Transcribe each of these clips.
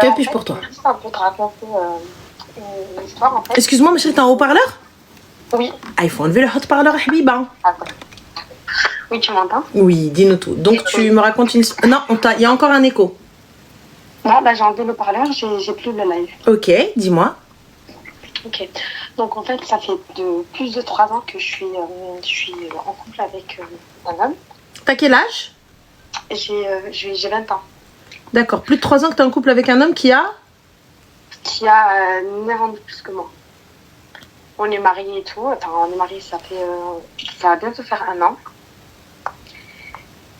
Que En puis-je fait, pour toi? je juste un peu te raconter une histoire, en fait. Excuse-moi, ma chérie, t'es en haut-parleur? Oui. Ah, il faut enlever le haut-parleur, Habiba. Attends. Oui, tu m'entends? Oui, dis-nous tout. Donc, tu me racontes une... Non, il y a encore un écho. Non, là, j'ai enlevé le parleur, j'ai plus le live. Ok, dis-moi. Ok. Donc, en fait, ça fait plus de 3 ans que je suis en couple avec un homme. T'as quel âge? J'ai 20 ans. D'accord, plus de 3 ans que t'es en couple avec un homme qui a... Qui a 9 ans de plus que moi. On est mariés et tout. Enfin, on est mariés, ça va bientôt faire 1 an.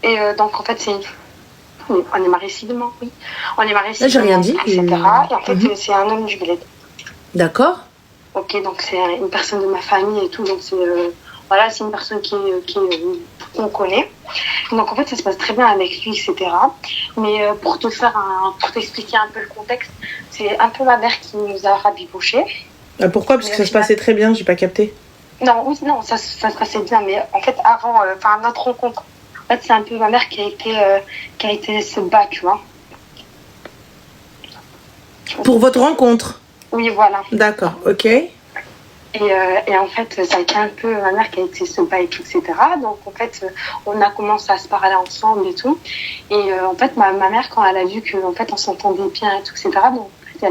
Et donc, en fait, on est mariés civilement, oui. On est mariés civilement, j'ai rien dit. etc. Et en fait, c'est un homme du bled. D'accord. Ok, donc c'est une personne de ma famille et tout. Donc, c'est une personne qu'on connaît. Donc, en fait, ça se passe très bien avec lui, etc. Mais pour t'expliquer un peu le contexte, c'est un peu ma mère qui nous a rabibochés. Pourquoi? Parce que ça se passait très bien, j'ai pas capté. Non, ça se passait bien, mais en fait, avant, notre rencontre, en fait, c'est un peu ma mère qui a été se battre, tu vois. Pour votre rencontre? Oui, voilà. D'accord, ok. Et en fait, ça a été un peu ma mère qui a été se battre, etc. Donc, en fait, on a commencé à se parler ensemble et tout. Et en fait, ma mère, quand elle a vu qu'en fait, on s'entendait bien et tout, etc., donc, en fait,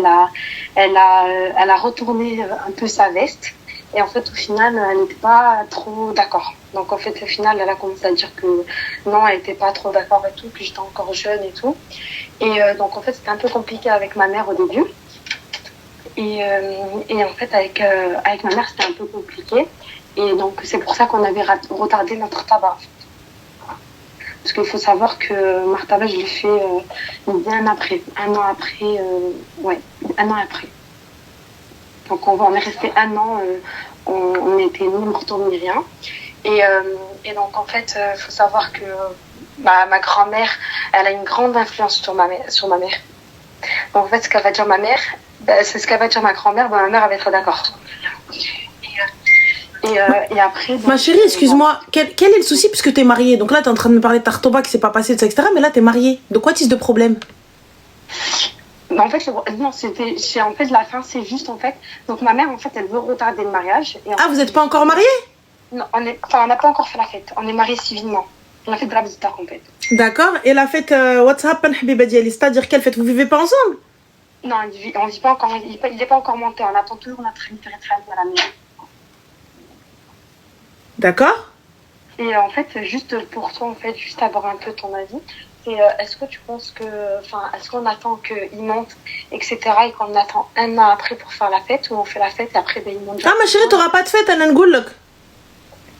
elle a retourné un peu sa veste. Et en fait, au final, elle n'était pas trop d'accord. Donc, en fait, au final, elle a commencé à dire que non, elle n'était pas trop d'accord et tout, que j'étais encore jeune et tout. Et donc, en fait, c'était un peu compliqué avec ma mère au début. Et en fait, avec ma mère, c'était un peu compliqué. Et donc, c'est pour ça qu'on avait retardé notre tabac. Parce qu'il faut savoir que mon tabac, je l'ai fait bien après. 1 an après. 1 an après. Donc, on est resté 1 an. On n'était ni morts ni rien. Et donc, en fait, il faut savoir que ma grand-mère, elle a une grande influence sur ma mère. Donc, en fait, ce qu'elle va dire ma mère, c'est ce qu'elle va dire ma grand-mère, ma mère, elle va être d'accord. Et après... Donc, ma chérie, excuse-moi, quel est le souci puisque t'es mariée? Donc là, t'es en train de me parler de Tartoba qui s'est pas passé, etc. Mais là, t'es mariée. De quoi t'as de problème? En fait, non, en fait, la fin, c'est juste, en fait... Donc, ma mère, en fait, elle veut retarder le mariage. Et vous n'êtes pas encore mariés? Non, on n'a pas encore fait la fête. On est mariés civilement. On a fait de la visita, en fait. D'accord. Et la fête WhatsApp, c'est-à-dire quelle fête? Vous vivez pas ensemble? Non, on vit pas encore. Il n'est pas encore monté. On attend toujours notre retraite à la maison. D'accord. Et en fait, juste pour toi, en fait, juste avoir un peu ton avis, c'est est-ce que tu penses que, est-ce qu'on attend qu'il monte, etc., et qu'on attend 1 an après pour faire la fête, ou on fait la fête et après, il monte. Ah, ma chérie, t'auras pas de fête, Anna Ngoulok.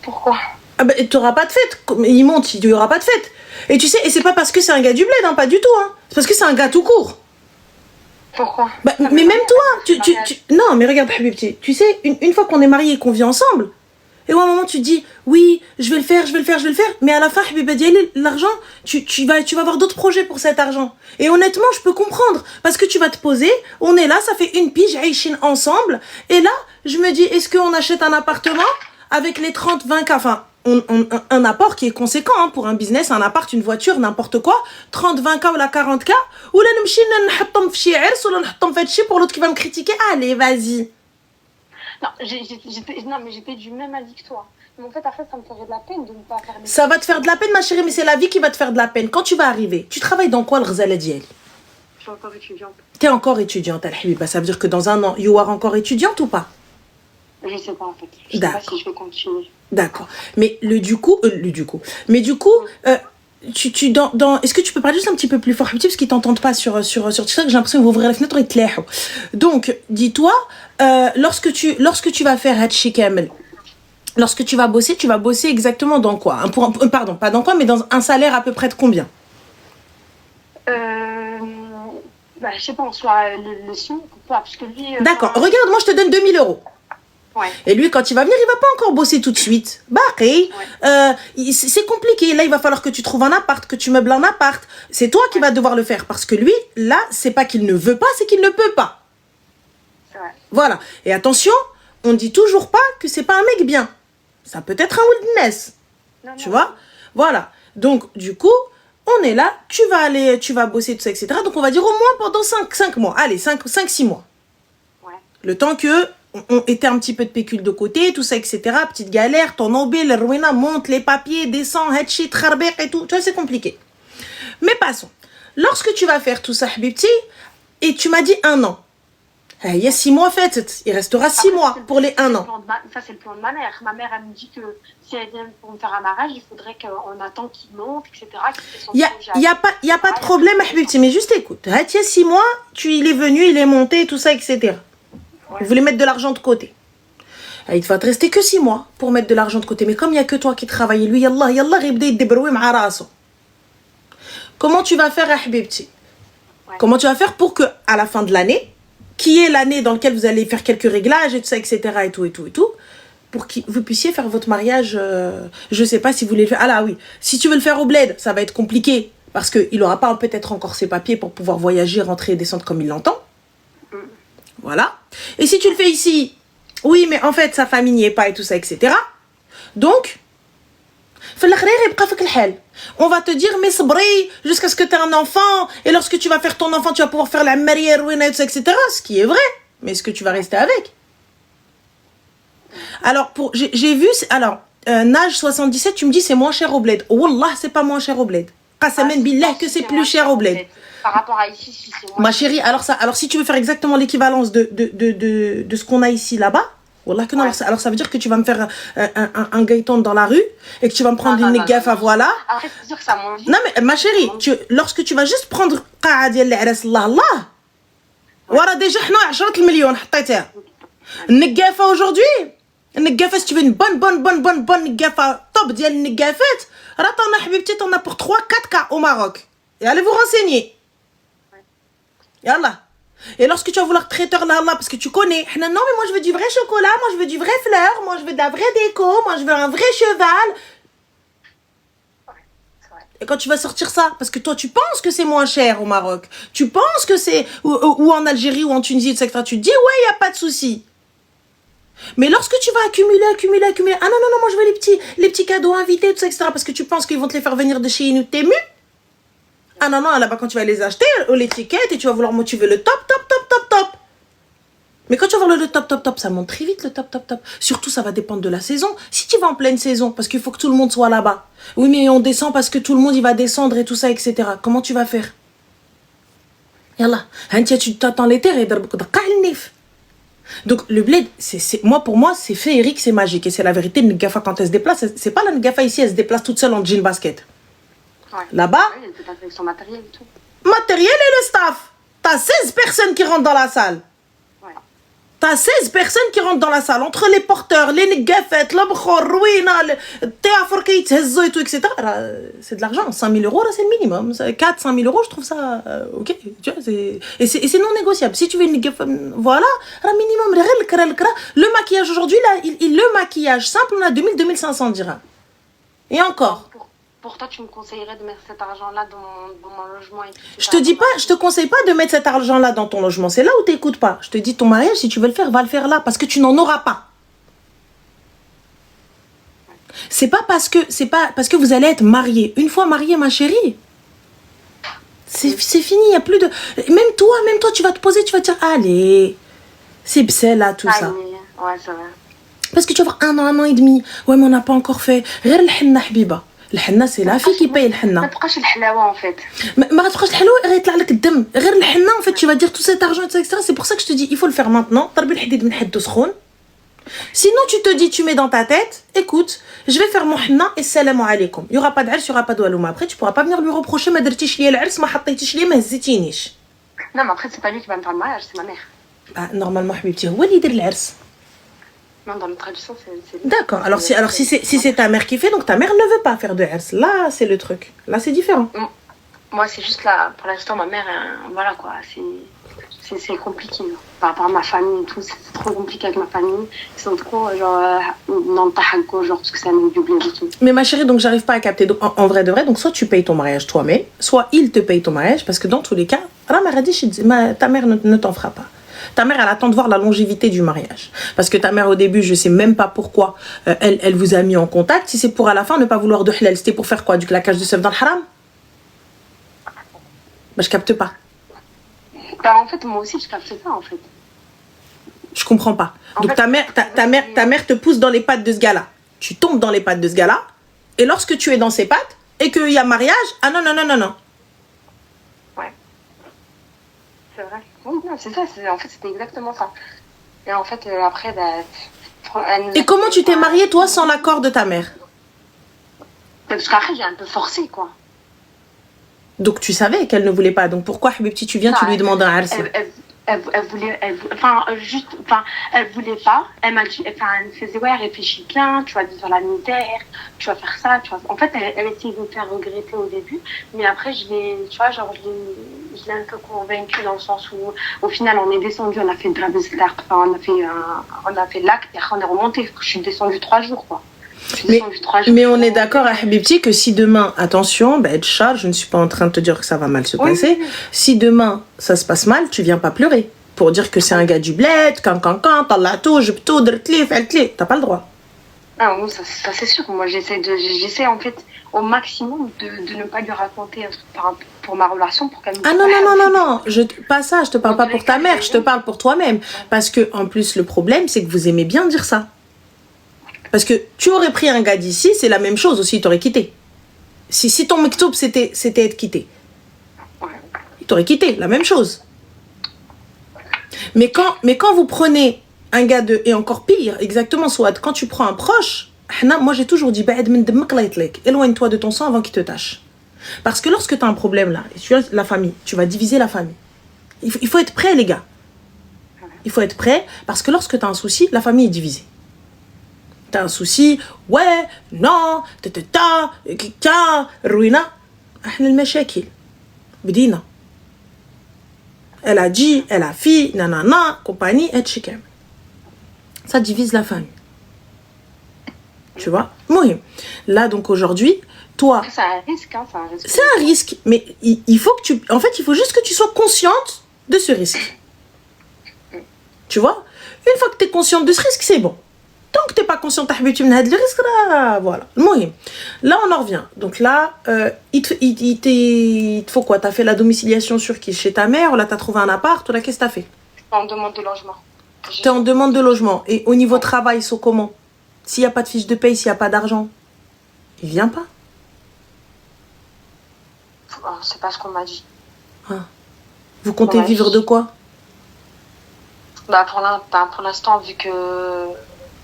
Pourquoi? Ah, t'auras pas de fête. Il monte, il y aura pas de fête. Et tu sais, et c'est pas parce que c'est un gars du bled, hein, pas du tout, hein. C'est parce que c'est un gars tout court. Pourquoi? Mais même toi, non, mais regarde, Habibti, tu sais, une fois qu'on est mariés et qu'on vit ensemble, et à un moment tu te dis oui, je vais le faire, mais à la fin, l'argent, tu vas avoir d'autres projets pour cet argent. Et honnêtement, je peux comprendre, parce que tu vas te poser, on est là, ça fait une pige, Aïchine ensemble, et là, je me dis, est-ce qu'on achète un appartement avec les 30, 20 cas, un apport qui est conséquent hein, pour un business, un appart, une voiture, n'importe quoi, 30, 20K ou la 40K, ou là, nous pour l'autre qui va me critiquer, allez, vas-y. Non, mais j'étais du même avis que toi. Mais en fait, ça me ferait de la peine de ne pas faire des... Ça va te faire de la peine, ma chérie, mais c'est la vie qui va te faire de la peine. Quand tu vas arriver, tu travailles dans quoi, le Ghazala Diel? Je suis encore étudiante. T'es encore étudiante, Al-Habiba. Ça veut dire que dans 1 an, you are encore étudiante ou pas? Je sais pas, en fait. Je sais pas si je vais continuer. D'accord. Mais du coup, est-ce que tu peux parler juste un petit peu plus fort, parce qu'ils t'entendent pas sur TikTok, j'ai l'impression qu'ils vont ouvrir la fenêtre et te lèvent. Donc, dis-toi, lorsque tu vas faire Hatchi Kamel, lorsque tu vas bosser exactement dans quoi? Pardon, pas dans quoi, mais dans un salaire à peu près de combien? Je sais pas, en soit le SMIC ou pas, parce que lui... D'accord, regarde, moi je te donne 2 000 euros. Ouais. Et lui, quand il va venir, il va pas encore bosser tout de suite. Ouais. C'est compliqué. Là, il va falloir que tu trouves un appart, que tu meubles un appart. C'est toi qui vas devoir le faire. Parce que lui, là, c'est pas qu'il ne veut pas, c'est qu'il ne peut pas. C'est vrai. Voilà. Et attention, on dit toujours pas que c'est pas un mec bien. Ça peut être un wildness. Tu vois? Voilà. Donc, du coup, On est là, tu vas aller, tu vas bosser, tout ça, etc. Donc, on va dire au moins pendant 5 mois. Allez, 5-6 mois. Ouais. Le temps que on était un petit peu de pécule de côté, tout ça, etc. Petite galère, ton obé, le ruina monte, les papiers, descend, headshit, kharbek et tout. Tu vois, c'est compliqué. Mais passons. Lorsque tu vas faire tout ça, Habibti, et tu m'as dit 1 an. Il y a 6 mois fait, il restera 6 mois pour les 1 an. Ça, c'est le plan de ma mère. Ma mère, elle me dit que si elle vient pour me faire un mariage, il faudrait qu'on attend qu'il monte, etc. Il n'y a pas de problème, Habibti, mais juste écoute. Il y a 6 mois, il est venu, il est monté, tout ça, etc. Ouais. Vous voulez mettre de l'argent de côté. Il va te rester que 6 mois pour mettre de l'argent de côté. Mais comme il n'y a que toi qui travaille, lui, yallah, il va débrouiller ma raso. Comment tu vas faire, Habibti? Comment tu vas faire pour que, à la fin de l'année, qui est l'année dans laquelle vous allez faire quelques réglages et tout ça, etc. et tout, pour que vous puissiez faire votre mariage, je sais pas si vous voulez le faire. Ah là, oui. Si tu veux le faire au bled, ça va être compliqué parce qu'il n'aura pas peut-être encore ses papiers pour pouvoir voyager, rentrer et descendre comme il l'entend. Voilà. Et si tu le fais ici, oui, mais en fait, sa famille n'y est pas et tout ça, etc. Donc, on va te dire, mais sabri, jusqu'à ce que tu aies un enfant, et lorsque tu vas faire ton enfant, tu vas pouvoir faire la marière, etc. Ce qui est vrai, mais est-ce que tu vas rester avec? Alors, j'ai vu, alors, Nage 77, tu me dis c'est moins cher au bled. Wallah, c'est pas moins cher au bled. Qasamen billah que c'est plus cher au bled. Par rapport à ici, si c'est moins Ma chérie, alors si tu veux faire exactement l'équivalence de ce qu'on a ici, là-bas, Wallah que non, alors ça veut dire que tu vas me faire un gaëtan dans la rue et que tu vas me prendre une gafa, voilà. Après, c'est sûr que ça monte. Non, mais ma chérie, lorsque tu vas juste prendre qa'a ديال العرس الله ورا déjà حنا 10 المليون حطيتها. النقافه aujourd'hui, النقافه si tu veux une bonne نقافه top ديال النقافات, راه طنا حبيبتي طنا pour 3-4K au Maroc. Et allez vous renseigner. Yallah. Et lorsque tu vas vouloir traiteur là, parce que tu connais, non, mais moi je veux du vrai chocolat, moi je veux du vrai fleur, moi je veux de la vraie déco, moi je veux un vrai cheval. Et quand tu vas sortir ça, parce que toi tu penses que c'est moins cher au Maroc, tu penses que c'est, ou en Algérie ou en Tunisie, etc., tu te dis, ouais, il n'y a pas de souci. Mais lorsque tu vas accumuler, ah non, moi je veux les petits cadeaux invités, tout ça, etc., parce que tu penses qu'ils vont te les faire venir de chez nous, t'es mu. Ah non, là-bas, quand tu vas les acheter, l'étiquette, et tu vas vouloir motiver le top. Mais quand tu vas voir le top, ça monte très vite, le top. Surtout, ça va dépendre de la saison. Si tu vas en pleine saison, parce qu'il faut que tout le monde soit là-bas. Oui, mais on descend parce que tout le monde, il va descendre et tout ça, etc. Comment tu vas faire? Yallah. Tu t'attends l'été, et donc, le bled, pour moi, c'est féerique, c'est magique. Et c'est la vérité, une gafa, quand elle se déplace, c'est pas la gafa ici, elle se déplace toute seule en jean basket. Ouais. Là-bas, elle peut passer avec son matériel et tout. Matériel et le staff. T'as 16 personnes qui rentrent dans la salle. Ouais. T'as 16 personnes qui rentrent dans la salle. Entre les porteurs, les nigafet, l'abkhor, ruina, le théâtre qui t'hezzo et tout, etc. C'est de l'argent. 5 000 euros, là, c'est le minimum. 4-5 000 euros, je trouve ça ok. Tu vois, et c'est non négociable. Si tu veux une nigafet, voilà, minimum. Le maquillage aujourd'hui, là, le maquillage simple, on a 2000-2500 dirhams. Et encore. Pour toi, tu me conseillerais de mettre cet argent-là dans mon logement et tout. Je te conseille pas de mettre cet argent-là dans ton logement. C'est là où t'écoutes pas. Je te dis, ton mariage, si tu veux le faire, va le faire là. Parce que tu n'en auras pas. C'est pas parce que vous allez être mariés. Une fois mariés, ma chérie, c'est fini. Il y a plus de... Même toi, tu vas te poser, tu vas te dire, allez, c'est bsel là, tout ça. Ouais, c'est vrai. Parce que tu vas avoir 1 an et demi. Ouais, mais on n'a pas encore fait. غير الحنة حبيبة. الحنة c'est la fille qui paye الحنة. ما تبقاش الحلاوة en fait. ما تبقاش الحلاوة غيطلع لك الدم. غير الحنة en fait tu vas dire tout cet argent etc. C'est pour ça que je te dis il faut le faire maintenant. ضربي الحديد من حد سخون. Sinon tu te dis tu mets dans ta tête écoute je vais faire mon حنة et السلام عليكم. Il y aura pas de عرس, il y aura pas de والو. Mais après tu pourras pas venir lui reprocher ما درتيش ليا العرس ما حطيتيش ليا ما هزيتينيش. Non mais après c'est pas lui qui va me faire le mariage, c'est ma mère. Ah normalement حبيبتي هو اللي يدير العرس. Non, dans notre tradition, c'est... D'accord. Alors si c'est ta mère qui fait, donc ta mère ne veut pas faire de hers. Là, c'est le truc. Là, c'est différent. Moi, c'est juste là, pour l'instant, ma mère, voilà quoi, c'est compliqué. Là. Par rapport à ma famille et tout, c'est trop compliqué avec ma famille. Ils sont trop, genre, dans le tahako, genre, parce que c'est un du blé et tout. Mais ma chérie, donc j'arrive pas à capter. Donc, en vrai de vrai, donc soit tu payes ton mariage toi-même, soit il te paye ton mariage, parce que dans tous les cas, ta mère ne t'en fera pas. Ta mère, elle attend de voir la longévité du mariage. Parce que ta mère, au début, je sais même pas pourquoi elle vous a mis en contact. Si c'est pour à la fin ne pas vouloir de halal, c'était pour faire quoi? Du claquage de seuf dans le haram? Bah, je capte pas. Bah, en fait, moi aussi, je capte ça, en fait. Je comprends pas. Donc ta mère te pousse dans les pattes de ce gars-là. Tu tombes dans les pattes de ce gars-là. Et lorsque tu es dans ses pattes et qu'il y a mariage, ah non, non, non, non, non. Ouais. C'est vrai. Oui, non, c'est ça. En fait, c'était exactement ça. Et en fait, après, Et comment tu t'es mariée, toi, sans l'accord de ta mère? Parce qu'après, j'ai un peu forcé, quoi. Donc tu savais qu'elle ne voulait pas. Donc pourquoi, Habibti, tu viens, tu lui demandes un ars? Elle voulait pas. Elle m'a dit, enfin, elle me faisait, ouais, réfléchis bien, tu vas vivre la misère, tu vas faire ça, tu vas... En fait, elle essayait de me faire regretter au début, mais après, je l'ai un peu convaincue dans le sens où, au final, on est descendu, on a fait on a fait l'acte, et après, on est remonté. Je suis descendue 3 jours, quoi. Mais on est d'accord, Habibti, que si demain, attention, ben, Charles, je ne suis pas en train de te dire que ça va mal se passer. Oui. Si demain, ça se passe mal, tu viens pas pleurer. Pour dire que c'est un gars du bled, t'as tout, je tout, t'as pas le droit. Ah oui, ça c'est sûr. Moi, j'essaie en fait au maximum de ne pas lui raconter un truc pour ma relation, pour qu'elle me... Ah non, non, non, non, non, pas ça, je te parle pas pour ta mère, je te parle pour toi-même. Parce que, en plus, le problème, c'est que vous aimez bien dire ça. Parce que tu aurais pris un gars d'ici, c'est la même chose aussi, il t'aurait quitté. Si ton mektoub, c'était être quitté. Il t'aurait quitté, la même chose. Mais quand vous prenez un gars de... Et encore pire, exactement, soit quand tu prends un proche, moi j'ai toujours dit, éloigne-toi de ton sang avant qu'il te tâche. Parce que lorsque tu as un problème là, et tu as la famille, tu vas diviser la famille. Il faut être prêt, les gars. Il faut être prêt, parce que lorsque tu as un souci, la famille est divisée. T'as un souci, ouais, non, ruina. Bdina. Elle a dit, elle a fait, nanana, compagnie, et chikem. Ça divise la famille. Tu vois? Mohim. Là, donc aujourd'hui, toi. C'est un risque, hein, c'est un risque. C'est un risque, mais il faut que tu. En fait, il faut juste que tu sois consciente de ce risque. Tu vois? Une fois que tu es consciente de ce risque, c'est bon. Tant que tu n'es pas consciente de ce risque, là, voilà. Mohim. Là, on en revient. Donc là, il te faut quoi? Tu as fait la domiciliation sur qui? Chez ta mère? Ou là, tu as trouvé un appart? Ou là, qu'est-ce que tu as fait? En demande de logement. Tu es en demande de logement. Et au niveau travail, c'est comment? S'il n'y a pas de fiche de paye, s'il n'y a pas d'argent, il vient pas. C'est pas ce qu'on m'a dit. Ah. Vous comptez vivre de quoi? Bah pour l'instant, vu que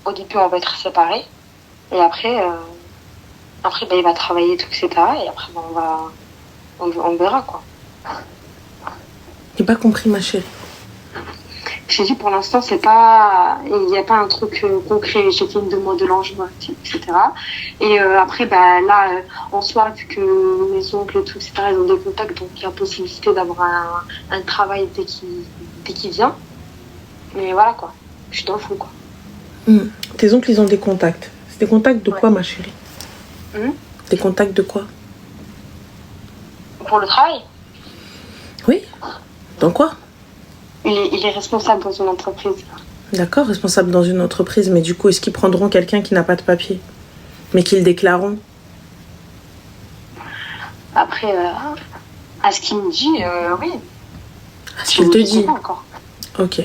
au début on va être séparés, et après bah, il va travailler tout, etc. Et après bah, on verra quoi. J'ai pas compris, ma chérie. J'ai dit pour l'instant c'est pas, il n'y a pas un truc concret. J'ai fait une demande de logement, etc. Et après bah là en soi, vu que mes oncles et tout, etc. ils ont des contacts, donc il y a possibilité d'avoir un travail dès qu'il vient. Mais voilà quoi, je suis dans le fond quoi. Tes oncles ils ont des contacts. C'est des contacts de quoi, ma chérie? Des contacts de quoi? Pour le travail? Oui. Dans quoi? Il est responsable dans une entreprise. D'accord, responsable dans une entreprise, mais du coup, est-ce qu'ils prendront quelqu'un qui n'a pas de papier, mais qu'ils déclareront? Après, à ce qu'il me dit, oui. À ce qu'il te dit? Pas encore. Ok.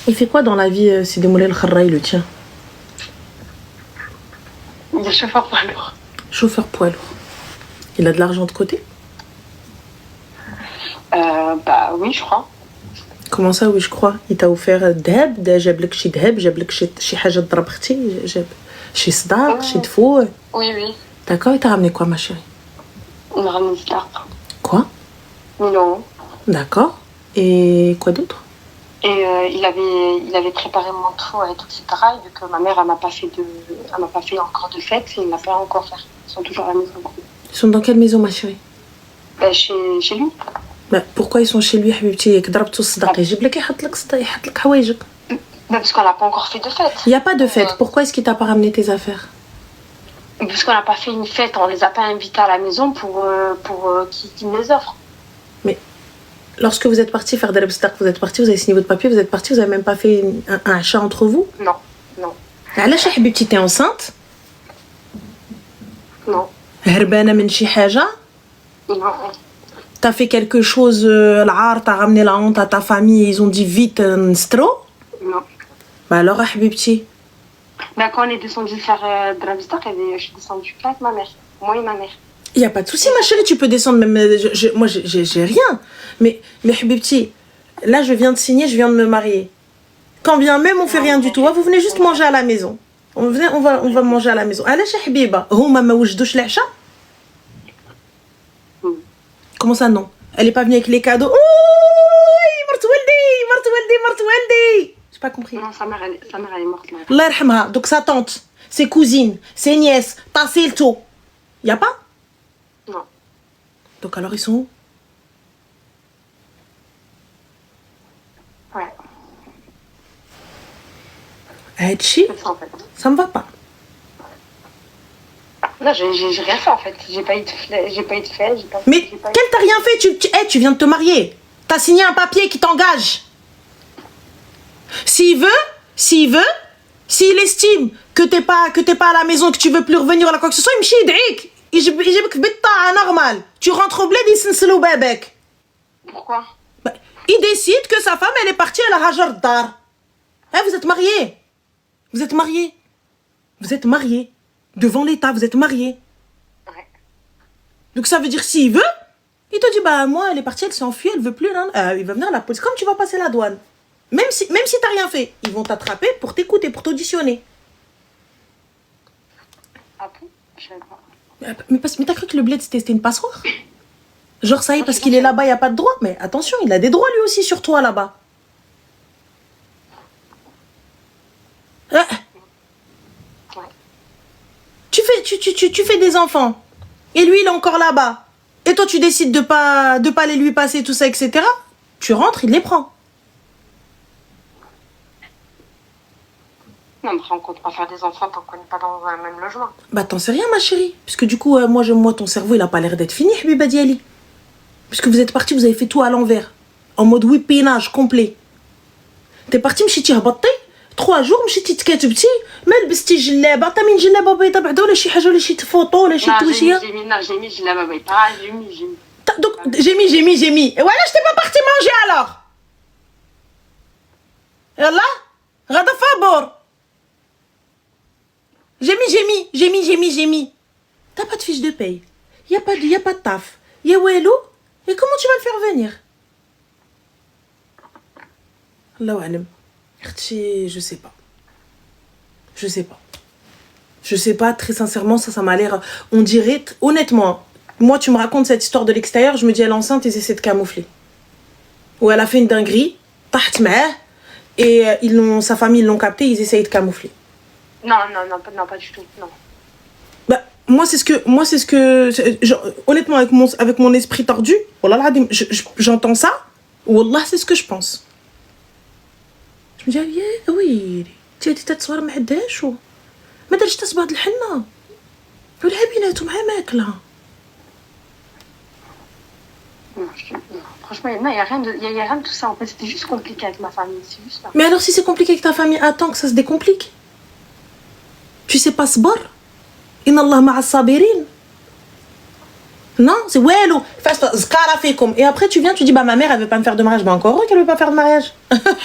Il fait quoi dans la vie, Sidi Moulay El-Kharraï, le tien? Il est chauffeur poids lourd. Chauffeur poids lourd. Il a de l'argent de côté? Bah oui, je crois. Comment ça, oui, je crois? Il t'a offert dhab, جاب لك شي ذهب, جاب لك شي حاجة تضرب اختي, جاب شي صداق, شي دفو. Oui, oui. D'accord, il t'a ramené quoi, ma chérie? Il m'a ramené 10 l'arbre. Quoi? 1000 €. D'accord. Et quoi d'autre? Et il avait préparé mon trou et tout, etc. Et vu que ma mère, elle m'a pas fait encore de fête, il m'a pas encore fait. Ils sont toujours à la maison. Ils sont dans quelle maison, ma chérie? Bah, chez lui. Bah, pourquoi ils sont chez lui, حبيبتي? ضربتو الصداق يجيب لك يحط لك حوايجك. Bah, parce qu'on n'a pas encore fait de fête. Il y a pas de fête. Pourquoi est-ce qu'il t'a pas ramené tes affaires? Parce qu'on n'a pas fait une fête, on les a pas invités à la maison pour qu'ils me les offrent. Mais lorsque vous êtes partis faire des Star, vous êtes partis, vous avez signé votre papier, vous êtes partis, vous avez même pas fait un achat entre vous? Non, non. علاش يا حبيبتي t'es enceinte? Non. هربانة من شي حاجة؟ Non. t'as fait quelque chose, l'art, t'as ramené la honte à ta famille et ils ont dit vite, stro. Non. Bah alors, Habibti. Bah, quand on est descendu faire Dravista, je suis descendue avec ma mère. Moi et ma mère. Il n'y a pas de souci, ma chérie, tu peux descendre même. Moi, j'ai rien. Mais Habibti, là, je viens de signer, je viens de me marier. Quand bien même, on fait rien du tout. Vous venez juste manger à la maison. On va manger à la maison. Allez, chez Habiba. Huma ma wjdouch l'asha. Comment ça, non? Elle est pas venue avec les cadeaux. Ouh, martoualdi. J'ai pas compris. Non, sa mère, elle est morte là. Allah yarhamha. Donc sa tante, ses cousines, ses nièces, ta tout. Y a pas? Non. Donc alors ils sont où? Ouais. Hachi, C'est ça en fait. ça me va pas. Non, j'ai rien fait en fait. J'ai pas eu de fait. Mais quel t'as rien fait? Tu viens de te marier. T'as signé un papier qui t'engage. S'il s'il estime que t'es pas à la maison, que tu veux plus revenir ou quoi que ce soit, il me chie d'ik. Normal. Tu rentres au bled, il s'enselou bébek. Pourquoi? Bah, il décide que sa femme, elle est partie à la Hajar Dar. Vous êtes mariés. Vous êtes mariés. Devant l'État, vous êtes mariés. Ouais. Donc ça veut dire s'il veut, il te dit bah moi elle est partie, elle s'est enfuie, elle veut plus il va venir à la police comme tu vas passer la douane. Même si t'as rien fait, ils vont t'attraper pour t'écouter, pour t'auditionner. Ah bon? Je savais pas. Mais t'as cru que le bled c'était une passoire? Genre ça y est parce qu'il est là-bas, il y a pas de droit, mais attention, il a des droits lui aussi sur toi là-bas. Ouais. Tu fais des enfants. Et lui, il est encore là-bas. Et toi, tu décides de pas les lui passer, tout ça, etc. Tu rentres, il les prend. Non, mais on compte pas faire des enfants tant qu'on n'est pas dans un même logement. Bah, t'en sais rien, ma chérie. Puisque du coup, moi, ton cerveau, il a pas l'air d'être fini, Habiba Diali. Puisque vous êtes partis, vous avez fait tout à l'envers. En mode whippinage complet. T'es parti, m'chiti habattي. 3 jours مشيتي تكاتبتي ما لبستي جلابه طا من جلابه بيضاء بعدا ولا شي حاجه ولا شي فوطو ولا شي توشيه j'ai mis جلابه بيضاء j'ai mis donc j'ai mis et voilà je t'ai pas parti manger alors يلا غدا فابور j'ai mis t'as pas de fiche de paye y a pas de taf y a والو et comment tu vas le faire venir الله أعلم. Je sais pas, très sincèrement, ça m'a l'air... On dirait, honnêtement, moi tu me racontes cette histoire de l'extérieur, je me dis elle est enceinte, ils essaient de camoufler. Ou elle a fait une dinguerie, et sa famille ils l'ont capté, ils essayent de camoufler. Non, pas du tout, non. Bah, moi c'est ce que genre, honnêtement, avec mon esprit tordu, wallah, j'entends ça, wallah, c'est ce que je pense. Je me dis oui تي تتصور ما عندهاش ما دارش تصبغ الحنه ولها بيناتهم مع ماكله. Franchement, il y a rien de tout ça en fait, c'était juste compliqué avec ma famille, c'est juste ça. Mais alors si c'est compliqué avec ta famille, attends que ça se décomplique. Tu sais pas صبر إن الله مع الصابرين. Non, c'est والو فاش زقاره فيكم. Et après tu viens, tu dis bah ma mère elle veut pas me faire de mariage, bah encore heureux qu'elle veut pas faire de mariage.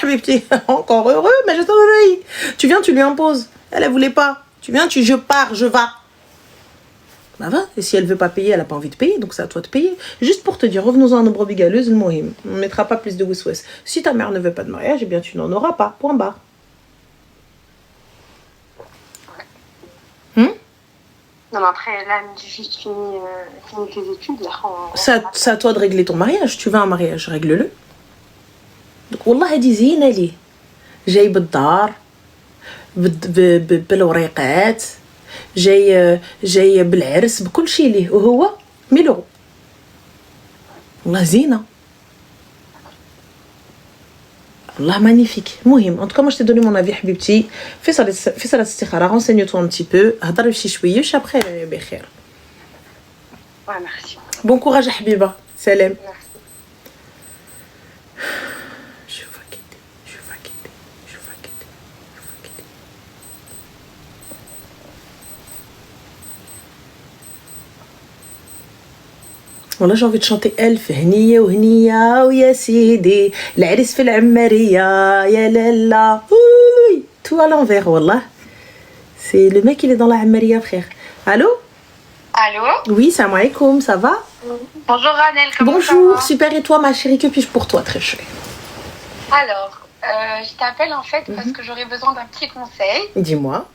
Habibti, encore heureux, mais je t'en veux. Tu viens, tu lui imposes. Elle voulait pas. Tu viens, je pars, je vas. Bah va, et si elle veut pas payer, elle a pas envie de payer, donc c'est à toi de payer. Juste pour te dire, revenons-en à nos brebis galeuses, le mohim. On mettra pas plus de wous-wous. Si ta mère ne veut pas de mariage, eh bien tu n'en auras pas. Point barre. Non, mais après, là, elle me dit juste fini tes études. Là, c'est à toi de régler ton mariage. Tu veux un mariage, règle-le. Donc, والله هذه زينة ليه. جاي بالدار بالوريقات جاي بالعرس بكل شيء ليه وهو ميلو. والله زينة. والله magnifique. المهم en tout cas moi je t'ai donné mon avis حبيبتي. fais ça الاستخارة, renseigne-toi un petit peu, هضر شي شويش après بخير. Ouais, merci. Bon courage حبيبة. سلام. Merci. Voilà, j'ai envie de chanter Elf, Hniya ou Hniya ou ya Sidi, l'Aris fil Ammariya, ya Lalla. Oui, tout à l'envers, wallah. C'est le mec, il est dans la Ammariya, frère. Allô? Allô? Oui, salam alaikum, ça va? Bonjour Ranel, comment Bonjour, ça va? super, et toi, ma chérie, que puis-je pour toi, très chérie? Alors, je t'appelle en fait parce que j'aurais besoin d'un petit conseil. Dis-moi.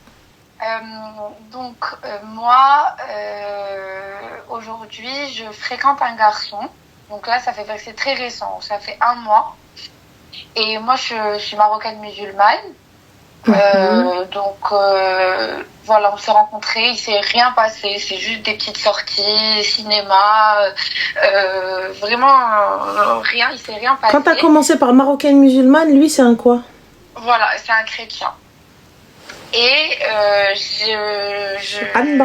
Moi, aujourd'hui, je fréquente un garçon. Donc là, c'est très récent, ça fait 1 mois. Et moi, je suis marocaine musulmane. Voilà, on s'est rencontrés, il s'est rien passé, c'est juste des petites sorties, cinéma, rien, il s'est rien passé. Quand t'as commencé par marocaine musulmane, lui, c'est un quoi? Voilà, c'est un chrétien. Et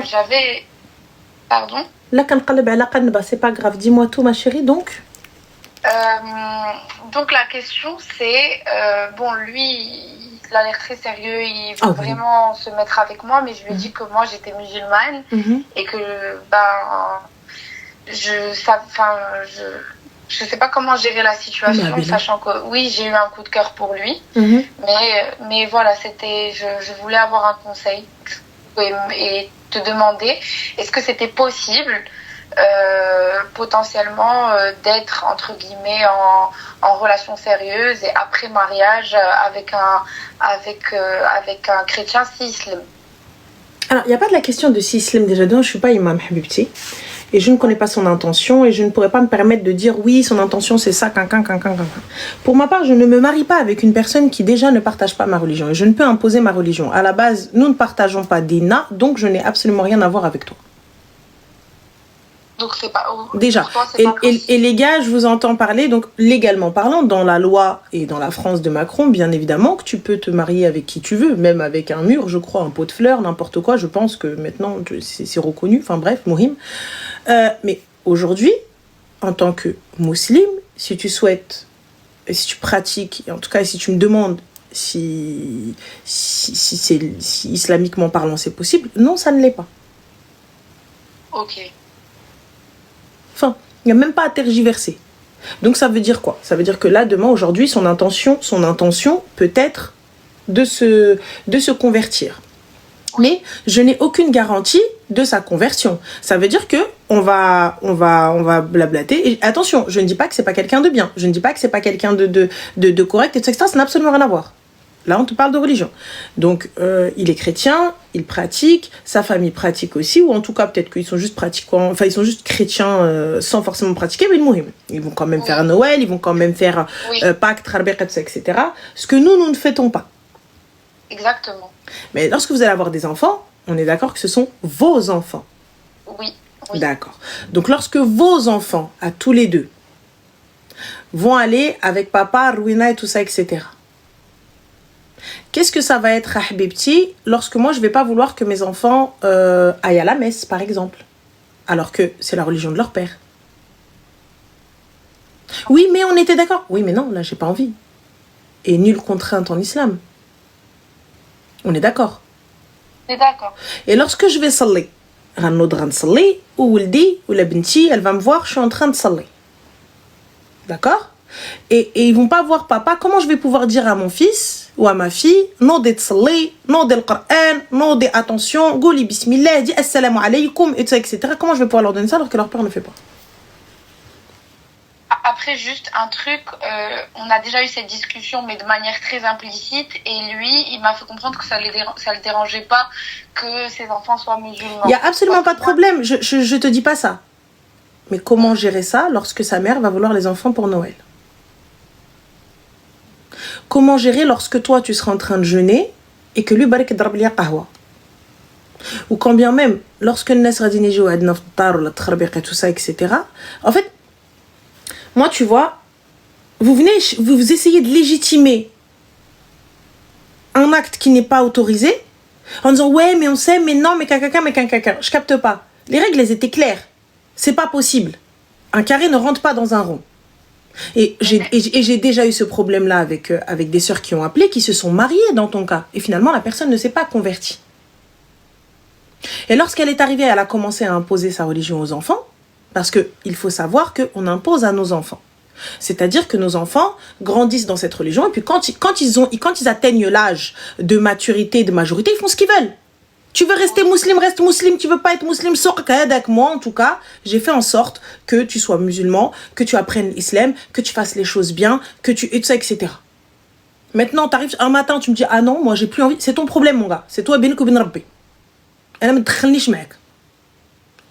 j'avais... Pardon? Là, c'est pas grave. Dis-moi tout, ma chérie, donc. Donc la question c'est, lui, il a l'air très sérieux, il veut vraiment se mettre avec moi, mais je lui ai dit que moi j'étais musulmane et que je sais pas comment gérer la situation, sachant que oui, j'ai eu un coup de cœur pour lui, mais voilà, je voulais avoir un conseil et te demander, est-ce que c'était possible potentiellement d'être entre guillemets en relation sérieuse et après mariage avec un chrétien si islam. Alors, il n'y a pas de la question de si islam déjà, donc je suis pas imam Habibti et je ne connais pas son intention et je ne pourrais pas me permettre de dire oui, son intention c'est ça, Pour ma part, je ne me marie pas avec une personne qui déjà ne partage pas ma religion et je ne peux imposer ma religion. À la base, nous ne partageons pas d'Ina, donc je n'ai absolument rien à voir avec toi. Donc c'est pas déjà toi, et les gars, je vous entends parler, donc légalement parlant, dans la loi et dans la France de Macron, bien évidemment que tu peux te marier avec qui tu veux, même avec un mur, je crois, un pot de fleurs, n'importe quoi. Je pense que maintenant c'est reconnu, enfin bref, Mohim. Mais aujourd'hui, en tant que musulman, si tu souhaites, si tu pratiques, et en tout cas si tu me demandes si islamiquement parlant c'est possible, non, ça ne l'est pas. Ok. Enfin, il n'y a même pas à tergiverser. Donc ça veut dire quoi? Ça veut dire que là, demain, aujourd'hui, son intention peut être de se convertir. Mais je n'ai aucune garantie de sa conversion. Ça veut dire que on va blablater. Et attention, je ne dis pas que c'est pas quelqu'un de bien. Je ne dis pas que c'est pas quelqu'un de correct, etc. Ça n'a absolument rien à voir. Là, on te parle de religion. Donc, il est chrétien, il pratique, sa famille pratique aussi, ou en tout cas, peut-être qu'ils sont juste pratiquants, enfin, ils sont juste chrétiens sans forcément pratiquer, mais ils vont quand même faire Noël, ils vont quand même faire Pâques, Tarbiq, etc. Ce que nous ne fêtons pas. Exactement. Mais lorsque vous allez avoir des enfants, on est d'accord que ce sont vos enfants. Oui. D'accord. Donc, lorsque vos enfants, à tous les deux, vont aller avec papa, Rouina et tout ça, etc., qu'est-ce que ça va être, Habibti, lorsque moi je vais pas vouloir que mes enfants aillent à la messe, par exemple, alors que c'est la religion de leur père? Oui, mais on était d'accord. Oui, mais non, là j'ai pas envie. Et nulle contrainte en islam. On est d'accord. On est d'accord. Et lorsque je vais saller, ou Wildi ou la Binti, elle va me voir, je suis en train de saller. D'accord? Et ils vont pas voir papa. Comment je vais pouvoir dire à mon fils ou à ma fille, non de tsalli, non de Coran, non de attention, gouli bismillah, dis assalamu alaykum, etc. Comment je vais pouvoir leur donner ça alors que leur père ne fait pas? Après, juste un truc, on a déjà eu cette discussion, mais de manière très implicite, et lui, il m'a fait comprendre que ça le dérangeait pas que ses enfants soient musulmans. Il y a absolument pas de problème, je te dis pas ça. Mais comment gérer ça lorsque sa mère va vouloir les enfants pour Noël? Comment gérer lorsque toi tu seras en train de jeûner et que lui barik darab li qahwa? Ou quand bien même lorsque Nas radini jou adna ftar ou la tkharbik et tout ça, etc. En fait, moi tu vois, vous essayez de légitimer un acte qui n'est pas autorisé en disant ouais mais on sait, mais non, mais caca, mais caca. Je capte pas. Les règles elles étaient claires. C'est pas possible. Un carré ne rentre pas dans un rond. Et j'ai déjà eu ce problème-là avec des sœurs qui ont appelé, qui se sont mariées dans ton cas. Et finalement, la personne ne s'est pas convertie. Et lorsqu'elle est arrivée, elle a commencé à imposer sa religion aux enfants. Parce qu'il faut savoir qu'on impose à nos enfants. C'est-à-dire que nos enfants grandissent dans cette religion et puis quand ils atteignent l'âge de maturité, de majorité, ils font ce qu'ils veulent. Tu veux rester musulman, reste musulman. Tu veux pas être musulman, sors avec moi. En tout cas, j'ai fait en sorte que tu sois musulman, que tu apprennes l'islam, que tu fasses les choses bien, et tout ça, etc. Maintenant, t'arrives un matin, tu me dis, ah non, moi j'ai plus envie. C'est ton problème, mon gars. C'est toi, ben ou ben rabbi. أنا ما تدخلنيش معك.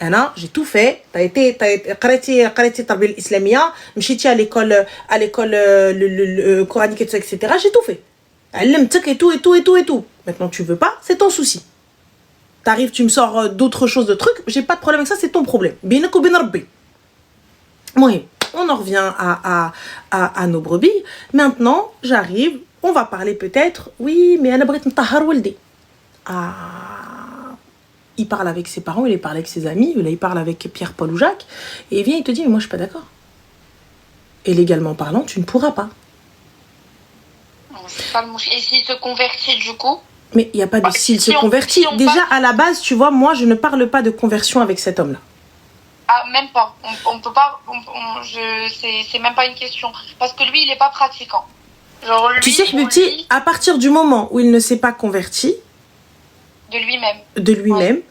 أنا j'ai tout fait. T'as été قريتي التربية الإسلامية, مشيتي à l'école coranique et tout ça, etc. J'ai tout fait. علمتك et tout. Maintenant tu veux pas, c'est ton souci. T'arrives, tu me sors d'autres choses, de trucs, j'ai pas de problème avec ça, c'est ton problème. بينك وبين ربي. المهم, on en revient à nos brebis. Maintenant, j'arrive, on va parler peut-être, oui, mais أنا بغيت نطهر ولدي. Il parle avec ses parents, il parle avec ses amis, il parle avec Pierre, Paul ou Jacques, et il vient, il te dit, mais moi je suis pas d'accord. Et légalement parlant, tu ne pourras pas. C'est pas le mouche. Et s'il se convertit du coup? Mais il n'y a pas de s'il se convertit. Déjà, à la base, tu vois, moi je ne parle pas de conversion avec cet homme-là. Ah, même pas. On peut pas. C'est même pas une question. Parce que lui, il est pas pratiquant. Genre, lui, tu sais, petit, à partir du moment où il ne s'est pas converti, de lui-même, ouais.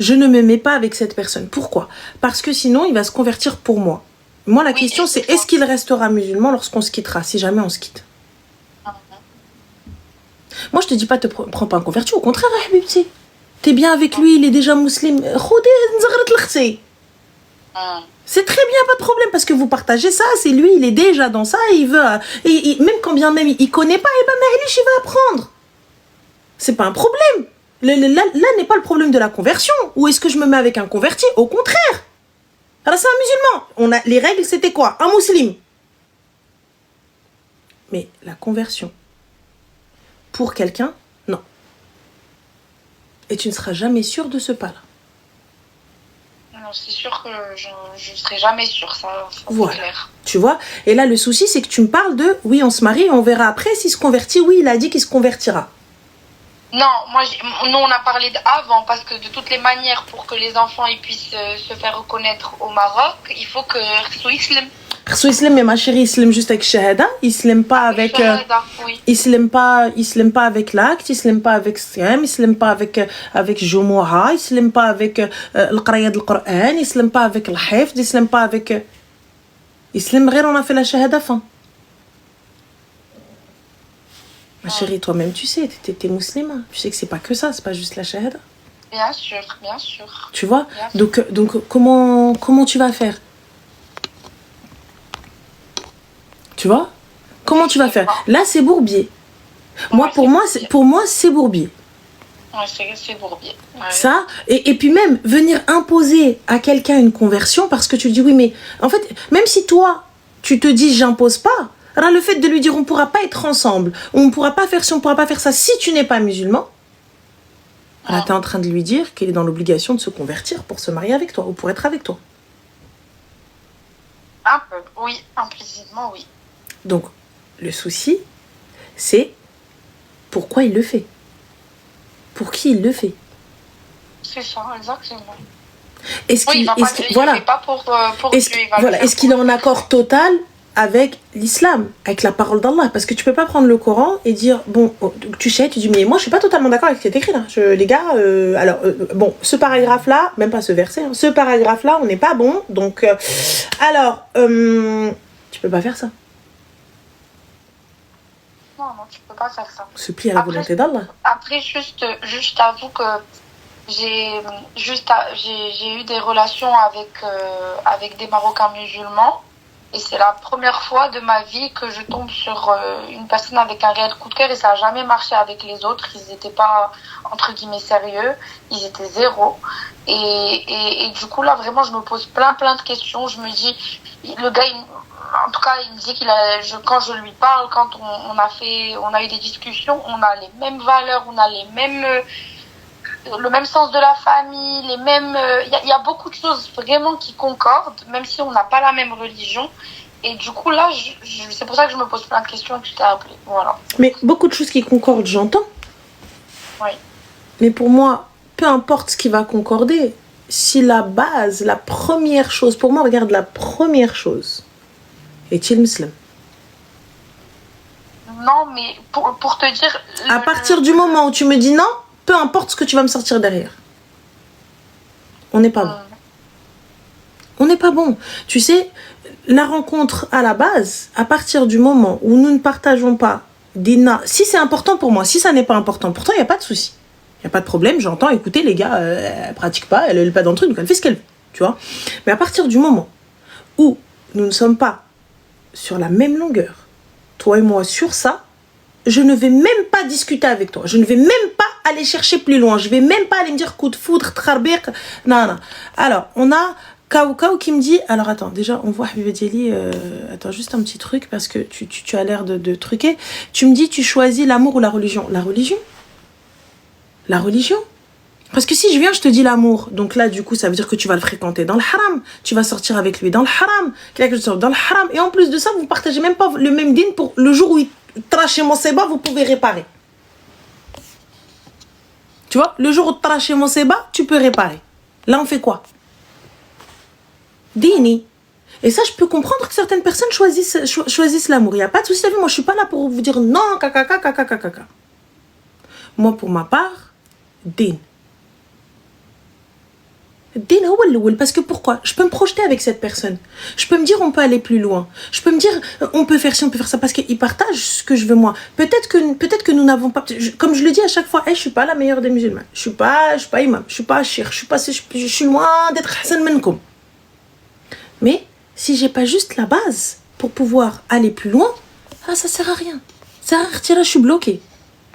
Je ne me mets pas avec cette personne. Pourquoi? Parce que sinon, il va se convertir pour moi. Moi, la question, c'est est-ce qu'il restera musulman lorsqu'on se quittera, si jamais on se quitte? Moi, je te dis pas, prends pas un converti. Au contraire, Habibti. T'es bien avec lui, il est déjà musulman. C'est très bien, pas de problème, parce que vous partagez ça. C'est lui, il est déjà dans ça, il veut. Même quand bien même il connaît pas, et ben Mahlish, il va apprendre. C'est pas un problème. Là n'est pas le problème de la conversion. Ou est-ce que je me mets avec un converti? Au contraire. Alors c'est un musulman. Les règles, c'était quoi? Un musulman. Mais la conversion, pour quelqu'un, non. Et tu ne seras jamais sûr de ce pas-là. Non, c'est sûr que je ne serai jamais sûre, ça voilà. C'est clair. Tu vois? Et là, le souci, c'est que tu me parles de, oui, on se marie, on verra après s'il se convertit. Oui, il a dit qu'il se convertira. Non, nous on a parlé d'avant, parce que de toutes les manières, pour que les enfants ils puissent se faire reconnaître au Maroc, il faut que soit islam. Soit islam, mais ma chérie, islam juste avec shahada, islam pas avec oui. islam pas avec l'acte, islam pas avec siyam, islam pas avec jumu'ah, islam pas avec le qira'at du Coran, islam pas avec le hifz, islam pas avec islam غير on a fait la shahada fin. Ma chérie, toi-même, tu sais, t'es musulmane. Tu sais que c'est pas que ça, c'est pas juste la shahada. Bien sûr, bien sûr. Tu vois? Donc comment tu vas faire? Tu vois? Comment tu vas faire? Là, c'est Bourbier. Pour moi, c'est Bourbier. Ouais, c'est Bourbier. Ouais. Ça, et puis même, venir imposer à quelqu'un une conversion parce que tu dis, oui, mais en fait, même si toi, tu te dis, j'impose pas, alors le fait de lui dire on ne pourra pas être ensemble, on ne pourra pas faire ci, on ne pourra pas faire ça si tu n'es pas musulman, alors tu es en train de lui dire qu'il est dans l'obligation de se convertir pour se marier avec toi ou pour être avec toi. Un peu, oui, implicitement, oui. Donc, le souci, c'est pourquoi il le fait. Pour qui il le fait. C'est ça, exactement. Est-ce qu'il, voilà. Pas pour est-ce qu'il est en accord total avec l'islam, avec la parole d'Allah? Parce que tu peux pas prendre le Coran et dire, bon, tu sais, tu dis, mais moi je suis pas totalement d'accord avec ce qui est écrit là. Les gars, bon, ce paragraphe-là, même pas ce verset, hein, ce paragraphe-là, on n'est pas bon, donc, tu peux pas faire ça. Non, tu peux pas faire ça. Se plier à la volonté d'Allah. Après, juste avoue que j'ai eu des relations avec des Marocains musulmans. Et c'est la première fois de ma vie que je tombe sur une personne avec un réel coup de cœur et ça n'a jamais marché avec les autres. Ils n'étaient pas, entre guillemets, sérieux. Ils étaient zéro. Et du coup, là, vraiment, je me pose plein de questions. Je me dis, le gars, en tout cas, il me dit quand je lui parle, quand on a eu des discussions, on a les mêmes valeurs, on a le même sens de la famille, les mêmes. Il y a beaucoup de choses vraiment qui concordent, même si on n'a pas la même religion. Et du coup, là, c'est pour ça que je me pose plein de questions et que tu t'es appelé. Voilà. Mais beaucoup de choses qui concordent, j'entends. Oui. Mais pour moi, peu importe ce qui va concorder, si la base, la première chose, pour moi, regarde, la première chose, est-il musulman? Non, mais pour te dire... À partir du moment où tu me dis non, peu importe ce que tu vas me sortir derrière. On n'est pas bon. On n'est pas bon. Tu sais, la rencontre à la base, à partir du moment où nous ne partageons pas si c'est important pour moi, si ça n'est pas important pour toi, il n'y a pas de souci. Il n'y a pas de problème, j'entends, écoutez, les gars, elle pratique pas, elle n'est pas dans le truc, donc elle fait ce qu'elle veut, tu vois. Mais à partir du moment où nous ne sommes pas sur la même longueur, toi et moi, sur ça, je ne vais même pas discuter avec toi. Je ne vais même pas aller chercher plus loin. Je ne vais même pas aller me dire coup de foudre, trarbiq. Non, non. Alors, on a Kao qui me dit... Alors, attends, déjà, on voit Habiba Diali... attends, juste un petit truc, parce que tu as l'air de truquer. Tu me dis, tu choisis l'amour ou la religion? La religion? La religion? Parce que si je viens, je te dis l'amour. Donc là, du coup, ça veut dire que tu vas le fréquenter dans le haram. Tu vas sortir avec lui dans le haram. Dans le haram. Et en plus de ça, vous ne partagez même pas le même din pour le jour où il trache mon séba, vous pouvez réparer. Tu vois, le jour où tu traches mon séba, tu peux réparer. Là, on fait quoi? Dini. Et ça, je peux comprendre que certaines personnes choisissent l'amour. Il n'y a pas de souci. Moi, je ne suis pas là pour vous dire non, caca. Moi, pour ma part, din. Parce que pourquoi? Je peux me projeter avec cette personne. Je peux me dire on peut aller plus loin. Je peux me dire on peut faire ci, on peut faire ça. Parce qu'il partage ce que je veux moi. Peut-être que nous n'avons pas... Comme je le dis à chaque fois, je ne suis pas la meilleure des musulmans. Je ne suis pas imam. Je ne suis pas shir. Je suis loin d'être Hassan Menkoum. Mais si je n'ai pas juste la base pour pouvoir aller plus loin, ça ne sert à rien. Ça sert à retirer, je suis bloquée.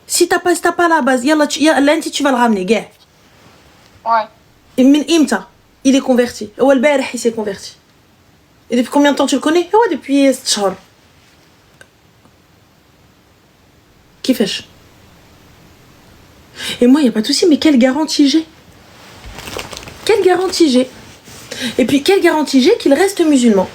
Si tu n'as pas la base, tu vas le ramener, gars. Ouais. Et min imta, il est converti. Ou al-barih, il s'est converti. Et depuis combien de temps tu le connais? Ouais, depuis 7 شهور. كيفاش? Et moi, il n'y a pas de souci, mais quelle garantie j'ai? Quelle garantie j'ai? Et puis, quelle garantie j'ai qu'il reste musulman?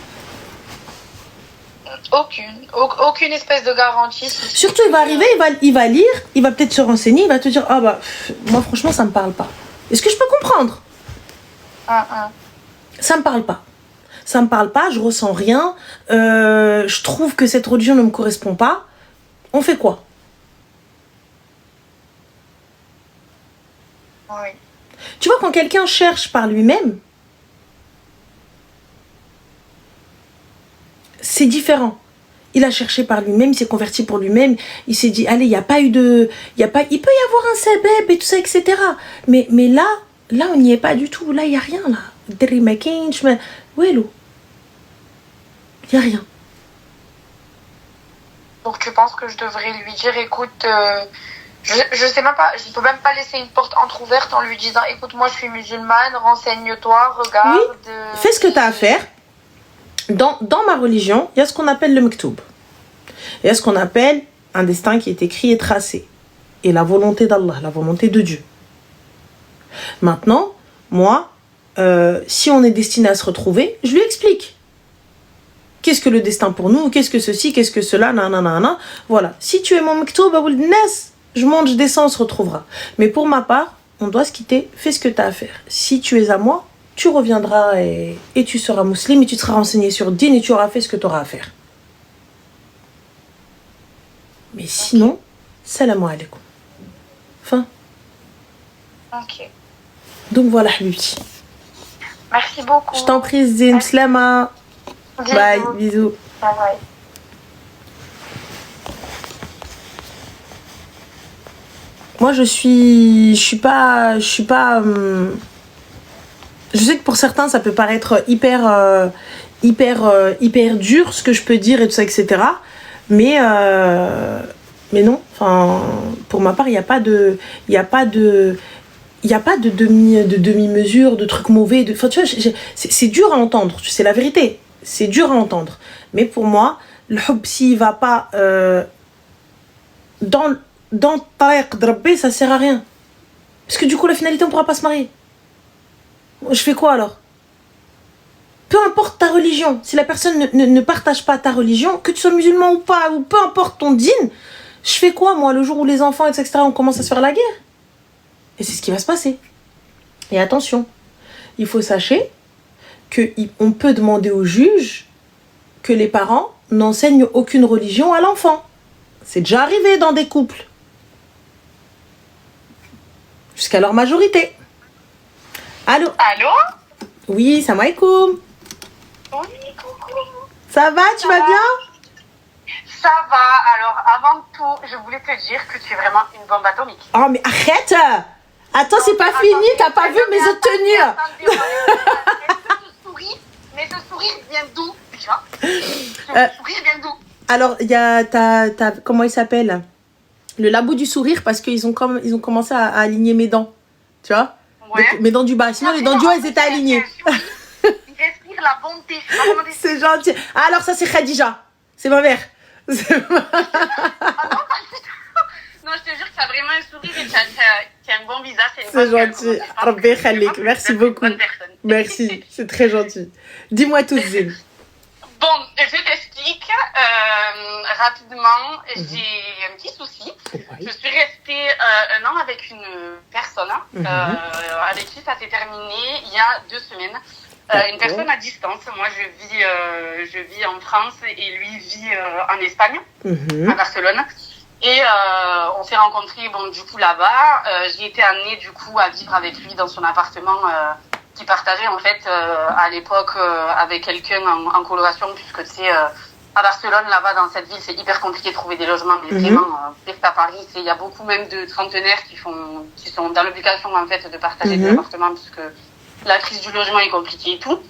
Aucune espèce de garantie. Surtout, il va arriver, il va lire, il va peut-être se renseigner, il va te dire, ah bah, moi franchement, ça me parle pas. Est-ce que je peux comprendre? Ça me parle pas. Ça me parle pas, je ressens rien. Je trouve que cette religion ne me correspond pas. On fait quoi? Oui. Tu vois, quand quelqu'un cherche par lui-même, c'est différent. Il a cherché par lui-même, il s'est converti pour lui-même, il s'est dit, allez, il peut y avoir un sabeb et tout ça, etc. Mais là, on n'y est pas du tout. Là, il n'y a rien, là. Il n'y a rien. Donc, tu penses que je devrais lui dire, écoute, je sais même pas, je peux même pas laisser une porte entrouverte en lui disant, écoute, moi, je suis musulmane, renseigne-toi, regarde. Oui, fais ce que tu as à faire. Dans ma religion, il y a ce qu'on appelle le mektoub. Il y a ce qu'on appelle un destin qui est écrit et tracé. Et la volonté d'Allah, la volonté de Dieu. Maintenant, moi, si on est destiné à se retrouver, je lui explique. Qu'est-ce que le destin pour nous? Qu'est-ce que ceci? Qu'est-ce que cela? Nanana. Voilà. Si tu es mon mektoub, je monte, je descends, on se retrouvera. Mais pour ma part, on doit se quitter. Fais ce que tu as à faire. Si tu es à moi, tu reviendras et tu seras musulman et tu seras renseigné sur din et tu auras fait ce que tu auras à faire. Mais sinon, salam alaikum. Fin. Ok. Donc voilà, Habibi. Merci beaucoup. Je t'en prie, Zim, slama. Bye, bisous. Bye bye. Moi, je suis pas. Je sais que pour certains, ça peut paraître hyper dur, ce que je peux dire et tout ça, etc. Mais non. Enfin, pour ma part, il n'y a pas de demi-mesure, de trucs mauvais. Enfin, tu vois, c'est dur à entendre. C'est la vérité. C'est dur à entendre. Mais pour moi, le hub, s'il va pas dans tariq de Rabbi, ça sert à rien. Parce que du coup, la finalité, on pourra pas se marier. Je fais quoi alors? Peu importe ta religion, si la personne ne partage pas ta religion, que tu sois musulman ou pas, ou peu importe ton din, je fais quoi moi le jour où les enfants, etc., on commence à se faire la guerre? Et c'est ce qui va se passer. Et attention, il faut sachez qu'on peut demander au juge que les parents n'enseignent aucune religion à l'enfant. C'est déjà arrivé dans des couples. Jusqu'à leur majorité. Allô? Allô? Oui, salam alaikum. Oui, coucou. Ça va, tu vas bien? Ça va. Alors, avant tout, je voulais te dire que tu es vraiment une bombe atomique. Oh, mais arrête! Attends, c'est pas fini, t'as pas vu mes autres tenues? Mais ce sourire vient d'où, déjà? Ce sourire vient d'où? Alors, il y a comment il s'appelle? Le labo du sourire, parce qu'ils ont commencé à aligner mes dents. Tu vois? Ouais. Donc, mes dents du bas. Sinon, les dents du haut, elles étaient alignées. Il respire la bonté. Je sais pas comment dire. C'est gentil. Ah, alors ça, c'est Khadija. C'est ma mère. Ah non, non, je te jure que tu as vraiment un sourire et tu as un bon visage. C'est gentil. Rabbi Khalik. Merci beaucoup. Merci. C'est très gentil. Dis-moi tout, Zine. Bon, je t'explique rapidement. J'ai un petit souci. Oui. Je suis restée un an avec une personne avec qui ça s'est terminé il y a 2 semaines. Une personne à distance. Moi, je vis en France et lui vit en Espagne, à Barcelone. Et on s'est rencontrés, bon, du coup, là-bas. J'ai été amenée, du coup, à vivre avec lui dans son appartement qui partageait, en fait, à l'époque, avec quelqu'un en colocation, puisque, tu sais, à Barcelone, là-bas, dans cette ville, c'est hyper compliqué de trouver des logements, mais vraiment, pire qu'à Paris, il y a beaucoup même de trentenaires qui sont dans l'obligation, en fait, de partager des appartements, puisque la crise du logement est compliquée et tout.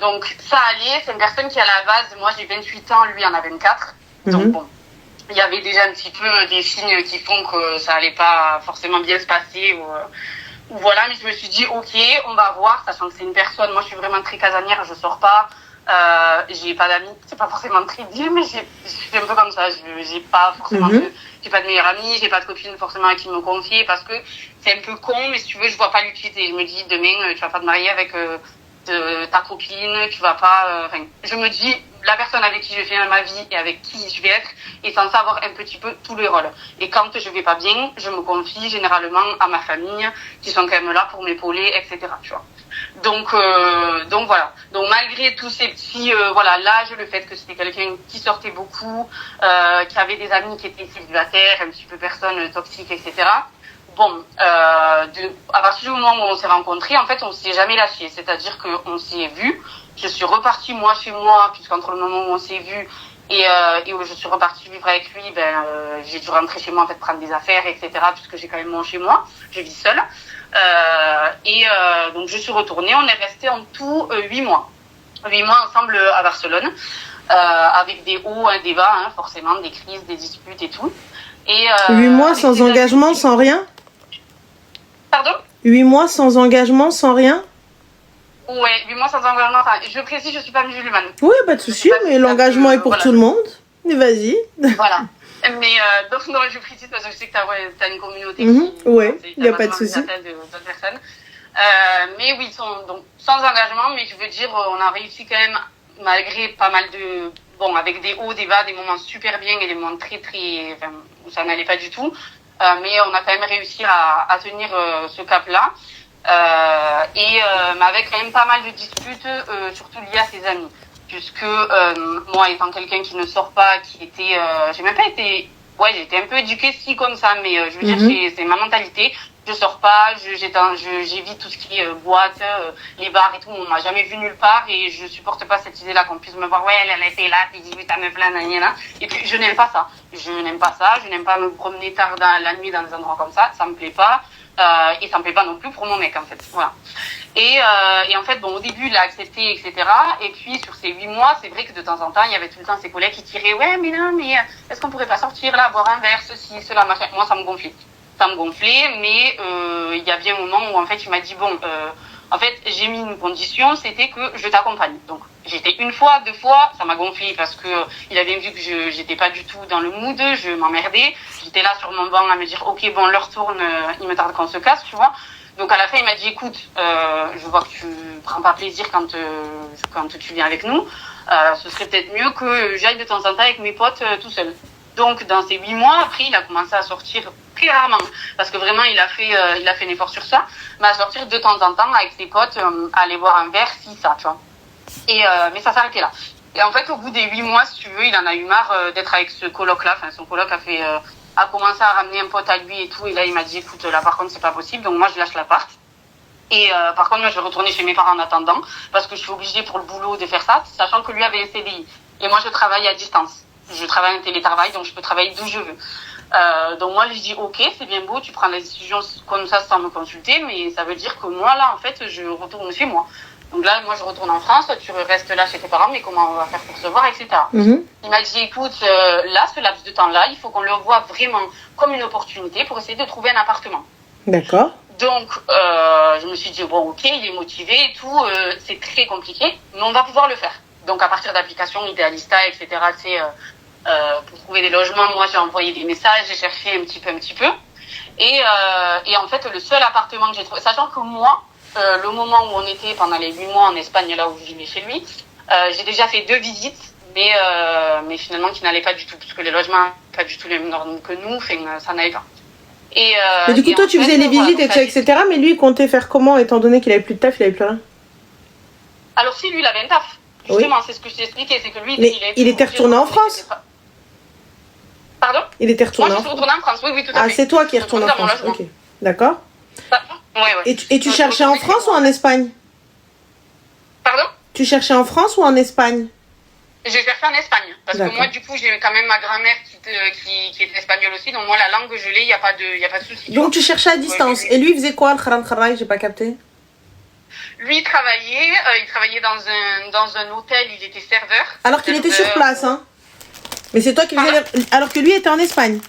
Donc, ça allait. C'est une personne qui, à la base, moi, j'ai 28 ans, lui en a 24. Donc, bon, il y avait déjà un petit peu des signes qui font que ça allait pas forcément bien se passer ou voilà. Mais je me suis dit, ok, on va voir, sachant que c'est une personne, moi, je suis vraiment très casanière, je sors pas. J'ai pas d'amis, c'est pas forcément très dit, mais je suis un peu comme ça. J'ai pas forcément j'ai pas de meilleure amie, j'ai pas de copine forcément à qui me confier parce que c'est un peu con, mais si tu veux, je vois pas l'utilité. Je me dis, demain, tu vas pas te marier avec ta copine, tu vas pas, je me dis, la personne avec qui je fais ma vie et avec qui je vais être est censée avoir un petit peu tous les rôles. Et quand je vais pas bien, je me confie généralement à ma famille, qui sont quand même là pour m'épauler, etc., tu vois. Donc voilà. Donc malgré tous ces petits l'âge, le fait que c'était quelqu'un qui sortait beaucoup, qui avait des amis qui étaient célibataires, un petit peu personnes toxiques, etc. Bon, à partir du moment où on s'est rencontrés, en fait, on s'est jamais lâché. C'est-à-dire qu'on s'est vu. Je suis repartie moi chez moi, puisqu'entre le moment où on s'est vu et où je suis repartie vivre avec lui, j'ai dû rentrer chez moi en fait prendre des affaires, etc. Puisque j'ai quand même mon chez moi, je vis seule. Donc je suis retournée. On est resté en tout 8 mois. 8 mois ensemble à Barcelone, avec des hauts, des bas, forcément, des crises, des disputes et tout. Et 8 mois sans engagement, sans rien? Pardon? 8 mois sans engagement, sans rien? Ouais, 8 mois sans engagement. Enfin, je précise, je suis pas musulmane. Oui, pas de souci, mais l'engagement est pour tout le monde. Mais vas-y. Voilà. Mais donc non, je précise parce que je sais que t'as une communauté ouais, il n'y a pas de souci. D'autres personnes. Mais oui, donc sans engagement, mais je veux dire, on a réussi quand même, malgré pas mal de... Bon, avec des hauts, des bas, des moments super bien et des moments très, très... Enfin, où ça n'allait pas du tout. Mais on a quand même réussi à tenir ce cap-là. Mais avec quand même pas mal de disputes, surtout liées à ses amis. Puisque moi, étant quelqu'un qui ne sort pas, qui était... j'ai même pas été... Ouais, j'ai été un peu éduquée si comme ça, mais je veux dire, c'est ma mentalité. Je sors pas, j'évite tout ce qui est boîte, les bars et tout. On m'a jamais vu nulle part et je supporte pas cette idée-là qu'on puisse me voir. Ouais, elle était là, t'es 18 à meuf là, nanana. Et puis je n'aime pas ça. Je n'aime pas me promener tard dans la nuit dans des endroits comme ça me plaît pas. Et ça me plaît pas non plus pour mon mec en fait. Voilà. Et en fait, bon, au début, il a accepté, etc. Et puis, sur ces 8 mois, c'est vrai que de temps en temps, il y avait tout le temps ses collègues qui tiraient, ouais, mais non, mais est-ce qu'on pourrait pas sortir là, boire un verre, ceci, cela, machin. Moi, ça me gonflait. Mais il y a bien un moment où, en fait, il m'a dit, bon, en fait, j'ai mis une condition, c'était que je t'accompagne. Donc, j'étais 1 fois, 2 fois, ça m'a gonflé parce que il avait vu que j'étais pas du tout dans le mood, je m'emmerdais. J'étais là sur mon banc à me dire, ok, bon, l'heure tourne, il me tarde qu'on se casse, tu vois. Donc à la fin, il m'a dit, écoute, je vois que tu prends pas plaisir quand tu viens avec nous. Ce serait peut-être mieux que j'aille de temps en temps avec mes potes tout seul. Donc, dans ces 8 mois, après, il a commencé à sortir très rarement. Parce que vraiment, il a fait un effort sur ça. Mais à sortir de temps en temps avec ses potes, à aller boire un verre, si, ça, tu vois. Mais ça s'arrêtait là. Et en fait, au bout des 8 mois, si tu veux, il en a eu marre d'être avec ce coloc-là. Enfin, son coloc a commencé à ramener un pote à lui et tout. Et là, il m'a dit, écoute, là, par contre, c'est pas possible. Donc, moi, je lâche l'appart. Et par contre, moi, je vais retourner chez mes parents en attendant. Parce que je suis obligée pour le boulot de faire ça, sachant que lui avait un CDI. Et moi, je travaille à distance. Je travaille en télétravail, donc je peux travailler d'où je veux. Donc moi, je dis, ok, c'est bien beau, tu prends la décision comme ça sans me consulter, mais ça veut dire que moi, là, en fait, je retourne chez moi. Donc là, moi, je retourne en France, tu restes là chez tes parents, mais comment on va faire pour se voir, etc. Il m'a dit, écoute, là, ce laps de temps-là, il faut qu'on le voit vraiment comme une opportunité pour essayer de trouver un appartement. D'accord. Donc, je me suis dit, bon, ok, il est motivé et tout, c'est très compliqué, mais on va pouvoir le faire. Donc, à partir d'applications, Idealista, etc., tu sais, pour trouver des logements, moi, j'ai envoyé des messages, j'ai cherché un petit peu. Et en fait, le seul appartement que j'ai trouvé, sachant que moi, le moment où on était pendant les 8 mois en Espagne, là où je vivais chez lui, j'ai déjà fait 2 visites, mais finalement qui n'allaient pas du tout, parce que les logements pas du tout les mêmes normes que nous, ça n'allait pas. Mais du coup, toi, tu faisais les visites et tout, etc., mais lui, il comptait faire comment, étant donné qu'il avait plus de taf, il avait plus rien? Alors si, lui, il avait un taf. Justement, c'est ce que je t'ai expliqué, c'est que lui, il était retourné en France? Pardon? Il était retourné en France? Moi, je suis retournée en France, oui, tout à fait. Ah, c'est toi qui es retourné en France, ok. D'accord. Ouais. Et tu cherchais en France ou en Espagne? Pardon? Tu cherchais en France ou en Espagne? J'ai cherché en Espagne. Parce que moi, du coup, j'ai quand même ma grand-mère qui est espagnole aussi. Donc moi, la langue, je l'ai, il n'y a pas de souci. Donc tu cherchais à distance. Et lui, il faisait quoi, le kharam kharai? J'ai pas capté. Lui, il travaillait dans un hôtel, il était serveur. Alors qu'il était sur place, hein. Mais c'est toi qui faisais alors que lui était en Espagne.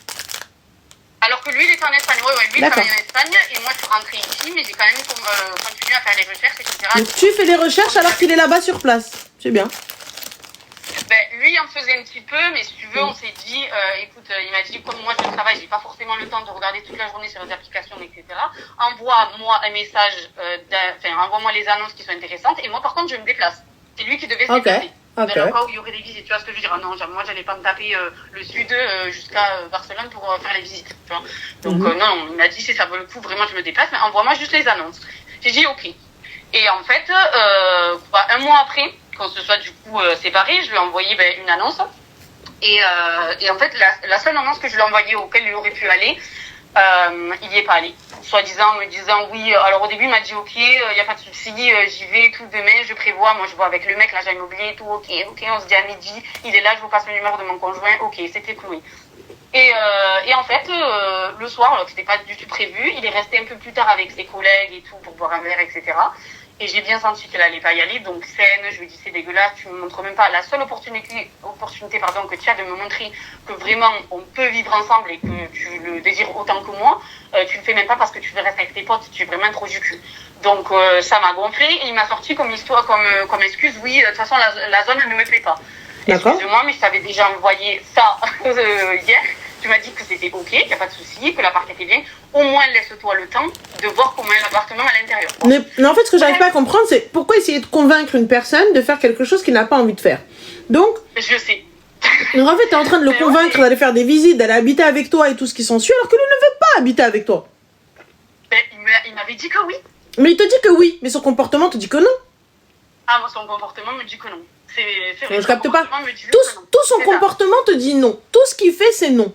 Alors que lui, il était en Espagne. Oui, lui, il travaillait en Espagne. Et moi, je suis rentrée ici, mais j'ai quand même continué à faire les recherches, etc. Donc tu fais les recherches alors qu'il est là-bas sur place. C'est bien. Lui, il en faisait un petit peu, mais si tu veux, on s'est dit, écoute, il m'a dit, comme moi je travaille, j'ai pas forcément le temps de regarder toute la journée sur les applications, etc. Envoie-moi un message, envoie-moi les annonces qui sont intéressantes, et moi, par contre, je me déplace. C'est lui qui devait se déplacer. Dans le cas où il y aurait des visites, tu vois ce que je veux dire? Non, moi, j'allais pas me taper le sud jusqu'à Barcelone pour faire les visites, tu vois. Donc, non, il m'a dit, si ça vaut le coup, vraiment, je me déplace, mais envoie-moi juste les annonces. J'ai dit, ok. Et en fait, un mois après, qu'on se soit du coup séparés, je lui ai envoyé une annonce. Et en fait, la seule annonce que je lui ai envoyée auquel il aurait pu aller, il n'y est pas allé. Soi-disant, me disant oui. Alors au début, il m'a dit ok, il n'y a pas de souci, j'y vais tout demain, je prévois. Moi, je vois avec le mec, l'agent immobilier et tout, ok, on se dit à midi, il est là, je vous passe le numéro de mon conjoint, ok, c'était cloué. Et en fait, le soir, alors que c'était pas du tout prévu, il est resté un peu plus tard avec ses collègues et tout pour boire un verre, etc. Et j'ai bien senti qu'elle allait pas y aller, donc scène, je lui dis c'est dégueulasse, tu me montres même pas. La seule opportunité que tu as de me montrer que vraiment on peut vivre ensemble et que tu le désires autant que moi, tu le fais même pas parce que tu veux rester avec tes potes, tu es vraiment trop du cul. Donc ça m'a gonflé et il m'a sorti comme histoire, comme excuse, oui, de toute façon la zone elle ne me plaît pas. Excuse-moi, mais je t'avais déjà envoyé ça hier. Tu m'as dit que c'était ok, qu'il n'y a pas de souci, que l'appart était bien. Au moins, laisse-toi le temps de voir comment est l'appartement à l'intérieur. Mais en fait, ce que j'arrive pas à comprendre, c'est pourquoi essayer de convaincre une personne de faire quelque chose qu'il n'a pas envie de faire. Donc, je sais. Donc en fait, t'es en train de le convaincre d'aller faire des visites, d'aller habiter avec toi et tout ce qui s'ensuit, alors que lui ne veut pas habiter avec toi. Il m'avait dit que oui. Mais il te dit que oui, mais son comportement te dit que non. Ah, moi, son comportement me dit que non. C'est vrai. Je capte pas. Tout son comportement te dit non. Tout ce qu'il fait, c'est non.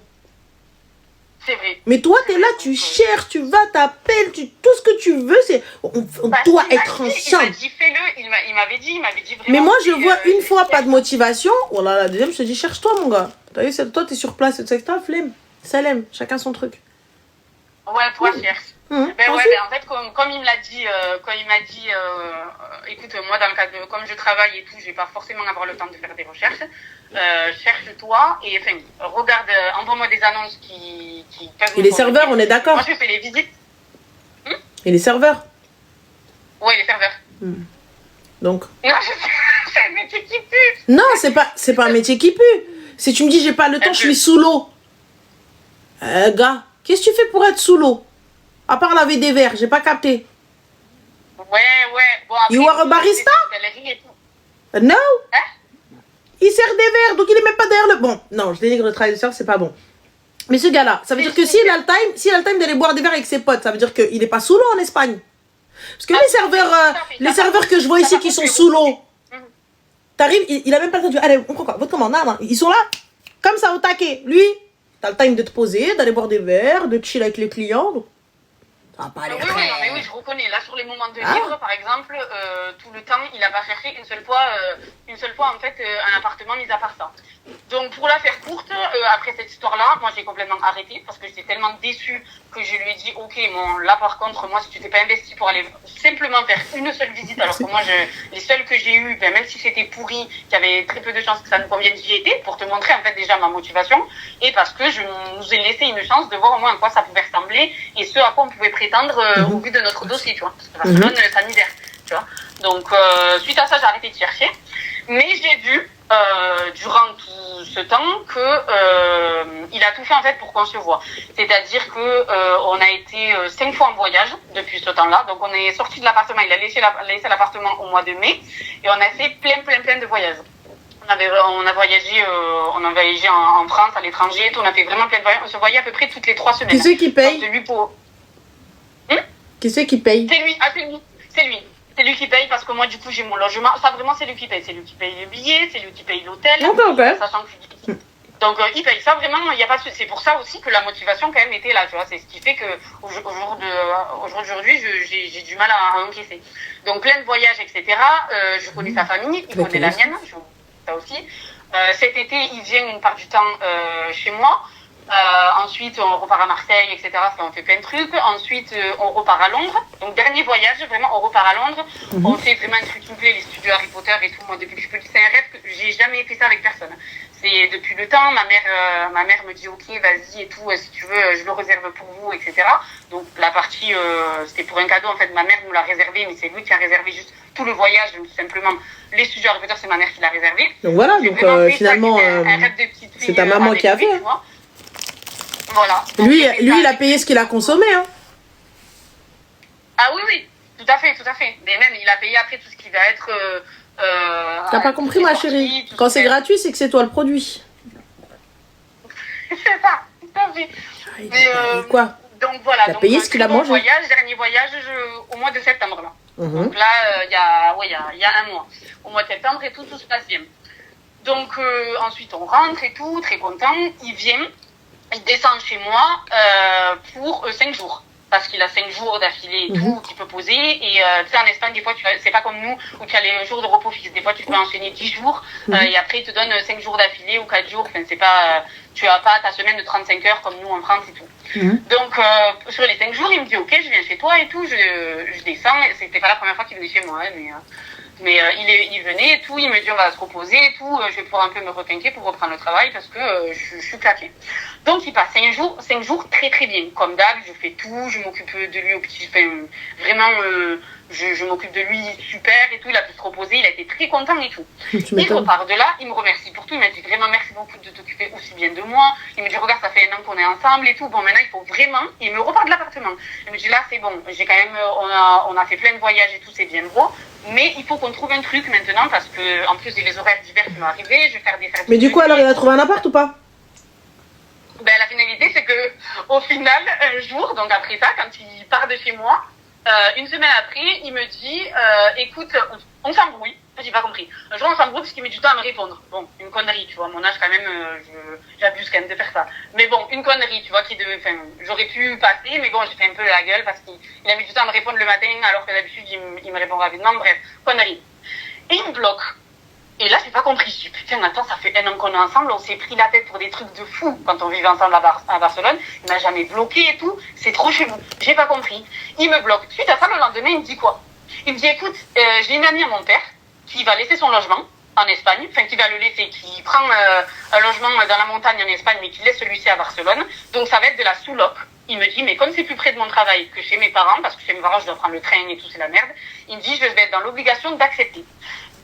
C'est vrai. Mais toi, t'es là, tu cherches, tu vas, t'appelles, tout ce que tu veux, c'est on doit être ensemble. Il m'a dit fais-le, il m'avait dit vraiment. Mais moi, je vois une fois pas de motivation. Oh là, la deuxième, je te dis cherche-toi, mon gars. T'as vu, toi, t'es sur place, etc. Flemme, salem, chacun son truc. Ouais, toi, cherche. En fait, comme il me l'a dit, quand il m'a dit, écoute, moi, dans le cas de, comme je travaille et tout, je vais pas forcément avoir le temps de faire des recherches. Cherche-toi et enfin, regarde, envoie-moi des annonces qui peuvent. Et les serveurs, on est d'accord. Moi, je fais les visites. Et les serveurs. Ouais, les serveurs. Donc. Non, c'est un métier qui pue. Non, c'est pas un métier qui pue. Si tu me dis j'ai pas le temps, je suis sous l'eau. Gars, qu'est-ce que tu fais pour être sous l'eau? À part laver des verres, j'ai pas capté. Ouais. Bon, après, you are a barista? No. Hein? Il sert des verres, donc il est même pas derrière le... Bon, non, je dénigre le travail de serveur, c'est pas bon. Mais ce gars-là, ça veut dire que s'il a le time d'aller boire des verres avec ses potes, ça veut dire qu'il est pas sous l'eau en Espagne. Parce que les serveurs que je vois ici qui sont sous l'eau, t'arrives, il a même pas le temps de dire, allez, on prend quoi? Votre commande, non, ils sont là, comme ça, au taquet. Lui, t'as le time de te poser, d'aller boire des verres, de chill avec les clients. Donc... ça va pas aller oui, non, mais oui, je reconnais. Là, sur les moments de libre, par exemple, tout le temps, il a pas cherché une seule fois, en fait, un appartement mis à part ça. Donc, pour la faire courte, après cette histoire-là, moi, j'ai complètement arrêté parce que j'étais tellement déçue que je lui ai dit, ok, bon, là, par contre, moi, si tu t'es pas investi pour aller simplement faire une seule visite, alors que moi, les seules que j'ai eues, ben, même si c'était pourri, qu'il y avait très peu de chances que ça nous convienne, j'y étais pour te montrer, en fait, déjà ma motivation et parce que je nous ai laissé une chance de voir au moins à quoi ça pouvait ressembler et ce à quoi on pouvait prétendre au vu de notre dossier, tu vois. Parce que Barcelone, c'est un misère, tu vois. Donc, suite à ça, j'ai arrêté de chercher. Mais j'ai vu, durant tout ce temps, que il a tout fait en fait pour qu'on se voit. C'est-à-dire que on a été 5 fois en voyage depuis ce temps-là. Donc on est sorti de l'appartement, il a laissé l'appartement au mois de mai et on a fait plein de voyages. On a voyagé en France, à l'étranger, on a fait vraiment plein de voyages. On se voyait à peu près toutes les 3 semaines. Qui c'est qui paye? Qui c'est qui paye? C'est lui. C'est lui qui paye parce que moi, du coup, j'ai mon logement. Ça, vraiment, c'est lui qui paye. C'est lui qui paye les billets, c'est lui qui paye l'hôtel. Okay. Sachant que donc, il paye ça vraiment. Il y a pas. C'est pour ça aussi que la motivation, quand même, était là. Tu vois, c'est ce qui fait que aujourd'hui, j'ai du mal à encaisser. Donc, plein de voyages, etc. Je connais sa famille, il connaît la mienne. Ça aussi. Cet été, il vient une part du temps chez moi. Ensuite, on repart à Marseille, etc. On fait plein de trucs. Ensuite, on repart à Londres. Donc, dernier voyage, vraiment, on repart à Londres. On fait vraiment un truc qui me plaît, les studios Harry Potter et tout. Moi, depuis que je suis petite, c'est un rêve que j'ai jamais fait ça avec personne. C'est depuis le temps, ma mère me dit, ok, vas-y et tout, si tu veux, je le réserve pour vous, etc. Donc, la partie, c'était pour un cadeau, en fait, ma mère nous l'a réservé, mais c'est lui qui a réservé juste tout le voyage, donc tout simplement. Les studios Harry Potter, c'est ma mère qui l'a réservé. Donc voilà, donc finalement, c'est ta maman qui a fait. Lui, voilà. Donc, lui, il a payé ce qu'il a consommé, hein. Ah oui, tout à fait. Mais même, il a payé après tout ce qui va être... T'as pas compris, ma chérie? Quand c'est gratuit, c'est que c'est toi le produit. C'est ça, tout à fait. Mais quoi? Donc voilà. Il a payé ce qu'il a mangé. Dernier voyage au mois de septembre, là. Donc là, il y a un mois. Au mois de septembre et tout se passe bien. Donc ensuite, on rentre et tout, très content. Il vient, il descend chez moi pour 5 jours. Parce qu'il a 5 jours d'affilée et tout, qu'il peut poser. Et tu sais, en Espagne, des fois, c'est pas comme nous, où tu as les jours de repos fixes. Des fois, tu peux enchaîner 10 jours, et après, ils te donnent 5 jours d'affilée ou 4 jours. Enfin, c'est pas, tu as pas ta semaine de 35 heures comme nous en France et tout. Donc, sur les 5 jours, il me dit, ok, je viens chez toi et tout, je descends. C'était pas la première fois qu'il venait chez moi, hein, mais il venait et tout, il me dit on va se reposer et tout, je vais pouvoir un peu me requinquer pour reprendre le travail parce que je suis claquée. Donc il passe 5 jours très très bien, comme d'hab, je fais tout, je m'occupe de lui au petit, enfin, vraiment je m'occupe de lui super et tout, il a pu se reposer, il a été très content et tout. Il repart de là, il me remercie pour tout, il m'a dit vraiment merci beaucoup de t'occuper aussi bien de moi, il me dit regarde ça fait 1 an qu'on est ensemble et tout, bon maintenant il faut vraiment, il me repart de l'appartement, il me dit là c'est bon, j'ai quand même, on a fait plein de voyages et tout, c'est bien beau, mais il faut qu'on trouve un truc maintenant parce que en plus il y a les horaires d'hiver qui vont arriver, je vais faire des services. Mais du coup alors il a trouvé un appart ou pas? Ben la finalité c'est que au final un jour, donc après ça, quand il part de chez moi, une semaine après, il me dit écoute, on s'embrouille. J'ai pas compris. Un jour on s'embrouille parce qu'il met du temps à me répondre. Bon, une connerie, tu vois, mon âge quand même, j'abuse quand même de faire ça. Mais bon, une connerie, tu vois, j'aurais pu passer, mais bon, j'ai fait un peu la gueule parce qu'il a mis du temps à me répondre le matin, alors que d'habitude il me répond rapidement. Bref, connerie. Et il me bloque. Et là, j'ai pas compris. Je dis, putain, attends, ça fait 1 an qu'on est ensemble, on s'est pris la tête pour des trucs de fou quand on vivait ensemble à Barcelone. Il m'a jamais bloqué et tout. C'est trop chelou. J'ai pas compris. Il me bloque. Suite à ça, le lendemain, il me dit quoi? Il me dit, écoute, j'ai une amie à mon père qui va laisser son logement en Espagne, enfin, qui va le laisser, qui prend un logement dans la montagne en Espagne, mais qui laisse celui-ci à Barcelone. Donc, ça va être de la sous-loc. Il me dit, mais comme c'est plus près de mon travail que chez mes parents, parce que chez mes parents, je dois prendre le train et tout, c'est la merde. Il me dit, je vais être dans l'obligation d'accepter.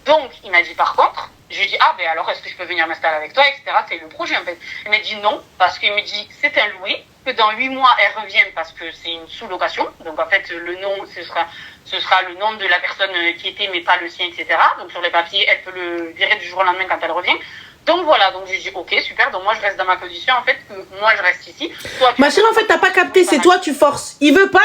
Donc, il m'a dit par contre, je lui ai dit, ah ben alors est-ce que je peux venir m'installer avec toi, etc. C'est le projet en fait. Il m'a dit non, parce qu'il me dit c'est un loué, que dans 8 mois elle revient parce que c'est une sous-location. Donc en fait le nom, ce sera le nom de la personne qui était mais pas le sien, etc. Donc sur les papiers, elle peut le virer du jour au lendemain quand elle revient. Donc voilà, donc j'ai dit ok super, donc moi je reste dans ma position en fait, que moi je reste ici. Toi, Ma chérie, en fait, t'as pas capté, c'est toi, tu forces. Il veut pas.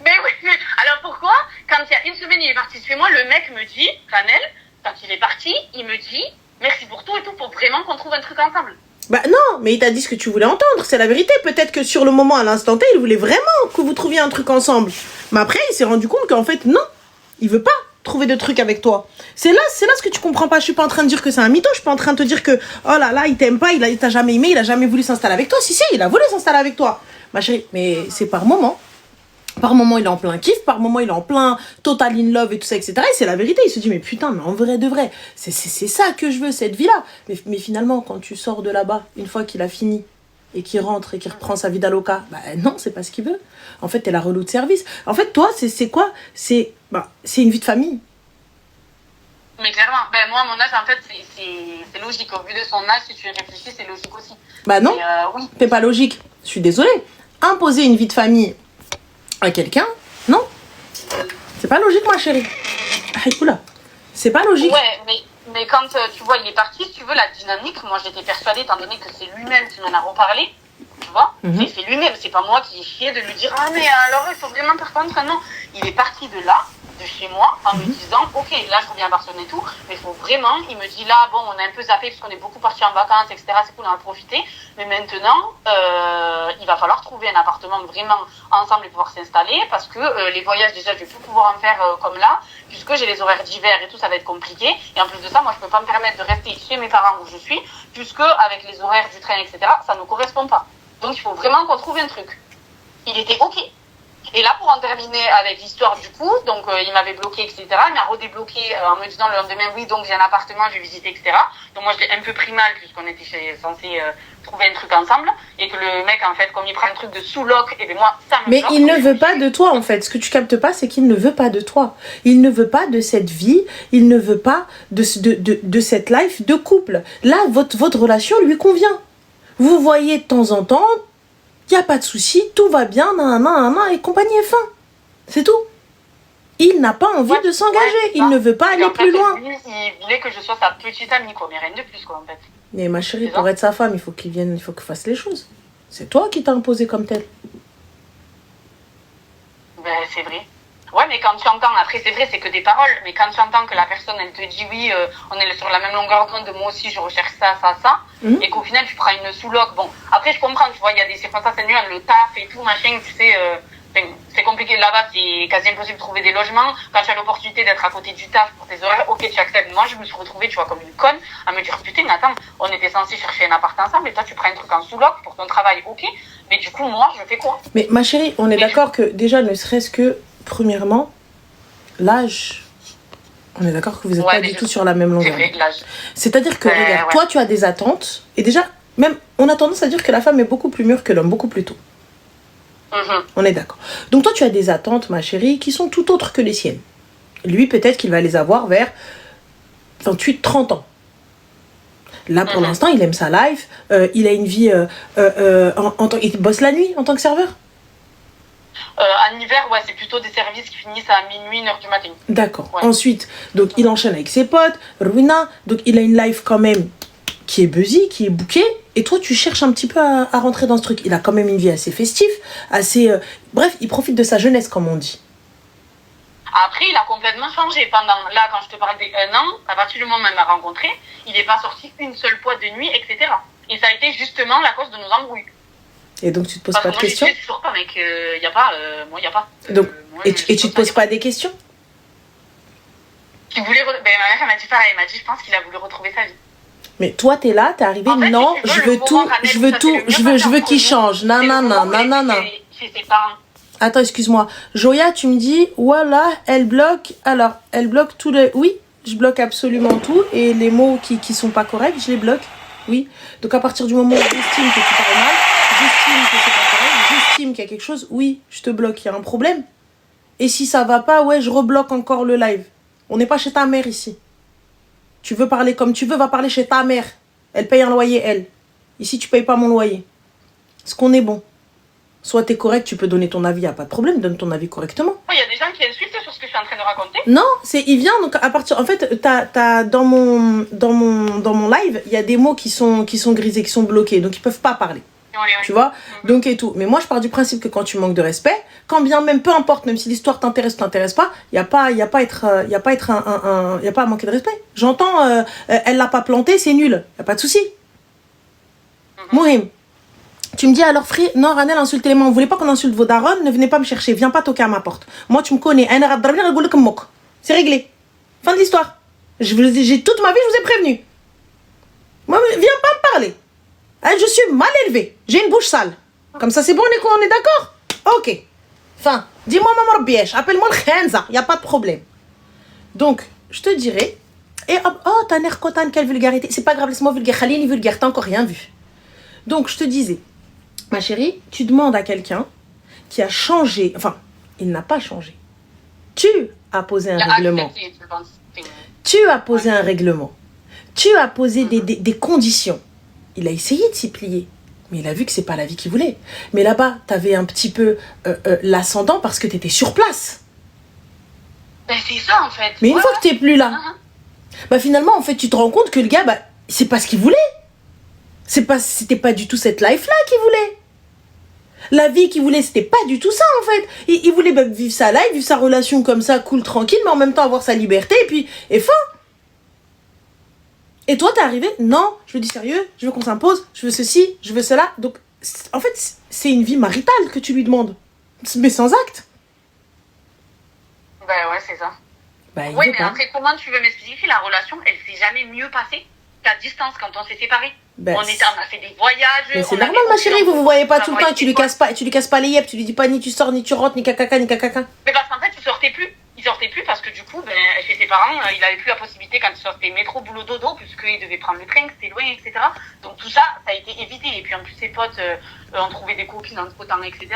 Mais oui, mais alors pourquoi, quand il y a une semaine, il est parti de chez moi, le mec me dit, Canel, quand il est parti, il me dit, merci pour tout et tout, pour vraiment qu'on trouve un truc ensemble. Bah non, mais il t'a dit ce que tu voulais entendre, c'est la vérité. Peut-être que sur le moment, à l'instant T, il voulait vraiment que vous trouviez un truc ensemble. Mais après, il s'est rendu compte qu'en fait, non, il veut pas trouver de trucs avec toi. C'est là ce que tu comprends pas. Je suis pas en train de dire que c'est un mytho, je suis pas en train de te dire que, oh là là, il t'aime pas, il t'a jamais aimé, il a jamais voulu s'installer avec toi. Si, il a voulu s'installer avec toi. Ma chérie, mais c'est par moment. Par moment, il est en plein kiff, par moment, il est en plein total in love et tout ça, etc. Et c'est la vérité. Il se dit, mais putain, mais en vrai de vrai, c'est ça que je veux, cette vie-là. Mais finalement, quand tu sors de là-bas, une fois qu'il a fini, et qu'il rentre et qu'il reprend sa vie d'aloca, bah non, c'est pas ce qu'il veut. En fait, t'es la relou de service. En fait, toi, c'est quoi? C'est une vie de famille. Mais clairement, ben moi, mon âge, en fait, c'est logique. Au vu de son âge, si tu y réfléchis, c'est logique aussi. Bah non, oui. c'est pas logique. Je suis désolée. Imposer une vie de famille à quelqu'un, non. C'est pas logique, ma chérie. Ah, oula. C'est pas logique. Ouais, mais quand tu vois, il est parti, si tu veux, la dynamique, moi j'étais persuadée, étant donné que c'est lui-même qui m'en a reparlé, tu vois, c'est lui-même, c'est pas moi qui ai chié de lui dire, ah mais alors il faut vraiment par contre, non. Il est parti de là, de chez moi, en me disant, ok, là je reviens à Barcelone et tout, mais il faut vraiment, il me dit là, bon, on a un peu zappé parce qu'on est beaucoup partis en vacances, etc., c'est cool, on a profité, mais maintenant, il va falloir trouver un appartement vraiment ensemble et pouvoir s'installer, parce que les voyages, déjà, je vais plus pouvoir en faire comme là, puisque j'ai les horaires d'hiver et tout, ça va être compliqué, et en plus de ça, moi, je peux pas me permettre de rester chez mes parents où je suis, puisque avec les horaires du train, etc., ça ne correspond pas. Donc, il faut vraiment qu'on trouve un truc. Il était ok. Et là, pour en terminer avec l'histoire du coup, donc il m'avait bloqué, etc. Il m'a redébloqué en me disant le lendemain, oui, donc j'ai un appartement, je vais visiter, etc. Donc moi, je l'ai un peu pris mal puisqu'on était censé trouver un truc ensemble. Et que le mec, en fait, comme il prend un truc de sous-loc, et bien moi, ça me Mais bloque. il ne veut pas de toi, en fait. Ce que tu captes pas, c'est qu'il ne veut pas de toi. Il ne veut pas de cette vie. Il ne veut pas de cette life de couple. Là, votre relation lui convient. Vous voyez de temps en temps, il n'y a pas de souci, tout va bien, et compagnie est fin. C'est tout. Il n'a pas envie de s'engager. Il ne veut pas aller plus loin. Lui, il voulait que je sois sa petite amie, quoi, mais rien de plus, quoi, en fait. Mais ma chérie, pour être sa femme, il faut qu'il vienne, il faut qu'il fasse les choses. C'est toi qui t'as imposé comme tel. Ben, c'est vrai. Ouais, mais quand tu entends, après, c'est vrai, c'est que des paroles, mais quand tu entends que la personne, elle te dit, oui, on est sur la même longueur d'onde, moi aussi, je recherche ça, et qu'au final, tu prends une sous-loc. Bon, après, je comprends, tu vois, il y a des circonstances annuelles, le taf et tout, machin, tu sais, c'est compliqué là-bas, c'est quasi impossible de trouver des logements. Quand tu as l'opportunité d'être à côté du taf pour tes horaires, ok, tu acceptes. Moi, je me suis retrouvée, tu vois, comme une conne, à me dire, putain, mais attends, on était censé chercher un appart ensemble, et toi, tu prends un truc en sous-loc pour ton travail, ok, mais du coup, moi, je fais quoi? Mais ma chérie, on est d'accord que déjà, ne serait-ce que, premièrement, l'âge, on est d'accord que vous n'êtes pas du tout sur la même longueur. C'est-à-dire que, regarde, toi, tu as des attentes, et déjà, même, on a tendance à dire que la femme est beaucoup plus mûre que l'homme, beaucoup plus tôt. On est d'accord. Donc toi, tu as des attentes, ma chérie, qui sont tout autres que les siennes. Lui, peut-être qu'il va les avoir vers 28-30 ans. Là, pour l'instant, il aime sa life, il a une vie, il bosse la nuit en tant que serveur. En hiver, ouais, c'est plutôt des services qui finissent à minuit, 1h du matin. D'accord. Ouais. Ensuite, donc il enchaîne avec ses potes, Ruina, donc il a une life quand même qui est busy, qui est bookée, et toi tu cherches un petit peu à rentrer dans ce truc. Il a quand même une vie assez festive, assez... bref, il profite de sa jeunesse, comme on dit. Après, il a complètement changé. Là, quand je te parle des 1 an, à partir du moment où il m'a rencontré, il n'est pas sorti une seule fois de nuit, etc. Et ça a été justement la cause de nos embrouilles. Et donc tu te poses pas de questions? Je dis toujours pas, mec, y a pas, moi, y a pas. Donc, et tu te poses pas des questions? Ma mère, elle m'a dit pareil, elle m'a dit, je pense qu'il a voulu retrouver sa vie. Mais toi, t'es là, t'es arrivé, en fait, non, si je veux tout, je veux qu'il change. Non. Attends, excuse-moi. Joya, tu me dis, voilà, elle bloque tous les... Oui, je bloque absolument tout, et les mots qui sont pas corrects, je les bloque. Oui. Donc à partir du moment où j'estime que tu parles mal, j'estime que c'est pas correct, j'estime qu'il y a quelque chose, oui, je te bloque, il y a un problème. Et si ça va pas, ouais, je rebloque encore le live. On n'est pas chez ta mère ici. Tu veux parler comme tu veux, va parler chez ta mère. Elle paye un loyer, elle. Ici, tu payes pas mon loyer. Est-ce qu'on est bon? Soit t'es correct, tu peux donner ton avis, y a pas de problème, donne ton avis correctement. Il y a des gens qui insultent sur ce que je suis en train de raconter. Non, il vient, donc à partir, en fait, t'as dans mon live, il y a des mots qui sont grisés, qui sont bloqués, donc ils peuvent pas parler. Tu vois, donc et tout. Mais moi, je pars du principe que quand tu manques de respect, quand bien même, peu importe, même si l'histoire t'intéresse ou t'intéresse pas, y a pas à manquer de respect. J'entends, elle l'a pas planté, c'est nul. Y a pas de souci. Mohim. Tu me dis alors, frère, non, Ranel, insultez les mains. Vous voulez pas qu'on insulte vos darons? Ne venez pas me chercher. Viens pas toquer à ma porte. Moi, tu me connais. C'est réglé. Fin de l'histoire. J'ai toute ma vie, je vous ai prévenu. Moi, viens pas me parler. Je suis mal élevée. J'ai une bouche sale. Comme ça, c'est bon, on est d'accord? Ok. Fin. Dis-moi, maman bièche. Appelle-moi le khenza. Y a pas de problème. Donc, je te dirai. Et hop, oh, t'as l'air contente, quelle vulgarité. C'est pas grave, laisse-moi vulgaire. Khalil, vulgaire. T'as encore rien vu. Donc, je te disais. Ma chérie, tu demandes à quelqu'un qui a changé, enfin, il n'a pas changé. Tu as posé un règlement. Tu as posé un règlement. Tu as posé des conditions. Il a essayé de s'y plier, mais il a vu que c'est pas la vie qu'il voulait. Mais là-bas, tu avais un petit peu l'ascendant parce que tu étais sur place. Ben, c'est ça, en fait. Mais une fois que tu n'es plus là, bah finalement, en fait, tu te rends compte que le gars, bah, c'est pas ce qu'il voulait. C'était pas du tout cette life-là qu'il voulait. La vie qu'il voulait, c'était pas du tout ça, en fait. Il voulait bah, vivre sa life, vivre sa relation comme ça, cool, tranquille, mais en même temps avoir sa liberté, et fin. Et toi, t'es arrivé, non, je veux du sérieux, je veux qu'on s'impose, je veux ceci, je veux cela. Donc, en fait, c'est une vie maritale que tu lui demandes. Mais sans acte. Ben ouais, c'est ça. Bah, oui, mais après, comment tu veux m'expliquer? La relation, elle s'est jamais mieux passée qu'à distance quand on s'est séparés. Ben, on a fait des voyages. Mais c'est normal, ma chérie, vous voyez pas tout le temps et tu lui casses pas les yeux, tu lui dis pas ni tu sors, ni tu rentres, ni caca, ni caca. Mais parce qu'en fait, il sortait plus parce que du coup, ben, chez ses parents, il avait plus la possibilité quand il sortait métro, boulot, dodo, puisqu'il devait prendre le train, que c'était loin, etc. Donc tout ça, ça a été évité. Et puis en plus, ses potes ont trouvé des copines entre temps, etc.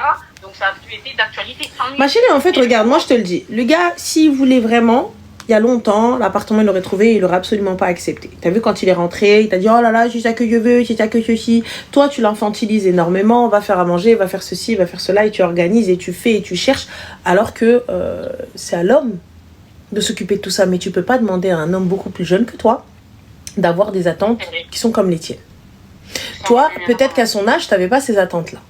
Donc ça a plus été d'actualité. Ma chérie, en fait, regarde, moi je te le dis. Le gars, s'il voulait vraiment, il y a longtemps, l'appartement, il l'aurait trouvé, il l'aurait absolument pas accepté. T'as vu quand il est rentré, il t'a dit, oh là là, c'est ça que je veux, c'est ça que ceci. Toi, tu l'infantilises énormément, va faire à manger, va faire ceci, va faire cela, et tu organises, et tu fais, et tu cherches, alors que c'est à l'homme de s'occuper de tout ça. Mais tu peux pas demander à un homme beaucoup plus jeune que toi d'avoir des attentes qui sont comme les tiennes. Toi, peut-être qu'à son âge, t'avais pas ces attentes-là.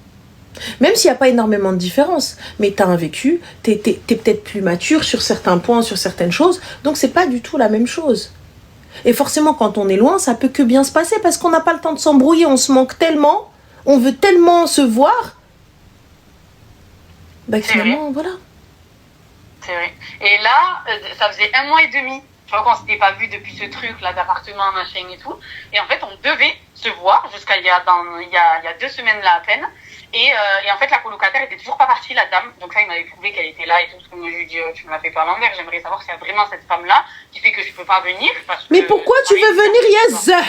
Même s'il n'y a pas énormément de différence, mais tu as un vécu, tu es peut-être plus mature sur certains points, sur certaines choses, donc c'est pas du tout la même chose. Et forcément, quand on est loin, ça peut que bien se passer parce qu'on n'a pas le temps de s'embrouiller, on se manque tellement, on veut tellement se voir, bah finalement, voilà. C'est vrai. Et là, ça faisait 1 mois et demi, tu vois, qu'on s'était pas vu depuis ce truc-là d'appartement, machin et tout, et en fait, on devait se voir jusqu'à il y a 2 semaines là à peine. Et en fait, la colocataire était toujours pas partie, la dame. Donc ça, il m'avait prouvé qu'elle était là et tout. Parce que moi, je lui ai dit, tu me l'as fait pas à l'envers. J'aimerais savoir s'il y a vraiment cette femme-là qui fait que je peux pas venir. Mais pourquoi tu veux venir,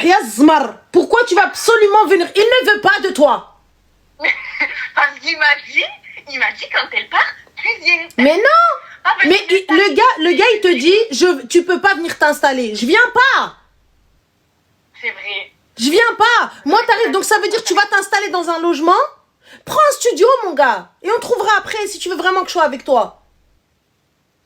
Yazmar? Pourquoi tu vas absolument venir? Il ne veut pas de toi. Parce qu'il m'a dit quand elle part, tu viens. Mais non. Mais le gars, il te dit, tu peux pas venir t'installer. Je viens pas. C'est vrai. Je viens pas. Moi, t'arrives. Donc ça veut dire que tu vas t'installer dans un logement. Prends un studio, mon gars. Et on trouvera après si tu veux vraiment que je sois avec toi.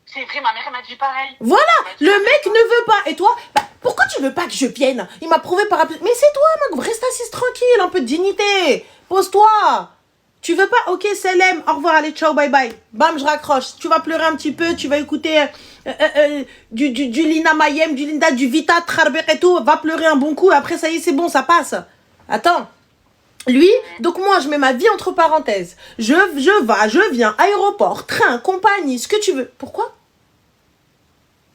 C'est vrai, ma mère m'a dit pareil. Voilà, le mec ne veut pas. Et toi, bah, pourquoi tu veux pas que je vienne? Il m'a prouvé par... Mais c'est toi, mec. Reste assise tranquille, un peu de dignité. Pose-toi. Tu veux pas? Ok, Selem. Au revoir, allez, ciao, bye bye. Bam, je raccroche. Tu vas pleurer un petit peu, tu vas écouter du Lina Mayem, du Linda, du Vita, Trarber et tout. Va pleurer un bon coup. Après, ça y est, c'est bon, ça passe. Attends. Lui, donc moi, je mets ma vie entre parenthèses. Je viens, aéroport, train, compagnie, ce que tu veux. Pourquoi?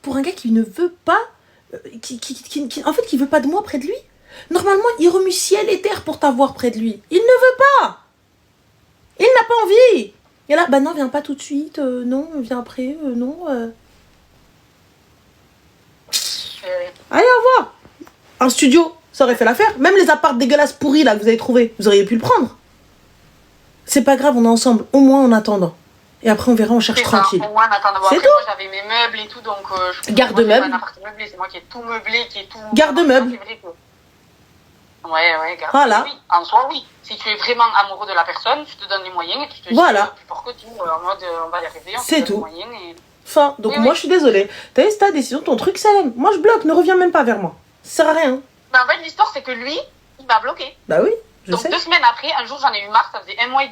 Pour un gars qui ne veut pas, en fait, qui veut pas de moi près de lui. Normalement, il remue ciel et terre pour t'avoir près de lui. Il ne veut pas. Il n'a pas envie. Et là, bah non, viens pas tout de suite. Non, viens après. Non. Allez, au revoir. Un studio. Ça aurait fait l'affaire. Même les apparts dégueulasses pourris là que vous avez trouvé, vous auriez pu le prendre. C'est pas grave, on est ensemble. Au moins en attendant. Et après, on verra, on cherche tranquille. Pour moi, attends, C'est après, moi, j'avais mes meubles et tout, donc garde-meuble. Un appart meublé, c'est moi qui ai tout meublé, qui est tout. Garde-meuble. C'est vrai que... Ouais, garde. Voilà. Oui, en soi, oui. Si tu es vraiment amoureux de la personne, tu te donnes les moyens et tu te dis, Voilà. plus fort que tout, en mode, on va y arriver, on C'est se donne tout. les moyens et... Fin. Donc Oui, moi, oui. je suis désolée. T'as vu, c'est ta décision, ton truc, c'est elle. Moi, je bloque, ne reviens même pas vers moi. Ça sert à rien. Mais en fait, l'histoire, c'est que lui, il m'a bloqué. Bah oui, je Donc sais. 2 semaines après, un jour j'en ai eu marre, ça faisait un mois et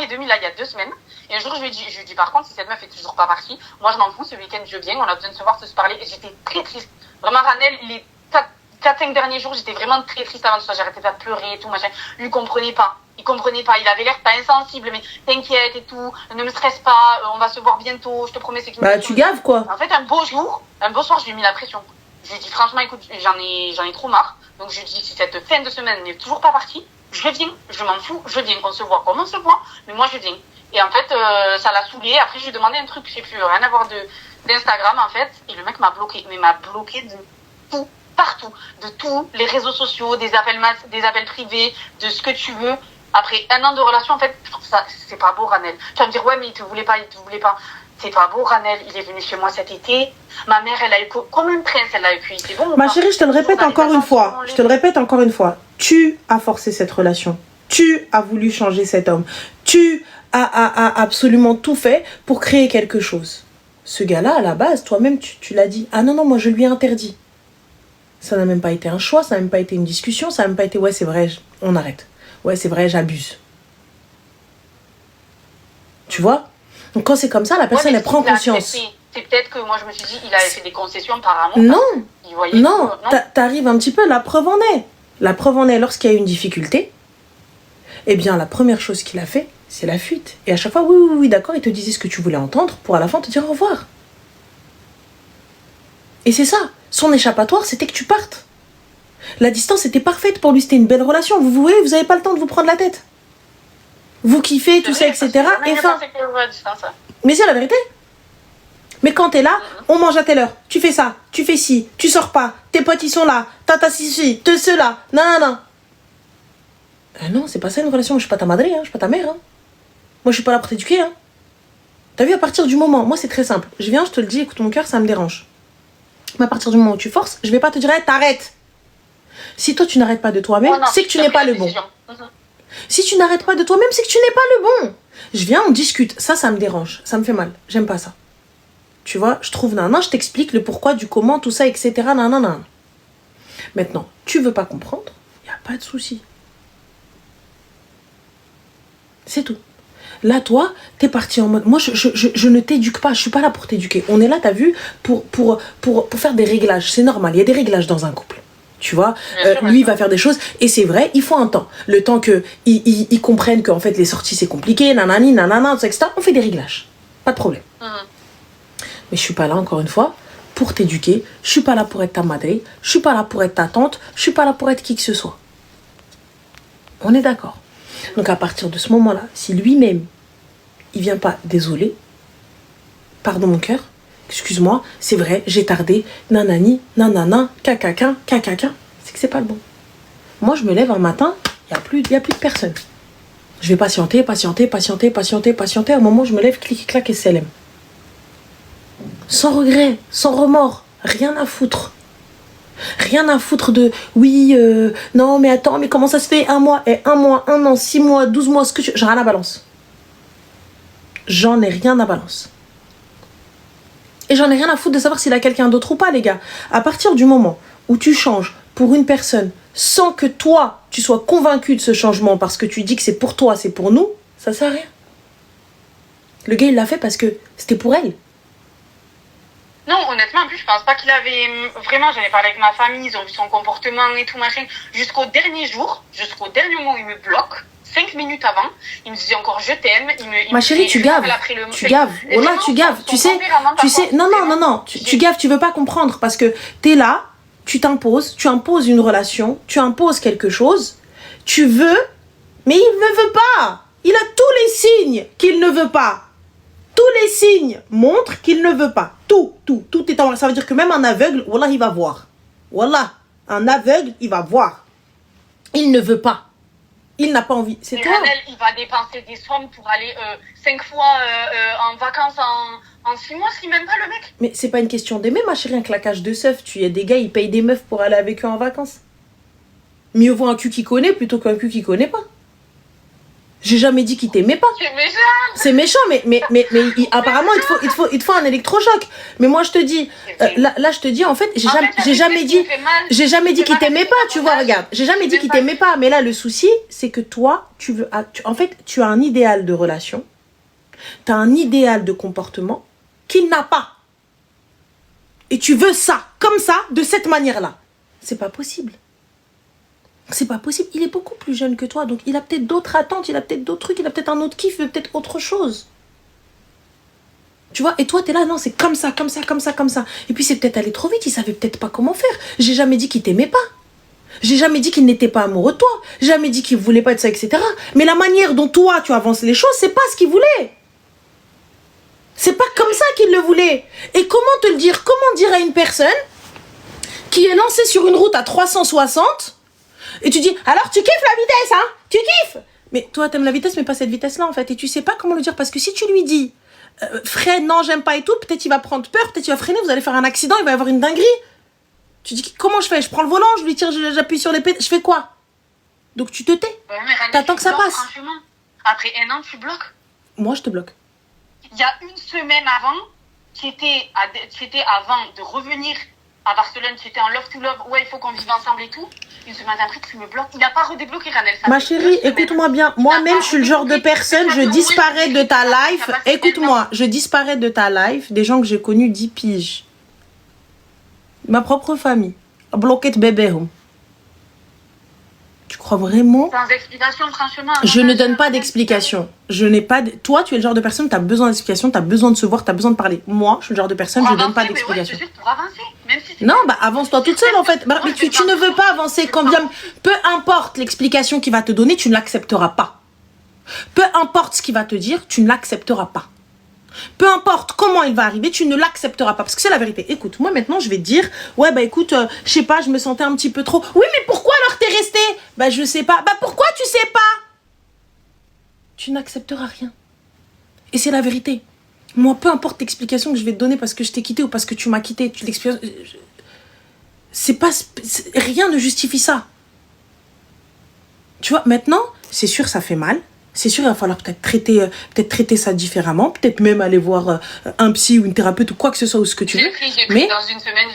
demi là, il y a 2 semaines. Et un jour je lui dis par contre, si cette meuf est toujours pas partie, moi je m'en fous, ce week-end je viens, on a besoin de se voir, de se parler. Et j'étais très triste. Vraiment Ranel, les 4-5 derniers jours, j'étais vraiment très triste avant tout ça, j'arrêtais pas de pleurer et tout, machin. Lui il comprenait pas, il avait l'air pas insensible, mais t'inquiète et tout, ne me stresse pas, on va se voir bientôt, je te promets, c'est qu'une Bah question tu gaves quoi. En fait, un beau soir, je lui ai mis la pression. Je lui ai dit, franchement, écoute, j'en ai trop marre. Donc, je lui ai dit, si cette fin de semaine n'est toujours pas partie, je viens. Je m'en fous, je viens. On se voit comme on se voit, mais moi, je viens. Et en fait, ça l'a saoulé. Après, je lui ai demandé un truc, je sais plus, rien à voir d'Instagram, en fait. Et le mec m'a bloqué. Mais m'a bloqué de tout, partout. De tous les réseaux sociaux, des appels privés, de ce que tu veux. Après 1 an de relation, en fait, je trouve ça, c'est pas beau, Ranel. Tu vas me dire, ouais, mais il te voulait pas. C'est pas beau, Ranel. Il est venu chez moi cet été. Ma mère, elle a eu comme une prince, elle a eu c'est bon. Ma chérie, je te le répète encore une fois. Je te le répète encore une fois. Tu as forcé cette relation. Tu as voulu changer cet homme. Tu as absolument tout fait pour créer quelque chose. Ce gars-là, à la base, toi-même, tu l'as dit. Ah non, moi, je lui ai interdit. Ça n'a même pas été un choix, ça n'a même pas été une discussion, ça n'a même pas été, ouais, c'est vrai, on arrête. Ouais, c'est vrai, j'abuse. Tu vois? Donc quand c'est comme ça, la personne, elle prend conscience. C'est peut-être que moi, je me suis dit, il avait fait des concessions par amour. Non, il voyait non, que, t'arrives un petit peu, la preuve en est. La preuve en est, lorsqu'il y a une difficulté, eh bien, la première chose qu'il a fait, c'est la fuite. Et à chaque fois, oui, d'accord, il te disait ce que tu voulais entendre pour à la fin te dire au revoir. Et c'est ça. Son échappatoire, c'était que tu partes. La distance était parfaite pour lui, c'était une belle relation. Vous voyez, vous n'avez pas le temps de vous prendre la tête. Vous kiffez, tout ça, etc. Et fin. Mais c'est la vérité. Mais quand t'es là, on mange à telle heure. Tu fais ça, tu fais ci, tu sors pas. Tes potes, ils sont là. Tata, ci, te cela. Non. Non, c'est pas ça une relation. Je suis pas ta madre, hein. Je suis pas ta mère. Hein. Moi, je suis pas là pour t'éduquer. Hein. T'as vu, à partir du moment, moi, c'est très simple. Je viens, je te le dis, écoute, mon cœur, ça me dérange. Mais à partir du moment où tu forces, je vais pas te dire, hey, t'arrêtes. Si toi, tu n'arrêtes pas de toi-même, c'est que tu n'es pas le bon. Si tu n'arrêtes pas de toi-même, c'est que tu n'es pas le bon. Je viens, on discute. Ça me dérange. Ça me fait mal. J'aime pas ça. Tu vois, je trouve je t'explique le pourquoi, du comment, tout ça, etc. Nanana. Maintenant, tu veux pas comprendre, il n'y a pas de souci. C'est tout. Là, toi, t'es parti en mode... Moi, je ne t'éduque pas. Je suis pas là pour t'éduquer. On est là, t'as vu, pour faire des réglages. C'est normal. Il y a des réglages dans un couple. Tu vois, lui, il va faire des choses. Et c'est vrai, il faut un temps. Le temps qu'ils comprennent qu'en fait, les sorties, c'est compliqué. Nanani, nanana, etc. On fait des réglages. Pas de problème. Mais je suis pas là, encore une fois, pour t'éduquer. Je suis pas là pour être ta madre. Je suis pas là pour être ta tante. Je suis pas là pour être qui que ce soit. On est d'accord. Donc à partir de ce moment-là, si lui-même, il vient pas, désolé, pardon mon cœur, excuse-moi, c'est vrai, j'ai tardé, nanani, nanana, cacaca, c'est que c'est pas le bon. Moi, je me lève un matin, il y a plus de personne. Je vais patienter. À un moment, je me lève, clic, clac et CLM. Sans regret, sans remords, rien à foutre. Rien à foutre de oui, non, mais attends, mais comment ça se fait 1 mois, et 1 mois, 1 an, 6 mois, 12 mois, ce que tu. J'ai rien à balance. J'en ai rien à balance. Et j'en ai rien à foutre de savoir s'il a quelqu'un d'autre ou pas, les gars. À partir du moment où tu changes pour une personne sans que toi, tu sois convaincu de ce changement parce que tu dis que c'est pour toi, c'est pour nous, ça sert à rien. Le gars, il l'a fait parce que c'était pour elle. Non, honnêtement, en plus, je pense pas qu'il avait... Vraiment, j'en ai parlé avec ma famille, ils ont vu son comportement et tout, machin. Jusqu'au dernier jour, jusqu'au dernier moment où il me bloque, 5 minutes avant, il me disait encore je t'aime. Ma chérie, tu gaves. Tu gaves. Oh là, tu gaves. Tu sais, non. Tu gaves, tu veux pas comprendre parce que t'es là, tu imposes une relation, tu imposes quelque chose, tu veux, mais il ne veut pas. Il a tous les signes qu'il ne veut pas. Tous les signes montrent qu'il ne veut pas. Tout est en... Ça veut dire que même un aveugle, wallah, il va voir. Wallah, un aveugle, il va voir. Il ne veut pas. Il n'a pas envie. C'est Mais toi. Ranel, il va dépenser des sommes pour aller 5 fois en vacances en 6 mois, si même pas le mec. Mais c'est pas une question d'aimer, ma chérie, un claquage de seuf. Il y a des gars, ils payent des meufs pour aller avec eux en vacances. Mieux vaut un cul qui connaît plutôt qu'un cul qui connaît pas. J'ai jamais dit qu'il t'aimait pas. C'est méchant. C'est méchant, mais apparemment, il te faut un électrochoc. Mais moi, je te dis, là, je te dis, en fait, j'ai jamais dit qu'il t'aimait pas, tu vois, regarde. J'ai jamais dit qu'il t'aimait pas. Mais là, le souci, c'est que toi, en fait, tu as un idéal de relation. Tu as un idéal de comportement qu'il n'a pas. Et tu veux ça, comme ça, de cette manière-là. C'est pas possible. C'est pas possible. Il est beaucoup plus jeune que toi, donc il a peut-être d'autres attentes, il a peut-être d'autres trucs, il a peut-être un autre kiff, il veut peut-être autre chose. Tu vois, et toi, t'es là, non, c'est comme ça, comme ça, comme ça, comme ça. Et puis c'est peut-être allé trop vite, il savait peut-être pas comment faire. J'ai jamais dit qu'il t'aimait pas. J'ai jamais dit qu'il n'était pas amoureux de toi. J'ai jamais dit qu'il voulait pas de ça, etc. Mais la manière dont toi, tu avances les choses, c'est pas ce qu'il voulait. C'est pas comme ça qu'il le voulait. Et comment te le dire? Comment dire à une personne qui est lancée sur une route à 360 et tu dis, alors tu kiffes la vitesse, hein? Tu kiffes? Mais toi, t'aimes la vitesse, mais pas cette vitesse-là, en fait. Et tu sais pas comment le dire. Parce que si tu lui dis, freine, non, j'aime pas et tout, peut-être il va prendre peur, peut-être il va freiner, vous allez faire un accident, il va y avoir une dinguerie. Tu dis, comment je fais? Je prends le volant, je lui tire, j'appuie sur les pédales, je fais quoi? Donc tu te tais. Ouais, mais Ranel, T'attends que ça bloques, passe. franchement. Après 1 an, tu bloques. Moi, je te bloque. Il y a une semaine avant, c'était avant de revenir à Barcelone, c'était en love to love, ouais, il faut qu'on vive ensemble et tout. Une semaine après, tu me bloques. Il n'a pas redébloqué, Ranel. Ma chérie, écoute-moi bien. Moi-même, je suis le genre de personne, je disparais de ta life. Écoute-moi, je disparais de ta life des gens que j'ai connus 10 piges. Ma propre famille. Bloqué de bébé. Tu crois vraiment? Sans explication, franchement. Je ne donne pas d'explication. Je n'ai pas de... Toi, tu es le genre de personne, tu as besoin d'explication, tu as besoin de se voir, tu as besoin de parler. Moi, je suis le genre de personne, je ne donne pas d'explication. Ouais, pour avancer, même si non, bah avance-toi toute seule en fait. Bah, mais tu ne veux pas avancer quand bien... Peu importe l'explication qu'il va te donner, tu ne l'accepteras pas. Peu importe ce qu'il va te dire, tu ne l'accepteras pas. Peu importe comment il va arriver, tu ne l'accepteras pas. Parce que c'est la vérité. Écoute, moi maintenant, je vais te dire, ouais, bah écoute, je sais pas, je me sentais un petit peu trop. Oui, mais pourquoi alors t'es resté? Bah je sais pas. Bah pourquoi tu sais pas? Tu n'accepteras rien. Et c'est la vérité. Moi, peu importe l'explication que je vais te donner parce que je t'ai quitté ou parce que tu m'as quitté, tu l'expliques. C'est pas... Rien ne justifie ça. Tu vois, maintenant, c'est sûr, ça fait mal. C'est sûr, il va falloir peut-être traiter ça différemment. Peut-être même aller voir un psy ou une thérapeute ou quoi que ce soit ou ce que tu veux. Mais dans une semaine,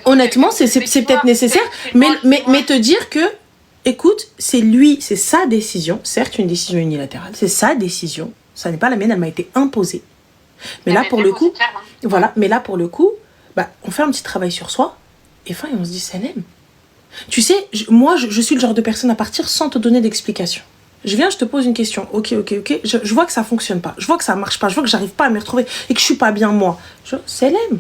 honnêtement, c'est peut-être nécessaire. Mais te dire que, écoute, c'est lui, c'est sa décision. Certes, une décision unilatérale. C'est sa décision. Ça n'est pas la mienne, elle m'a été imposée. Mais là, pour le coup, voilà. Mais là, pour le coup, bah, on fait un petit travail sur soi. Et enfin, on se dit, ça l'aime. Tu sais, moi, je suis le genre de personne à partir sans te donner d'explication. Je viens, je te pose une question. Ok. Je vois que ça fonctionne pas. Je vois que ça marche pas. Je vois que j'arrive pas à me retrouver et que je suis pas bien moi. C'est l'aime.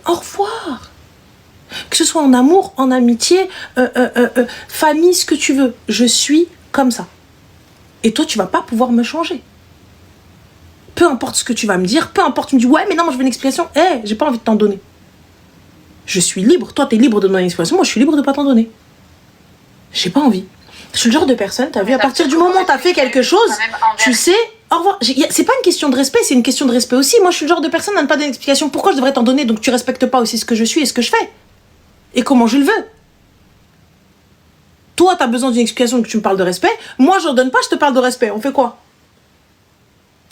Au revoir. Que ce soit en amour, en amitié, famille, ce que tu veux. Je suis comme ça. Et toi, tu vas pas pouvoir me changer. Peu importe ce que tu vas me dire, peu importe, tu me dis ouais, mais non, moi je veux une explication. J'ai pas envie de t'en donner. Je suis libre. Toi, t'es libre de donner une explication. Moi, je suis libre de pas t'en donner. J'ai pas envie. Je suis le genre de personne, t'as vu, à partir du moment où t'as fait quelque chose, tu sais, au revoir. C'est pas une question de respect, c'est une question de respect aussi. Moi, je suis le genre de personne à ne pas donner d'explication. Pourquoi je devrais t'en donner? Donc tu respectes pas aussi ce que je suis et ce que je fais. Et comment je le veux. Toi, t'as besoin d'une explication que tu me parles de respect. Moi, je n'en donne pas, je te parle de respect. On fait quoi?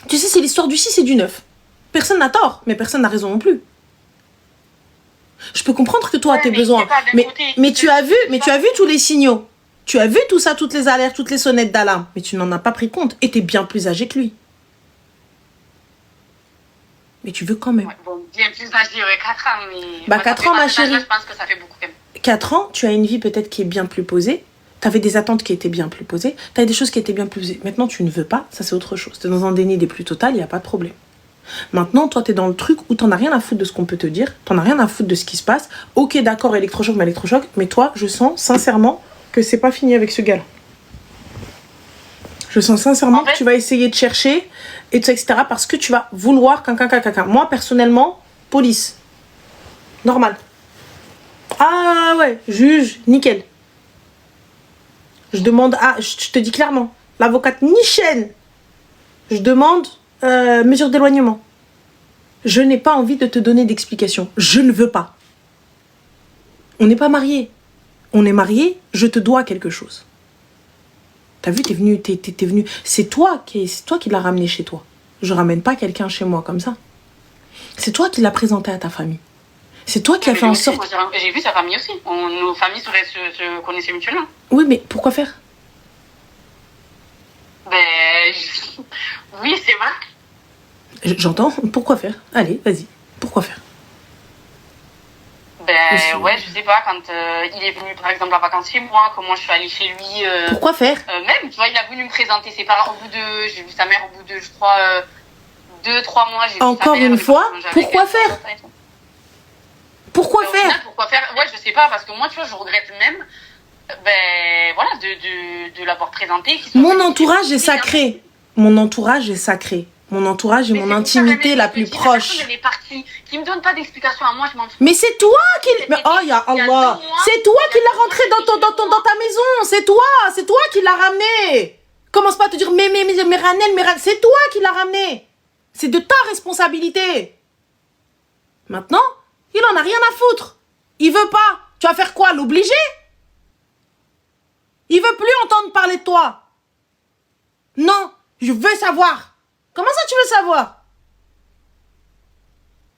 Tu sais, c'est l'histoire du 6 et du 9. Personne n'a tort, mais personne n'a raison non plus. Je peux comprendre que toi, t'aies besoin. Mais tu as vu tous les signaux. Tu as vu tout ça, toutes les alertes, toutes les sonnettes d'alarme. Mais tu n'en as pas pris compte. Et t'es bien plus âgé que lui. Mais tu veux quand même. Ouais, bon, bien plus âgé, 4 ans. Mais... Bah, 4 ans, ma chérie. Je pense que ça fait beaucoup quand même. 4 ans, tu as une vie peut-être qui est bien plus posée. Tu avais des attentes qui étaient bien plus posées. Tu as des choses qui étaient bien plus posées. Maintenant, tu ne veux pas. Ça, c'est autre chose. Tu es dans un déni des plus total, il n'y a pas de problème. Maintenant, toi, tu es dans le truc où tu n'en as rien à foutre de ce qu'on peut te dire. Tu n'en as rien à foutre de ce qui se passe. Ok, d'accord, électrochoc. Mais toi, je sens sincèrement que c'est pas fini avec ce gars-là. Je sens sincèrement que tu vas essayer de chercher, et tout, etc. Parce que tu vas vouloir quelqu'un. Moi, personnellement, police. Normal. Ah ouais, juge, nickel. Je demande je te dis clairement, l'avocate Nichen, je demande mesure d'éloignement. Je n'ai pas envie de te donner d'explication. Je ne veux pas. On n'est pas mariés. On est mariés, je te dois quelque chose. T'as vu, t'es venu. C'est toi qui l'as ramené chez toi. Je ramène pas quelqu'un chez moi comme ça. C'est toi qui l'as présenté à ta famille. C'est toi qui as fait en sorte... J'ai vu sa famille aussi. Nos familles se connaissaient mutuellement. Oui, mais pourquoi faire? Oui, c'est vrai. J'entends. Pourquoi faire? Allez, vas-y. Pourquoi faire? Ouais, je sais pas, quand il est venu par exemple en vacances chez moi, comment je suis allée chez lui. Pourquoi faire? Même, tu vois, il a voulu me présenter ses parents j'ai vu sa mère au bout de, je crois, 2-3 mois. Encore une fois, pourquoi faire? Pourquoi faire? Pourquoi faire? Ouais, je sais pas, parce que moi, tu vois, je regrette même, voilà, de l'avoir présenté. Mon entourage est sacré. Mon entourage est sacré. Mon entourage est mon intimité la plus proche. Elle est partie, qui me donne pas d'explication à moi, je m'en fous. Mais c'est toi qui... Oh, ya Allah. C'est toi qui l'as rentré dans ta maison. C'est toi qui l'as ramené. Commence pas à te dire, mais Ranel, c'est toi qui l'as ramené. C'est de ta responsabilité. Maintenant, il en a rien à foutre. Il veut pas. Tu vas faire quoi? L'obliger? Il veut plus entendre parler de toi. Non, je veux savoir. Comment ça tu veux savoir?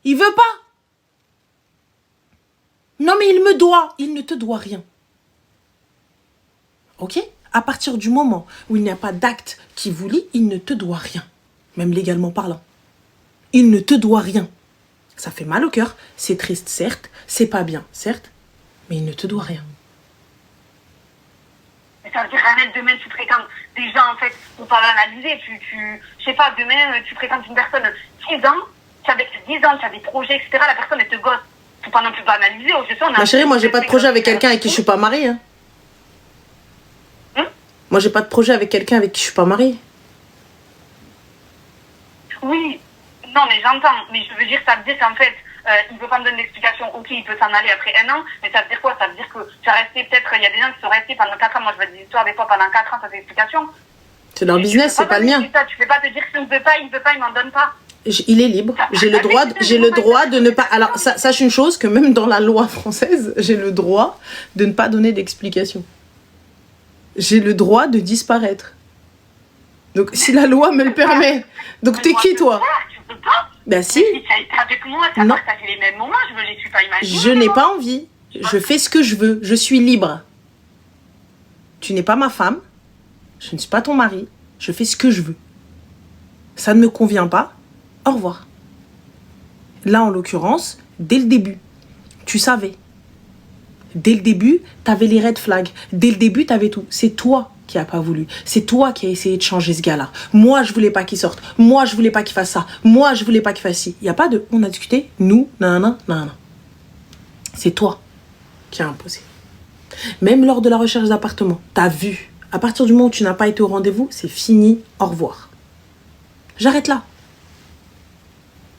Il veut pas. Non mais il me doit. Il ne te doit rien. Ok? À partir du moment où il n'y a pas d'acte qui vous lie, il ne te doit rien. Même légalement parlant. Il ne te doit rien. Ça fait mal au cœur. C'est triste, certes. C'est pas bien, certes. Mais il ne te doit rien. Ça veut dire, Ranel, demain, tu fréquentes des gens, en fait, pour pas l'analyser. Je sais pas, demain, tu fréquentes une personne 6 ans, tu as 10 ans, tu as des projets, etc. La personne, elle te gosse. Faut pas non plus pas analyser. Ma chérie, moi, j'ai pas de projet avec quelqu'un avec qui je suis pas mariée. Hein. Moi, j'ai pas de projet avec quelqu'un avec qui je suis pas mariée. Oui, non, mais j'entends. Mais je veux dire, ça veut dire qu'en fait, il veut pas me donner d'explication. Ok, il peut s'en aller après 1 an, mais ça veut dire quoi? Ça veut dire que tu as resté peut-être, il y a des gens qui sont restés pendant 4 ans. Moi, je vois des histoires des fois pendant 4 ans sans explication. C'est leur business, c'est pas le mien. Tu peux pas te dire qu'il ne veut pas, il m'en donne pas. Il est libre. J'ai le droit de ne pas... Alors, sache une chose, que même dans la loi française, j'ai le droit de ne pas donner d'explication. J'ai le droit de disparaître. Donc, si la loi me le permet. Donc, t'es qui, toi? Tu peux pas. Ben si. Si tu as été avec moi, tu as partagé les mêmes moments, je me les suis pas imaginés. Je n'ai pas envie. Je fais ce que je veux. Je suis libre. Tu n'es pas ma femme. Je ne suis pas ton mari. Je fais ce que je veux. Ça ne me convient pas. Au revoir. Là, en l'occurrence, dès le début, tu savais. Dès le début, tu avais les red flags. Dès le début, tu avais tout. C'est toi qui n'as pas voulu. C'est toi qui as essayé de changer ce gars-là. Moi, je voulais pas qu'il sorte. Moi, je voulais pas qu'il fasse ça. Moi, je voulais pas qu'il fasse ci. Il n'y a pas de... On a discuté. Nous, nanana. C'est toi qui as imposé. Même lors de la recherche d'appartement, tu as vu. À partir du moment où tu n'as pas été au rendez-vous, c'est fini. Au revoir. J'arrête là.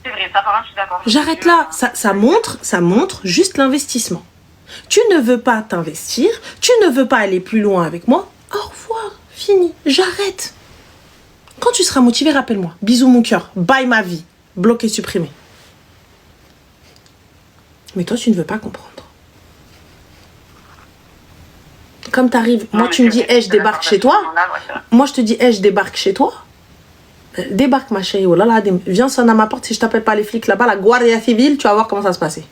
C'est vrai, ça, par contre, je suis d'accord. J'arrête là. Ça montre juste l'investissement. Tu ne veux pas t'investir. Tu ne veux pas aller plus loin avec moi. Au revoir. Fini. J'arrête. Quand tu seras motivé, rappelle-moi. Bisous mon cœur. Bye ma vie. Bloqué, supprimé. Mais toi, tu ne veux pas comprendre. Comme t'arrives, moi tu me dis, je débarque chez toi. Moi je te dis, je débarque chez toi. Débarque ma chérie, oh là là, viens sonner à ma porte. Si je t'appelle pas les flics là-bas, la Guardia Civile, tu vas voir comment ça se passer.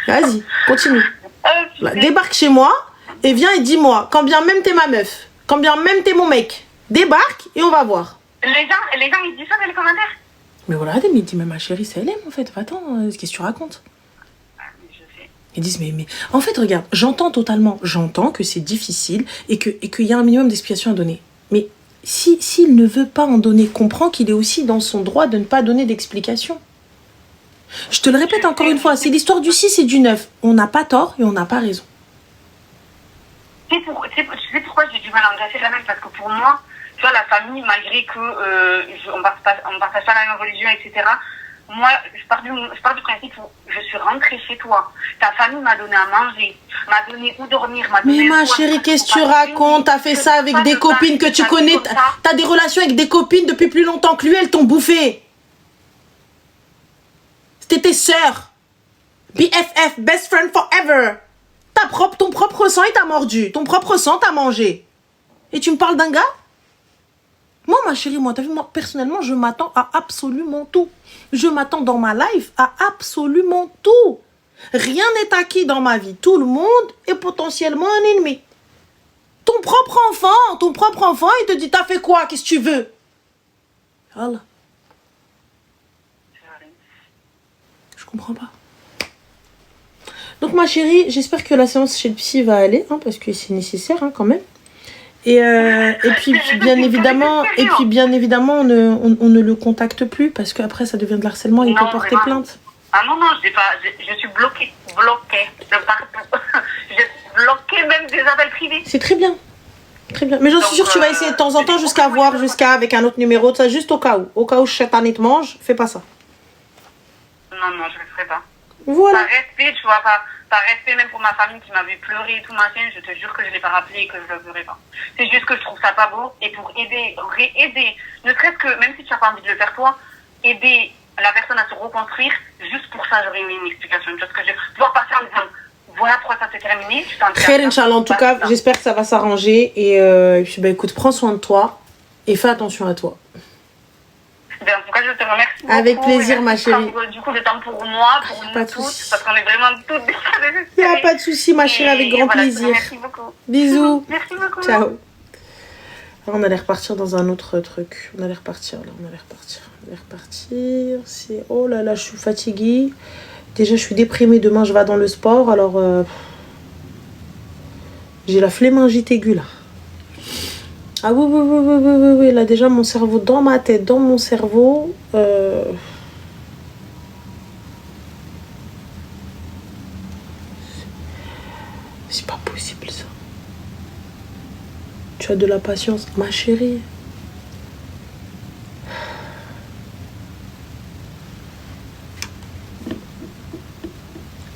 Vas-y, continue. Là, débarque chez moi et viens et dis-moi, quand bien même t'es ma meuf, quand bien même t'es mon mec, débarque et on va voir. Les gens ils disent ça dans les commentaires. Mais voilà, mais il dit, mais ma chérie, c'est elle en fait. Attends, qu'est-ce que tu racontes? Ils disent, mais en fait, regarde, j'entends totalement, j'entends que c'est difficile et qu'il y a un minimum d'explication à donner. Mais s'il ne veut pas en donner, comprends qu'il est aussi dans son droit de ne pas donner d'explication. Je te le répète encore une fois, c'est l'histoire du 6 et du 9. On n'a pas tort et on n'a pas raison. Tu sais pourquoi j'ai du mal à engager la même? Parce que pour moi, tu vois, la famille, malgré que on partage pas la même religion, etc., moi, je pars du principe où je suis rentrée chez toi. Ta famille m'a donné à manger, m'a donné où dormir, m'a donné... Mais ma chérie, qu'est-ce que tu racontes? T'as fait ça avec des copines que tu connais. T'as des relations avec des copines depuis plus longtemps que lui, elles t'ont bouffé. C'était tes sœurs. BFF, best friend forever. Ton propre sang, il t'a mordu. Ton propre sang t'a mangé. Et tu me parles d'un gars? Moi, ma chérie, t'as vu, moi, personnellement, je m'attends à absolument tout. Je m'attends dans ma life à absolument tout. Rien n'est acquis dans ma vie. Tout le monde est potentiellement un ennemi. Ton propre enfant, il te dit, t'as fait quoi? Qu'est-ce que tu veux? Voilà. Je comprends pas. Donc, ma chérie, j'espère que la séance chez le psy va aller, hein, parce que c'est nécessaire, hein, quand même. Et puis bien évidemment, on ne le contacte plus parce qu'après ça devient de l'harcèlement et il peut porter plainte. Ah non, je suis bloquée de partout. Je suis bloquée même des appels privés. C'est très bien. Très bien. Mais j'en suis sûre que tu vas essayer de temps en temps jusqu'à voir, jusqu'à avec un autre numéro, ça juste au cas où. Au cas où Chatan te mange, fais pas ça. Non, je le ferai pas. Voilà. Par respect, tu vois, par respect même pour ma famille qui m'avait pleuré et tout machin, je te jure que je l'ai pas rappelé et que je le ferai pas. C'est juste que je trouve ça pas beau et pour aider, ne serait-ce que, même si tu n'as pas envie de le faire toi, aider la personne à se reconstruire, juste pour ça j'aurais aimé une explication. Tu vois ce que je veux pouvoir passer en disant, voilà pourquoi ça s'est terminé. Très Inch'Allah, en tout cas, j'espère que ça va s'arranger et puis bah écoute, prends soin de toi et fais attention à toi. Ben, en tout cas, je te remercie beaucoup. Avec plaisir, ma chérie. Du coup, le temps pour moi, pour nous toutes, parce qu'on est vraiment toutes désespérées. Il n'y a pas de souci, ma chérie, avec grand plaisir. Merci beaucoup. Bisous. Merci beaucoup. Ciao. Alors, on allait repartir dans un autre truc. On allait repartir. C'est... Oh là là, je suis fatiguée. Déjà, je suis déprimée. Demain, je vais dans le sport. Alors, j'ai la flémingite aiguë, là. Ah oui, là déjà mon cerveau dans ma tête, dans mon cerveau. C'est pas possible ça. Tu as de la patience, ma chérie.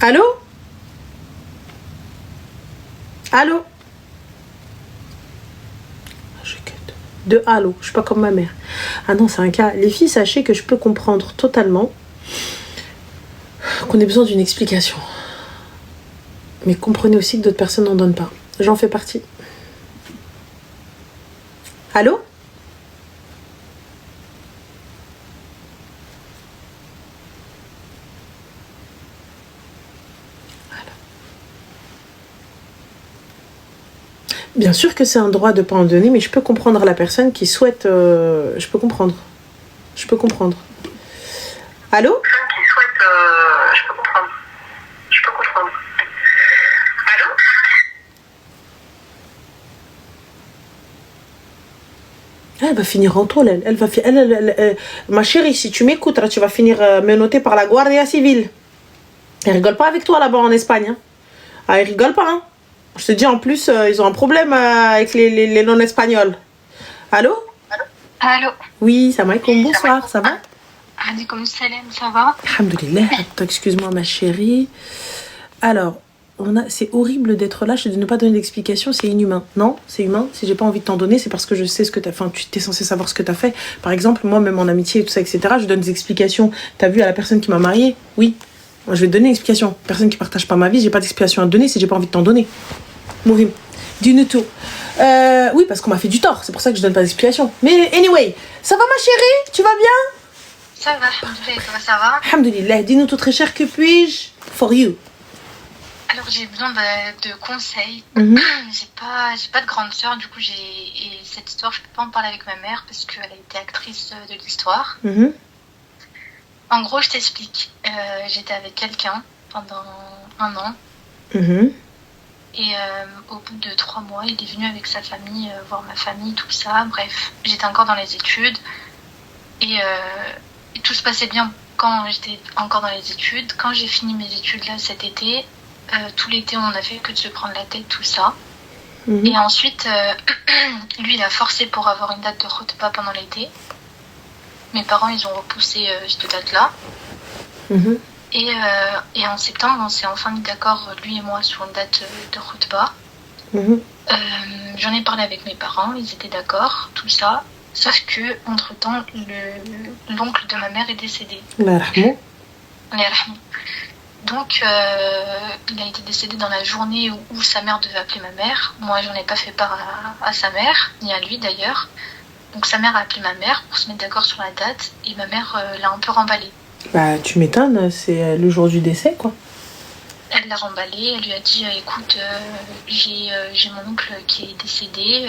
Allô? Allô? De allô, je suis pas comme ma mère. Ah non, c'est un cas. Les filles, sachez que je peux comprendre totalement qu'on ait besoin d'une explication. Mais comprenez aussi que d'autres personnes n'en donnent pas. J'en fais partie. Allô? Bien sûr que c'est un droit de ne pas en donner, mais je peux comprendre la personne qui souhaite... Je peux comprendre. Allô? Je peux comprendre. Allô? Elle va finir en tôle, ma chérie, si tu m'écoutes, là, tu vas finir menottée par la Guardia Civile. Elle rigole pas avec toi là-bas en Espagne. Hein. Ah, elle rigole pas, hein. Je te dis, en plus, ils ont un problème avec les non-espagnols. Allô? Allô? Oui, salam alaikum, bonsoir, ça va? Alaikum salam, ça va? Alhamdoulilah, excuse-moi ma chérie. Alors, c'est horrible d'être lâche et de ne pas donner d'explication, c'est inhumain. Non, c'est humain. Si j'ai pas envie de t'en donner, c'est parce que je sais ce que t'as fait. Enfin, tu t'es censé savoir ce que t'as fait. Par exemple, moi, même en amitié et tout ça, etc., je donne des explications. T'as vu à la personne qui m'a mariée? Oui. Moi, je vais te donner une explication. Personne qui partage pas ma vie, j'ai pas d'explication à te donner si j'ai pas envie de t'en donner. Mourim. Dis-nous tout. Oui, parce qu'on m'a fait du tort, c'est pour ça que je donne pas d'explication. Mais anyway, ça va ma chérie? Tu vas bien? Ça va, alhamdoulilah, comment ça va? Alhamdoulilah, dis-nous tout très cher, que puis-je for you? Alors j'ai besoin de conseils. J'ai pas de grande sœur, du coup et cette histoire je peux pas en parler avec ma mère parce qu'elle a été actrice de l'histoire. En gros je t'explique, j'étais avec quelqu'un pendant 1 an. Et au bout de 3 mois, il est venu avec sa famille, voir ma famille, tout ça. Bref, j'étais encore dans les études. Et tout se passait bien quand j'étais encore dans les études. Quand j'ai fini mes études là cet été, tout l'été on a fait que de se prendre la tête, tout ça. Et ensuite, lui il a forcé pour avoir une date de khutba pendant l'été. mes parents, ils ont repoussé cette date-là. Mhm. Et en septembre, on s'est enfin mis d'accord, lui et moi, sur une date de khutba. Mhm. J'en ai parlé avec mes parents, ils étaient d'accord, tout ça. Sauf que, entre-temps, l'oncle de ma mère est décédé. Allah yarhamou. Allah yarhamou. Donc, il a été décédé dans la journée où sa mère devait appeler ma mère. Moi, j'en ai pas fait part à sa mère, ni à lui d'ailleurs. Donc, sa mère a appelé ma mère pour se mettre d'accord sur la date. Et ma mère l'a un peu remballé. Bah, tu m'étonnes, c'est le jour du décès, quoi. Elle l'a remballé, elle lui a dit écoute, j'ai mon oncle qui est décédé,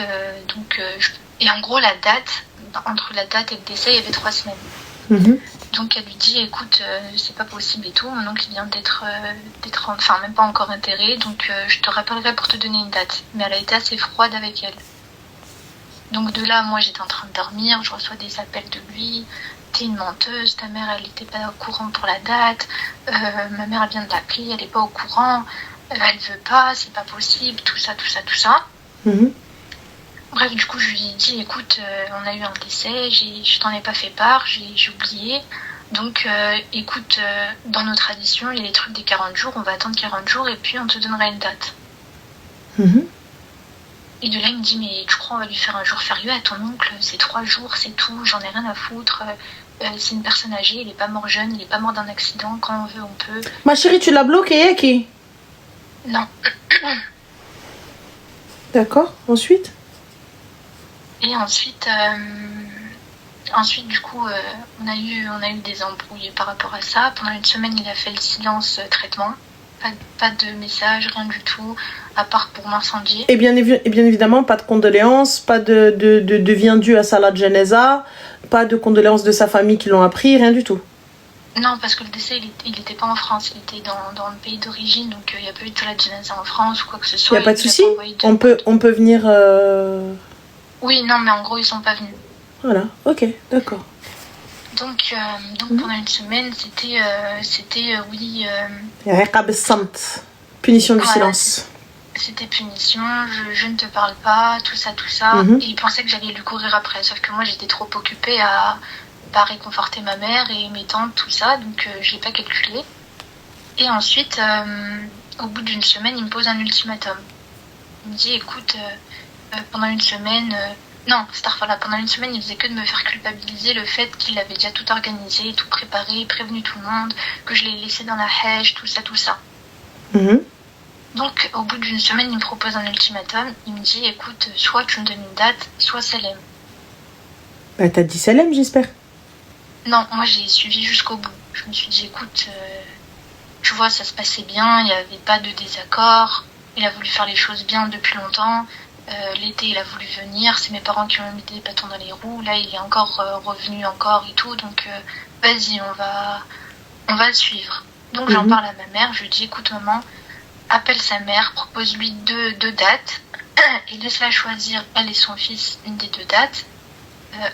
et en gros la date, entre la date et le décès, il y avait 3 semaines. Mhm. Donc elle lui dit écoute, c'est pas possible et tout, mon oncle vient d'être enfin même pas encore enterré, donc je te rappellerai pour te donner une date. Mais elle a été assez froide avec elle. Donc de là, moi j'étais en train de dormir, je reçois des appels de lui. T'es une menteuse, ta mère elle était pas au courant pour la date, ma mère elle vient de l'appeler, elle est pas au courant, elle veut pas, c'est pas possible, tout ça. Mhm. Bref, du coup je lui ai dit écoute, on a eu un décès, je t'en ai pas fait part, j'ai oublié, donc écoute, dans nos traditions il y a les trucs des 40 jours, on va attendre 40 jours et puis on te donnera une date. Mhm. Et de là, il me dit, mais tu crois on va lui faire un jour férié à ton oncle, c'est 3 jours, c'est tout, j'en ai rien à foutre. C'est une personne âgée, il est pas mort jeune, il est pas mort d'un accident, quand on veut, on peut. Ma chérie, tu l'as bloqué, Yaki? Non. D'accord, ensuite? Et ensuite, du coup, on a eu des embrouilles par rapport à ça. Pendant une semaine, il a fait le silence traitement. Pas de message, rien du tout, à part pour m'incendier. Et bien évidemment, pas de condoléances, pas de vie indue à Salat Geneza, pas de condoléances de sa famille qui l'ont appris, rien du tout. Non, parce que le décès, il n'était pas en France, il était dans le pays d'origine, donc il n'y a pas eu de Salat Geneza en France ou quoi que ce Il soit. n'y a pas de souci, on peut venir... Oui, non, mais en gros, ils sont pas venus. Voilà, ok, d'accord. Donc pendant une semaine, c'était oui... Iqab as-samt, punition du voilà, silence. C'était punition, je ne te parle pas, tout ça. Mhm. Et il pensait que j'allais lui courir après, sauf que moi, j'étais trop occupée à réconforter ma mère et mes tantes, tout ça, donc je l'ai pas calculé. Et ensuite, au bout d'une semaine, il me pose un ultimatum. Il me dit, écoute, pendant une semaine... pendant une semaine, il faisait que de me faire culpabiliser le fait qu'il avait déjà tout organisé, tout préparé, prévenu tout le monde, que je l'ai laissé dans la hèche, tout ça. Mhm. Donc, au bout d'une semaine, il me propose un ultimatum. Il me dit, écoute, soit tu me donnes une date, soit Salem. Bah, t'as dit Salem, j'espère. Non, moi, j'ai suivi jusqu'au bout. Je me suis dit, écoute, tu vois, ça se passait bien, il n'y avait pas de désaccord. Il a voulu faire les choses bien depuis longtemps. L'été, il a voulu venir. C'est mes parents qui ont mis des bâtons dans les roues. Là, il est encore revenu encore et tout. Donc, vas-y, on va le suivre. Donc, j'en parle à ma mère. Je lui dis, écoute, maman, appelle sa mère, propose-lui deux dates et laisse-la choisir, elle et son fils, une des 2 dates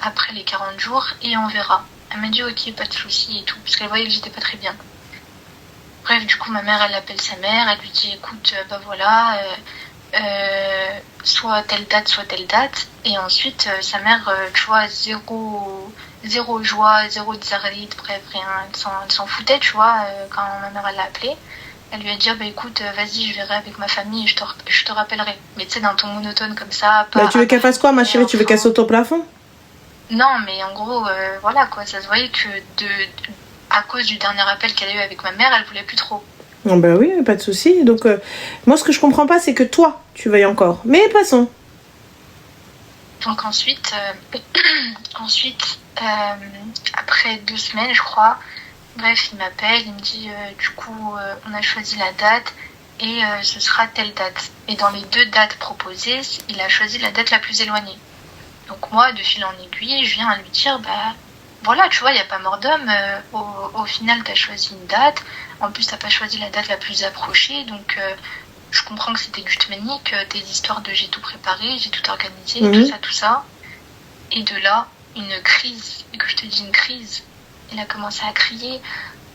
après les 40 jours et on verra. Elle m'a dit, ok, pas de souci et tout, parce qu'elle voyait que j'étais pas très bien. Bref, du coup, ma mère, elle appelle sa mère. Elle lui dit, écoute, bah voilà... soit telle date, et ensuite sa mère, tu vois, zéro joie, zéro tsaride, bref, rien, elle s'en foutait, tu vois, quand ma mère elle l'a appelée, elle lui a dit, bah écoute, vas-y, je verrai avec ma famille, je te rappellerai, mais tu sais, d'un ton monotone comme ça, pas... Bah, tu veux qu'elle fasse quoi, ma chérie? Tu veux qu'elle saute au plafond? Non, mais en gros, voilà, quoi, ça se voyait que à cause du dernier appel qu'elle a eu avec ma mère, elle voulait plus trop. Oh bah oui, pas de souci. Donc, moi, ce que je comprends pas, c'est que toi, tu veuilles encore. Mais passons. Donc ensuite, après 2 semaines, je crois, bref, il m'appelle, il me dit, du coup, on a choisi la date et ce sera telle date. Et dans les 2 dates proposées, il a choisi la date la plus éloignée. Donc moi, de fil en aiguille, je viens à lui dire, bah... Voilà, tu vois, il n'y a pas mort d'homme. Au final, tu as choisi une date. En plus, tu n'as pas choisi la date la plus approchée. Donc, je comprends que c'était du tmanique, tes histoires de j'ai tout préparé, j'ai tout organisé, tout ça. Et de là, une crise. Et que je te dis une crise. Il a commencé à crier.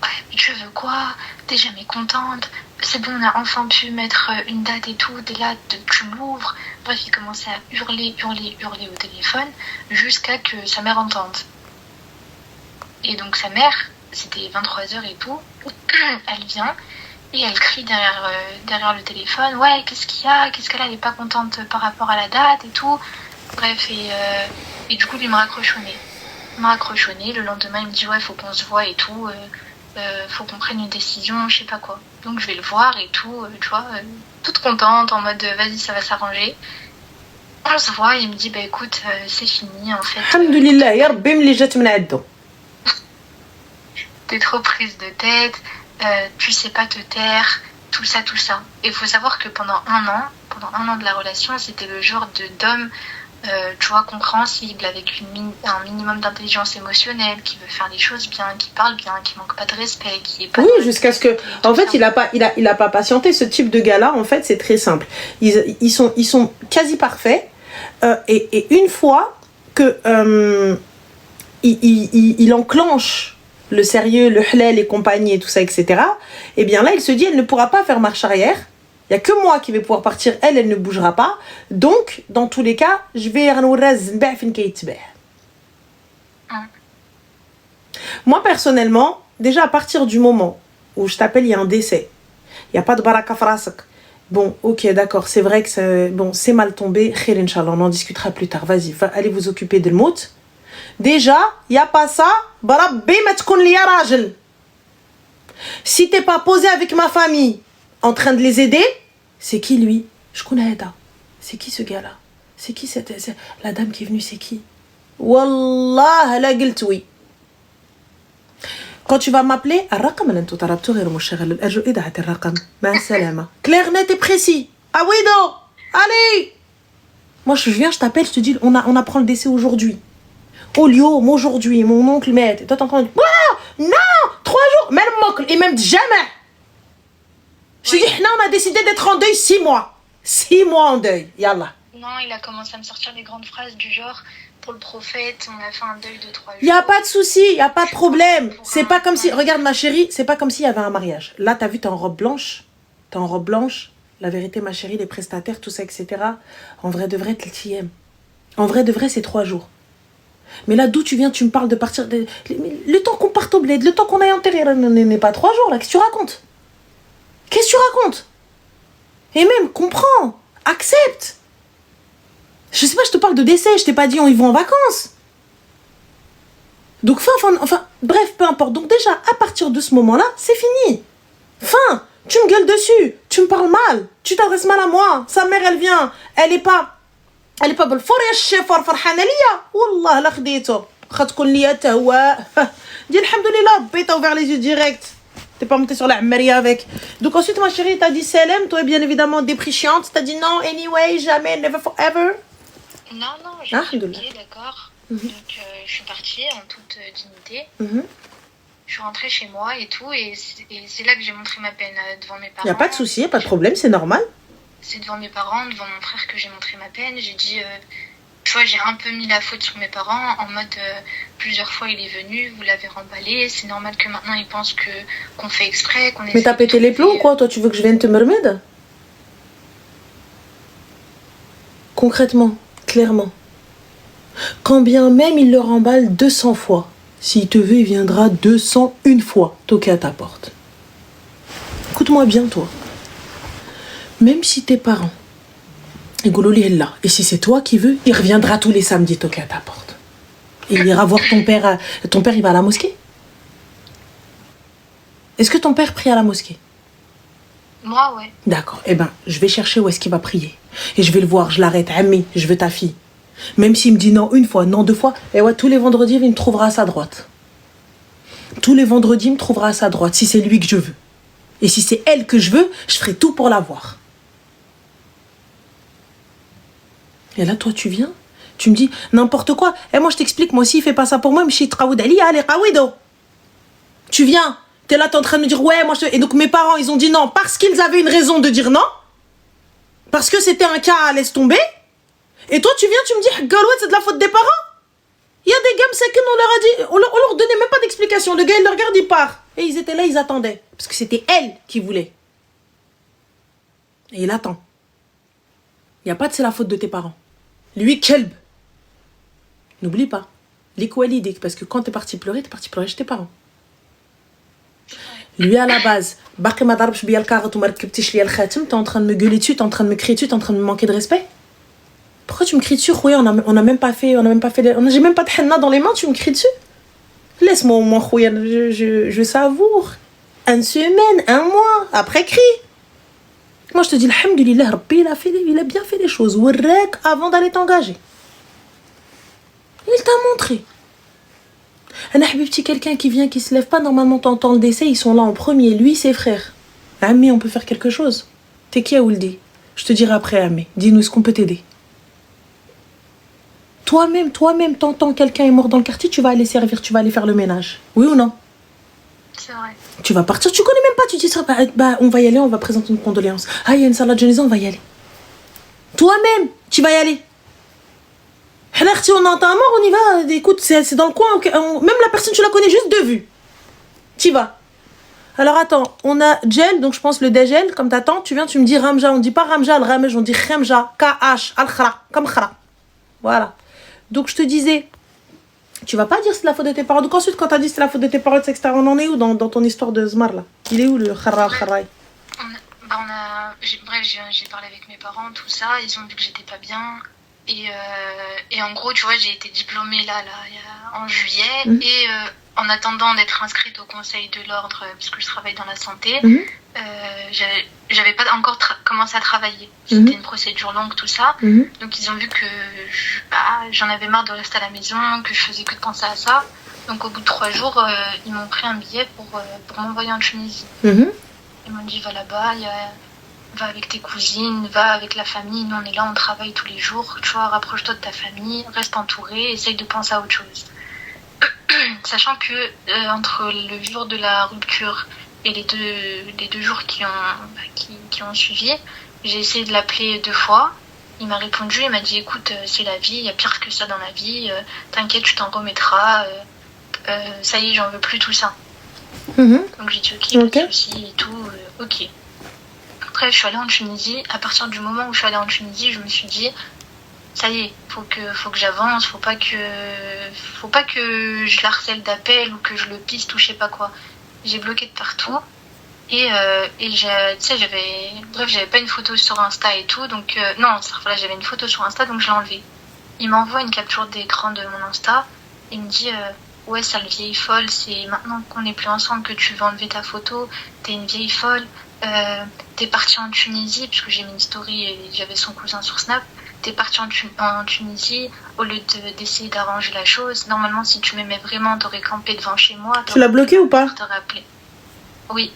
Ouais, mais tu veux quoi? T'es jamais contente? C'est bon, on a enfin pu mettre une date et tout. T'es là, tu l'ouvres. Bref, il commençait à hurler au téléphone jusqu'à que sa mère entende. Et donc sa mère, c'était 23h et tout, elle vient et elle crie derrière le téléphone, ouais, qu'est-ce qu'il y a, qu'est-ce qu'elle est pas contente par rapport à la date et tout. Bref, et du coup, lui m'a raccrochonné. Le lendemain, il me dit, ouais, faut qu'on se voit et tout, faut qu'on prenne une décision, je sais pas quoi. Donc je vais le voir et tout, tu vois, toute contente, en mode, vas-y, ça va s'arranger. On se voit, il me dit, bah écoute, c'est fini, en fait. Alhamdoulilah, ya Rabbi mli jat min addo. T'es trop prise de tête, tu sais pas te taire, tout ça. Et il faut savoir que pendant un an de la relation, c'était le genre d'homme, tu vois, compréhensible, avec un minimum d'intelligence émotionnelle, qui veut faire les choses bien, qui parle bien, qui manque pas de respect, qui est pas... Oui, jusqu'à ce que... En fait, il a pas patienté. Ce type de gars-là, en fait, c'est très simple. Ils sont quasi parfaits. Et une fois que il enclenche le sérieux, le halal et compagnie et tout ça, etc., et bien là, il se dit, elle ne pourra pas faire marche arrière. Il n'y a que moi qui vais pouvoir partir. Elle ne bougera pas. Donc, dans tous les cas, je vais... Moi, personnellement, déjà à partir du moment où je t'appelle, il y a un décès. Il n'y a pas de baraka frasak. Bon, ok, d'accord, c'est vrai que c'est mal tombé. Khair, Inch'Allah, on en discutera plus tard. Vas-y, allez vous occuper de le mot. Déjà, il n'y a pas ça. Barabbi ma tkoun liya rajel. Si t'es pas posé avec ma famille en train de les aider, c'est qui lui? Je connais Ada. C'est qui ce gars-là? C'est qui la dame qui est venue, c'est qui? Wallah, la guilt, oui. Quand tu vas m'appeler, clair, net et précis. Ah oui, non. Allez. Moi, je viens, je t'appelle, je te dis, on apprend le décès aujourd'hui. Au lieu, moi aujourd'hui, mon oncle m'aide. Et toi, t'entends, non, 3 jours, même oncle, et même jamais. Je te dis, on a décidé d'être en deuil 6 mois. 6 mois en deuil, yallah. Non, il a commencé à me sortir des grandes phrases du genre, pour le prophète, on a fait un deuil de 3 jours. Il n'y a pas de souci, il n'y a pas de problème. C'est pas comme si, regarde ma chérie, c'est pas comme s'il y avait un mariage. Là, t'as vu, t'es en robe blanche. La vérité, ma chérie, les prestataires, tout ça, etc. En vrai de vrai, t'y aimes. En vrai de vrai, c'est 3 jours. Mais là, d'où tu viens, tu me parles de partir... Le temps qu'on parte au bled, le temps qu'on aille enterrer, n'est pas 3 jours, là. Qu'est-ce que tu racontes? Et même, comprends, accepte. Je sais pas, je te parle de décès, je t'ai pas dit on y va en vacances. Donc, enfin, bref, peu importe. Donc déjà, à partir de ce moment-là, c'est fini. Tu me gueules dessus, tu me parles mal, tu t'adresses mal à moi. Sa mère, elle vient, elle est pas بالفور يا الشيفور فرحانه ليا والله لا خديته تكون ليا حتى هو دي الحمد لله ربي t'as ouvert les yeux direct. T'es pas monté sur la Maria avec. Donc ensuite ma chérie t'as dit salam, toi bien évidemment dépréciante, t'as dit non anyway, jamais, never forever. Non, j'ai dit ok, d'accord. Donc je suis partie en toute dignité. Je suis rentrée chez moi et tout, et c'est là que j'ai montré ma peine devant mes parents. Y a pas de souci, pas de problème, c'est normal. C'est devant mes parents, devant mon frère que j'ai montré ma peine. J'ai dit, tu vois, j'ai un peu mis la faute sur mes parents, en mode, plusieurs fois il est venu, vous l'avez remballé, c'est normal que maintenant il pense qu'on fait exprès, qu'on essaie. Mais t'as pété les plombs ou quoi? Toi, tu veux que je vienne te mermaid? Concrètement, clairement. Quand bien même il le remballe 200 fois, s'il te veut, il viendra 201 fois toquer à ta porte. Écoute-moi bien, toi. Même si tes parents, et si c'est toi qui veux, il reviendra tous les samedis toquer à ta porte. Il ira voir ton père. Ton père, il va à la mosquée? Est-ce que ton père prie à la mosquée? Moi, ouais. D'accord. Eh ben, je vais chercher où est-ce qu'il va prier. Et je vais le voir, je l'arrête. Ami, je veux ta fille. Même s'il me dit non 1 fois, non 2 fois, et ouais, tous les vendredis, il me trouvera à sa droite. Tous les vendredis, il me trouvera à sa droite, si c'est lui que je veux. Et si c'est elle que je veux, je ferai tout pour l'avoir. Et là, toi, tu viens, tu me dis n'importe quoi. Et moi, je t'explique, moi aussi, il fait pas ça pour moi, mais je suis traoud ali, allez, qawido. Tu viens, t'es là, t'es en train de me dire, ouais, moi, Et donc, mes parents, ils ont dit non, parce qu'ils avaient une raison de dire non. Parce que c'était un cas à laisse tomber. Et toi, tu viens, tu me dis, Galouette, c'est de la faute des parents. Il y a des gammes secs, on leur a dit, on leur donnait même pas d'explication. Le gars, il le regarde, il part. Et ils étaient là, ils attendaient. Parce que c'était elle qui voulait. Et il attend. Il n'y a pas de c'est la faute de tes parents. Lui, kelb. N'oublie pas. l'équalité, parce que quand t'es parti pleurer chez tes parents. Lui, à la base, باقي ما ضربش بيا الكاغط وما ركبتيش ليا الخاتم, t'es en train de me gueuler dessus, t'es en train de me crier dessus, t'es en train de me manquer de respect. Pourquoi tu me cries dessus, Khouya? On a même pas fait, j'ai même pas de henna dans les mains, tu me cries dessus? Laisse-moi au moins, Khouya, je savoure. Une semaine, un mois, après cri. Moi, je te dis, alhamdoulilah, Rabbi, il a bien fait les choses. Warrak avant d'aller t'engager. Il t'a montré. Un habibti, quelqu'un qui vient, qui se lève pas, normalement, t'entends le décès, ils sont là en premier, lui, ses frères. Ami, on peut faire quelque chose. T'es qui à Ouldi? Je te dirai après, Ami. Dis-nous, est-ce qu'on peut t'aider? Toi-même, t'entends quelqu'un est mort dans le quartier, tu vas aller servir, tu vas aller faire le ménage. Oui ou non? C'est vrai. Tu vas partir, tu connais même pas, tu dis ça, bah on va y aller, on va présenter une condoléance. Ah, il y a une salade de on va y aller. Toi-même, tu vas y aller. Si on entend un mort, on y va. Écoute, c'est dans le coin, même la personne, tu la connais juste de vue. Tu y vas. Alors attends, on a Djel, donc je pense le Djel, comme t'attends, tu viens, tu me dis Ramja, on dit pas Ramja, le Ramej, on dit Khemja, K-H, Al-Khra, comme Khra. Voilà. Donc je te disais, tu vas pas dire c'est la faute de tes parents. Donc ensuite, quand t'as dit c'est la faute de tes parents, etc., on en est où dans ton histoire de Zmar là? Il est où le Kharra Kharraï? Bref, j'ai parlé avec mes parents, tout ça. Ils ont vu que j'étais pas bien. Et en gros, tu vois, j'ai été diplômée en juillet. Et en attendant d'être inscrite au conseil de l'ordre, parce que je travaille dans la santé, j'avais pas encore commencé à travailler. C'était une procédure longue, tout ça. Donc ils ont vu que j'en avais marre de rester à la maison, que je faisais que de penser à ça. Donc au bout de 3 jours, ils m'ont pris un billet pour m'envoyer en Tunisie. Ils m'ont dit va là-bas, va avec tes cousines, va avec la famille. Nous on est là, on travaille tous les jours. Tu vois, rapproche-toi de ta famille, reste entouré, essaye de penser à autre chose. Sachant que entre le jour de la rupture et les deux jours qui ont suivi, j'ai essayé de l'appeler 2 fois. Il m'a répondu, il m'a dit écoute, c'est la vie, il y a pire que ça dans la vie, t'inquiète, tu t'en remettras, ça y est, j'en veux plus tout ça. Donc j'ai dit ok, pas de soucis et tout, ok. Après je suis allée en Tunisie. À partir du moment où je suis allée en Tunisie, je me suis dit ça y est, faut que j'avance, faut pas que je l'harcèle d'appel ou que je le piste ou je sais pas quoi. J'ai bloqué de partout et tu sais, j'avais pas une photo sur Insta et tout, donc voilà, j'avais une photo sur Insta, donc je l'ai enlevée. Il m'envoie une capture d'écran de mon Insta, il me dit ouais, sale vieille folle, c'est maintenant qu'on n'est plus ensemble que tu veux enlever ta photo, t'es une vieille folle, t'es partie en Tunisie, puisque j'ai mis une story et j'avais son cousin sur Snap. T'es parti en Tunisie au lieu d'essayer d'arranger la chose. Normalement, si tu m'aimais vraiment, t'aurais campé devant chez moi. Tu l'as bloqué ou pas? T'aurais appelé. Oui.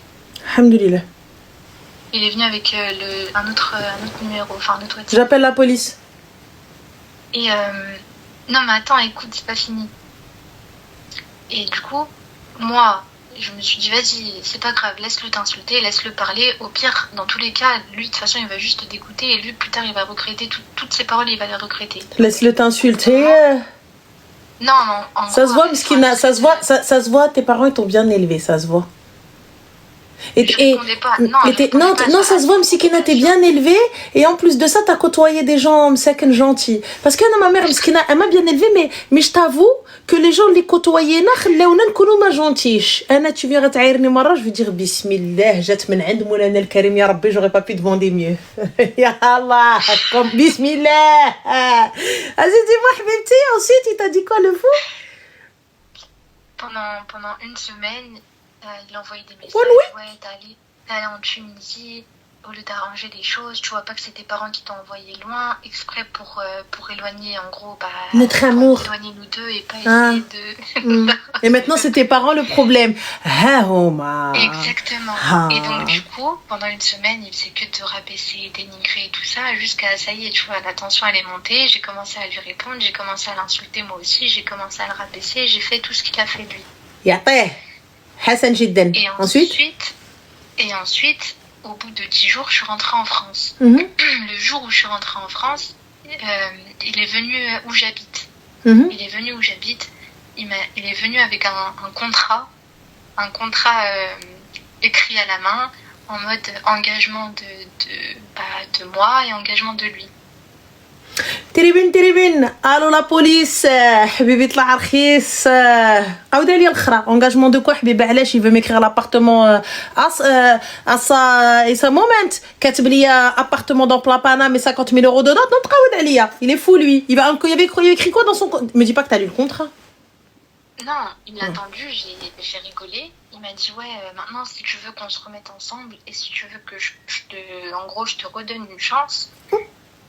Alhamdoulilah. Il est venu avec un autre numéro, enfin un autre WhatsApp. J'appelle la police. Et non, mais attends, écoute, c'est pas fini. Et du coup, moi, je me suis dit, vas-y, c'est pas grave, laisse-le t'insulter, laisse-le parler. Au pire, dans tous les cas, lui, de toute façon, il va juste te dégoûter. Et lui, plus tard, il va regretter toutes ses paroles, il va les regretter. Laisse-le t'insulter. Non, ça se voit, Miskina, ça se voit, tes parents, ils t'ont bien élevé, ça se voit. Non, ça se voit, Msikina, t'es bien élevée, et en plus de ça, t'as côtoyé des gens gentils. Parce que ma mère, Msikina, elle m'a bien élevée, mais je t'avoue que les gens les côtoyaient, ma gentils. Tu viens تعايرني مرة, je vais dire Bismillah, جات من عند مولانا الكريم يا ربي, j'aurais pas pu demander mieux. Ya Allah, comme Bismillah. Vas-y, dis-moi, Habibti, ensuite, il t'a dit quoi, le fou? Pendant une semaine, il envoyait des messages, ouais, t'es allé en Tunisie, au lieu d'arranger les choses, tu vois pas que c'est tes parents qui t'ont envoyé loin, exprès pour éloigner, en gros, notre amour. Éloigner nous deux et pas essayer de... Et maintenant, c'est tes parents le problème. Exactement. Et donc, du coup, pendant une semaine, il faisait que de rabaisser, dénigrer et tout ça, jusqu'à, ça y est, tu vois, la tension, elle est montée, j'ai commencé à lui répondre, j'ai commencé à l'insulter moi aussi, j'ai commencé à le rabaisser, j'ai fait tout ce qu'il a fait lui. Yateh Hassan Jidden. Et ensuite, au bout de 10 jours, je suis rentrée en France. Le jour où je suis rentrée en France, il est venu où j'habite. Il est venu où j'habite. Il est venu avec un contrat écrit à la main, en mode engagement de moi et engagement de lui. تريبين الو لا بوليس حبيبي طلع رخيص عاود لي الاخرى انغاجمون دو كو حبيبي علاش يفو ميكريغ لابارتمون اصا مومنت كاتب لي appartement dans Plapana mais 50 000 euros de note non تعاود عليا il est fou lui il avait écrit quoi dans son me dis pas que t'as lu le contrat. Non, il m'a attendu, j'ai rigolé. Il m'a dit ouais, maintenant si tu veux qu'on se remette ensemble et si tu veux que je te redonne une chance,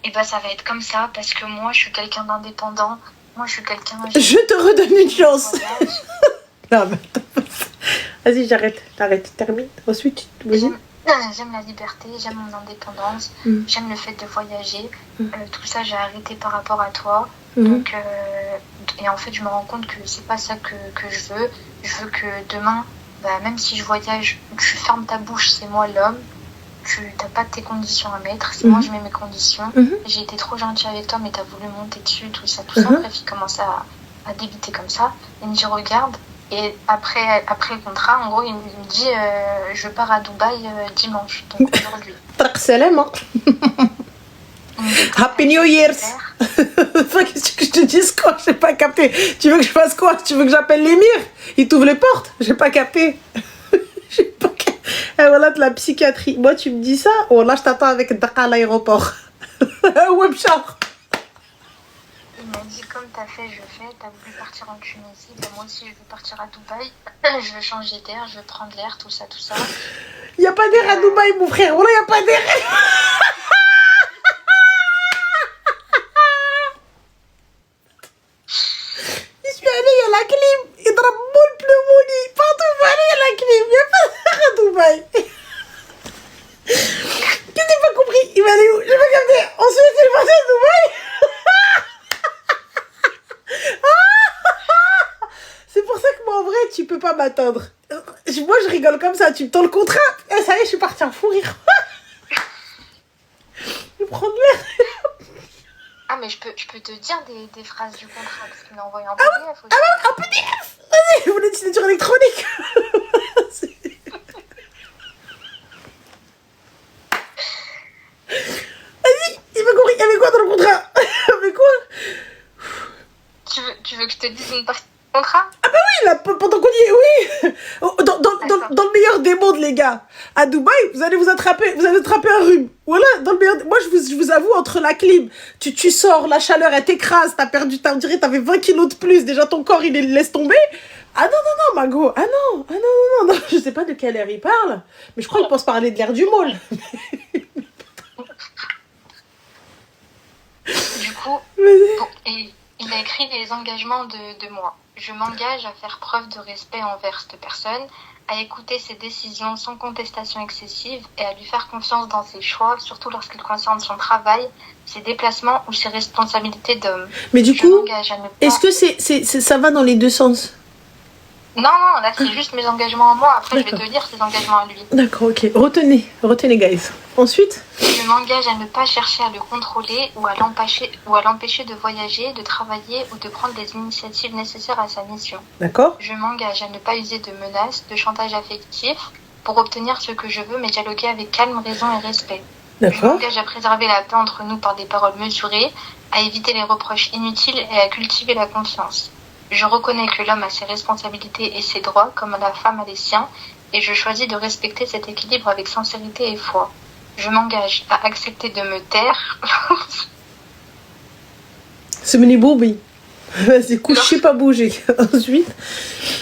et ben ça va être comme ça parce que moi je suis quelqu'un d'indépendant. Moi je suis quelqu'un. Je te redonne une chance. Non mais vas-y t'arrêtes, termine. Ensuite j'aime la liberté, j'aime mon indépendance, j'aime le fait de voyager. Tout ça j'ai arrêté par rapport à toi. Donc et en fait je me rends compte que c'est pas ça que je veux. Je veux que demain, même si je voyage, tu fermes ta bouche, c'est moi l'homme. Tu n'as pas tes conditions à mettre, c'est moi je mets mes conditions. J'ai été trop gentille avec toi mais t'as voulu monter dessus, tout ça. Bref, il commence à débiter comme ça. Il me dit regarde. Et après le contrat, en gros, il me dit je pars à Dubaï dimanche, donc aujourd'hui. Happy New Year's. Qu'est-ce que je te dise quoi? J'ai pas capté. Tu veux que je fasse quoi? Tu veux que j'appelle l'émir? Il t'ouvre les portes? J'ai pas capté. J'ai pas capté. Et voilà de la psychiatrie. Moi tu me dis ça? Oh là je t'attends avec Dakar à l'aéroport. Webchar. Il m'a dit comme t'as fait, je fais. T'as voulu partir en Tunisie, moi aussi je veux partir à Dubaï. Je veux changer d'air, je veux prendre l'air, tout ça. Y a pas d'air à Dubaï mon frère. Voilà y a pas d'air. Je suis allée, y a la clim. Il drape moule pneumoni. Partout où aller y a la clim. Y a pas d'air à Dubaï. Qu'est-ce que t'as pas compris? Il va aller où? J'ai pas capté. Ensuite il est parti à Dubaï. C'est pour ça que moi en vrai tu peux pas m'atteindre. Moi je rigole comme ça, tu me tends le contrat. Et ça y est, je suis partie en fou rire. Je vais prendre l'air. Ah mais je peux te dire des phrases du contrat parce qu'il m'a envoyé un PDF aussi. Un PDF. Vas-y, vous voulez une signature électronique? Vas-y, il m'a compris. Il y avait quoi dans le contrat? Il y avait quoi? Tu veux que je te dise une partie du contrat? Ah bah oui, là, pendant qu'on y est, oui. Dans le meilleur des mondes, les gars. À Dubaï, vous allez attraper un rhume. Voilà, dans le meilleur. Moi, je vous avoue, entre la clim, tu sors, la chaleur, elle t'écrase, on dirait t'avais 20 kilos de plus. Déjà, ton corps, il laisse tomber. Ah non, Mago. Ah non. Je sais pas de quelle air il parle. Mais je crois qu'il pense parler de l'air du môle. Du coup, et il a écrit les engagements de moi. Je m'engage à faire preuve de respect envers cette personne, à écouter ses décisions sans contestation excessive et à lui faire confiance dans ses choix, surtout lorsqu'il concerne son travail, ses déplacements ou ses responsabilités d'homme. Mais du coup, est-ce que ça va dans les deux sens? Non, là c'est juste mes engagements à moi. Après, je vais te lire ses engagements à lui. D'accord, ok. Retenez, guys. Ensuite, je m'engage à ne pas chercher à le contrôler ou à l'empêcher de voyager, de travailler ou de prendre les initiatives nécessaires à sa mission. D'accord. Je m'engage à ne pas user de menaces, de chantage affectif pour obtenir ce que je veux, mais dialoguer avec calme, raison et respect. D'accord. Je m'engage à préserver la paix entre nous par des paroles mesurées, à éviter les reproches inutiles et à cultiver la confiance. Je reconnais que l'homme a ses responsabilités et ses droits, comme la femme a les siens, et je choisis de respecter cet équilibre avec sincérité et foi. Je m'engage à accepter de me taire. C'est mené Bobby. Vas-y, coucher, pas bouger. Ensuite,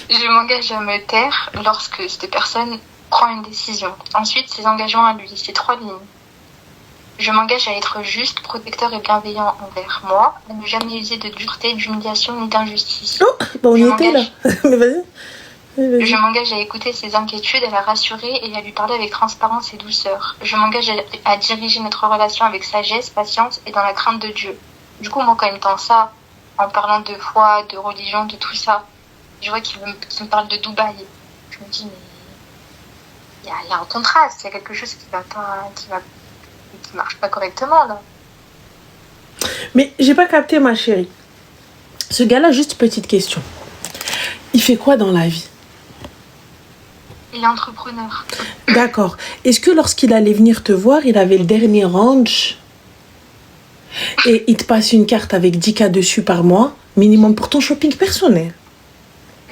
je m'engage à me taire lorsque cette personne prend une décision. Ensuite, ses engagements à lui, c'est 3 lignes. Je m'engage à être juste, protecteur et bienveillant envers moi, à ne jamais user de dureté, d'humiliation ni d'injustice. Oh, bon, on y était là. Mais vas-y. Je m'engage à écouter ses inquiétudes, à la rassurer et à lui parler avec transparence et douceur. Je m'engage à diriger notre relation avec sagesse, patience et dans la crainte de Dieu. Du coup, moi, quand il me tend ça, en parlant de foi, de religion, de tout ça, je vois qu'il me parle de Dubaï. Je me dis, mais il y a un contraste, il y a quelque chose qui marche pas correctement, là. Mais j'ai pas capté, ma chérie. Ce gars-là, juste petite question. Il fait quoi dans la vie? Il est entrepreneur. D'accord. Est-ce que lorsqu'il allait venir te voir, il avait le dernier range? Et il te passe une carte avec 10K dessus par mois, minimum pour ton shopping personnel.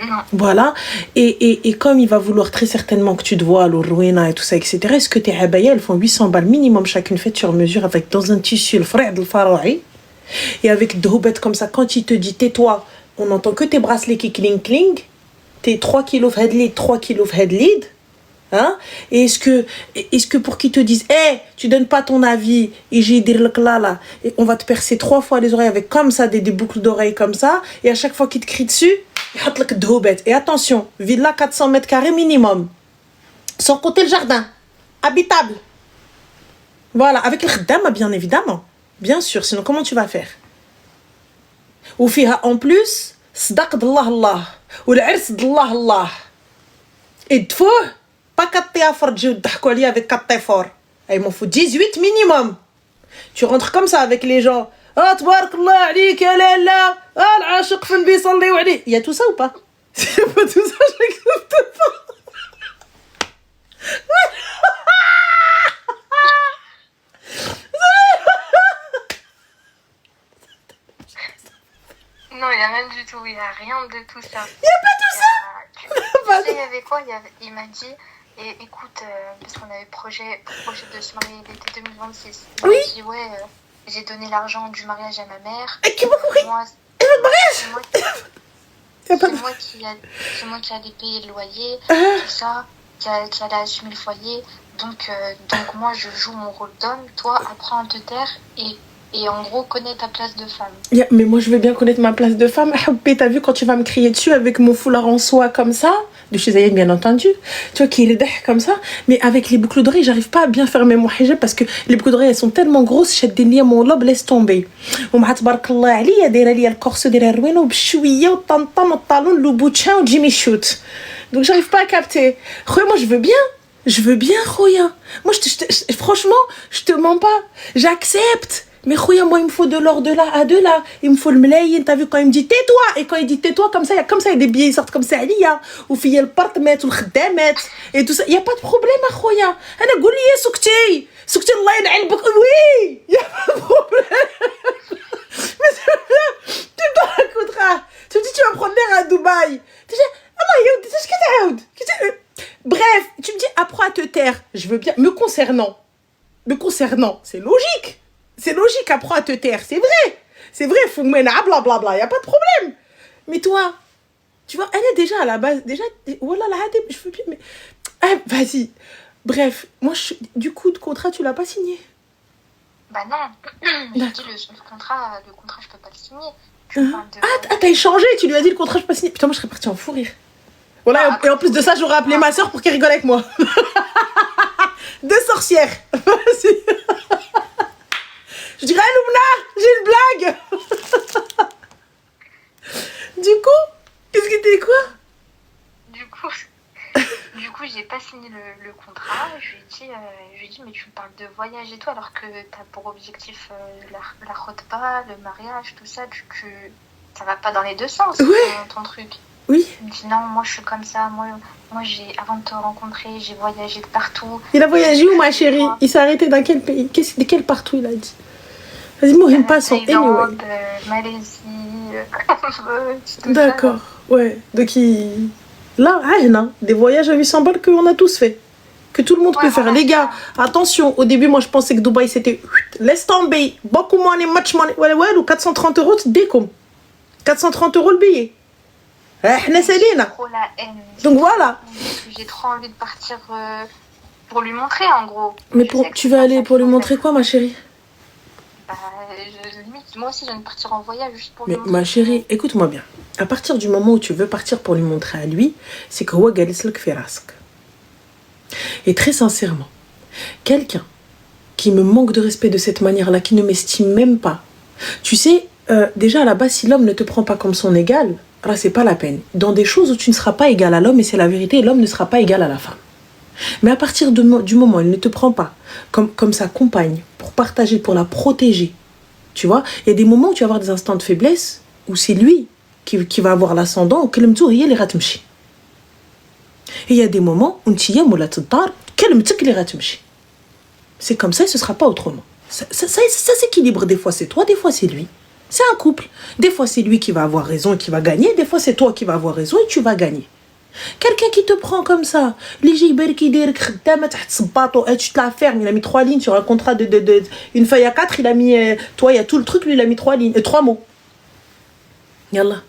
Non. Voilà. Et comme il va vouloir très certainement que tu te voiles au Rwena et tout ça, etc., est-ce que tes abaya, elles font 800 balles minimum chacune faites sur mesure avec dans un tissu, le frère de Faroui, et avec deux roubettes comme ça, quand il te dit tais-toi, on n'entend que tes bracelets qui cling, tes 3 kilos de headlead, 3 kilos de headlead. Hein? Et est-ce que pour qu'ils te disent tu donnes pas ton avis et j'ai dit là et on va te percer 3 fois les oreilles avec comme ça des boucles d'oreilles comme ça et à chaque fois qu'ils te crient dessus et attention, villa 400 mètres carrés minimum sans compter le jardin habitable, voilà, avec le khdama bien évidemment, bien sûr, sinon comment tu vas faire? Ou fiha en plus صدق الله الله والعرس الله الله et تفوه pas 4 théâtres de d'ahkou ali avec 4 efforts. Il m'en faut 18 minimum. Tu rentres comme ça avec les gens. Ah, tabarakallah alik, ya lalla. Ah, l'ashiq fin bisalli wa ali. Il y a tout ça ou pas? S'il n'y a pas tout ça, je n'accepte pas. Non, il n'y a rien du tout. Il n'y a rien de tout ça. Il n'y a pas tout ça? Tu sais, il y avait quoi? Il m'a dit, et écoute, parce qu'on avait projet de se marier l'été 2026. Il Oui. m'a dit, ouais, j'ai donné l'argent du mariage à ma mère. Et qui m'a compris? Moi, Et votre mariage? c'est moi qui allais payer le loyer, Ah. tout ça, qui allait assumer le foyer. Donc moi, je joue mon rôle d'homme. Toi, apprends à te taire et en gros, connais ta place de femme. Mais moi, je veux bien connaître ma place de femme. T'as vu quand tu vas me crier dessus avec mon foulard en soie comme ça? De chez Zayed, bien entendu. Tu vois, qui est comme ça. Mais avec les boucles d'oreilles, j'arrive pas à bien fermer mon hijab parce que les boucles d'oreilles, elles sont tellement grosses. J'ai des liens, mon lobe laisse tomber. ومع تبارك الله عليا دايره ليا الكورسو ديال الروينه وبشويه والطنطن والطالون لوبوتشان وجيمي شوت. Donc j'arrive pas à capter. Khoya, moi je veux bien Khoya. Moi franchement, je te mens pas. J'accepte. Mais Khoya, moi il me faut de l'or de là à de là. Il me faut le mlayin. T'as vu quand il me dit tais-toi, et quand il dit tais-toi comme ça, il y a des billets, ils sortent comme ça عليا. وفي البارتمات والخدامات et tout ça. Il y a pas de problème à Khoya. انا قول لي سكتي الله يلعن بك. Oui, il y a pas de problème. Mais c'est bien. Tu dois la coudra. Tu me dis tu vas prendre l'air à Dubaï. Tu dis Allah yaoud, c'est ce que t'as. Bref, tu me dis apprends à te taire. Je veux bien. Me concernant, c'est logique. C'est logique, apprends à te taire. C'est vrai, faut me blablabla, y a pas de problème. Mais toi, tu vois, elle est déjà à la base, voilà la hadeb, je veux bien, mais vas-y. Bref, moi, du coup, de contrat, tu l'as pas signé. Bah non, j'ai dit le contrat, je peux pas le signer. T'as échangé, tu lui as dit le contrat, je peux pas signer. Putain, moi, je serais partie en fou rire. Voilà, et en plus de ça, j'aurais appelé ma soeur pour qu'elle rigole avec moi. Deux sorcières. Vas-y. Je dirais, Lumna, j'ai une blague. Du coup, qu'est-ce que t'es quoi? Du coup, j'ai pas signé le contrat. Je lui ai dit, mais tu me parles de voyage et tout, alors que t'as pour objectif la khotba, le mariage, tout ça. Ça va pas dans les deux sens, ton truc. Oui. Il me dit, non, moi je suis comme ça. Moi avant de te rencontrer, j'ai voyagé de partout. Il a voyagé où, ma chérie? Il s'est arrêté dans quel pays? De quel partout il a dit? Vas-y, moi, il me passe en Thaïlande, Malaisie, D'accord, ouais. Donc, là, des voyages à 800 balles qu'on a tous fait. Que tout le monde peut faire. Les gars, attention, au début, moi, je pensais que Dubaï, c'était laisse tomber. Beaucoup money, much money. Ouais, ou 430 euros, tu décomptes. 430 euros le billet. Trop la haine. Donc voilà. J'ai trop envie de partir pour lui montrer, en gros. Mais tu vas aller pour lui montrer quoi, ma chérie? Limite, moi aussi, je viens de partir en voyage juste pour lui montrer. Mais ma chérie, écoute-moi bien. À partir du moment où tu veux partir pour lui montrer à lui, c'est que هو جالس لك في راسك. Et très sincèrement, quelqu'un qui me manque de respect de cette manière-là, qui ne m'estime même pas. Tu sais, déjà à la base, si l'homme ne te prend pas comme son égal, là, c'est pas la peine. Dans des choses où tu ne seras pas égal à l'homme, et c'est la vérité, l'homme ne sera pas égal à la femme. Mais à partir du moment où il ne te prend pas comme sa compagne, pour partager, pour la protéger, tu vois, il y a des moments où tu vas avoir des instants de faiblesse, où c'est lui qui va avoir l'ascendant, ou qu'il me dit, il est ratmchi. Et il y a des moments où c'est comme ça, et ce ne sera pas autrement. Ça s'équilibre. Des fois, c'est toi, des fois, c'est lui. C'est un couple. Des fois, c'est lui qui va avoir raison et qui va gagner. Des fois, c'est toi qui vas avoir raison et tu vas gagner. Quelqu'un qui te prend comme ça, tu te la fermes, il a mis 3 lignes sur un contrat une feuille à 4, il a mis, toi, il y a tout le truc, lui, il a mis 3 mots. Yallah.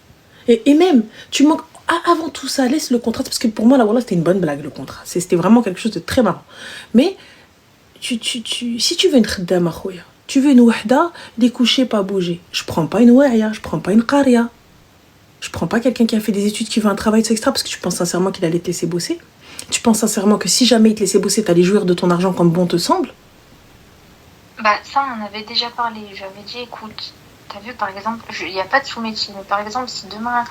Et même, tu manques, avant tout ça, laisse le contrat, parce que pour moi, là, voilà, c'était une bonne blague, le contrat. C'était vraiment quelque chose de très marrant. Mais, si tu veux une khaddama, khoya, tu veux une wahda, découcher, pas bouger. Je prends pas une wahya, je prends pas une qaria. Je prends pas quelqu'un qui a fait des études, qui veut un travail extra, parce que tu penses sincèrement qu'il allait te laisser bosser. Tu penses sincèrement que si jamais il te laissait bosser, t'allais jouir de ton argent comme bon te semble. Bah ça, on en avait déjà parlé. J'avais dit, écoute, t'as vu, par exemple, il n'y a pas de sous-métier, mais par exemple, si demain,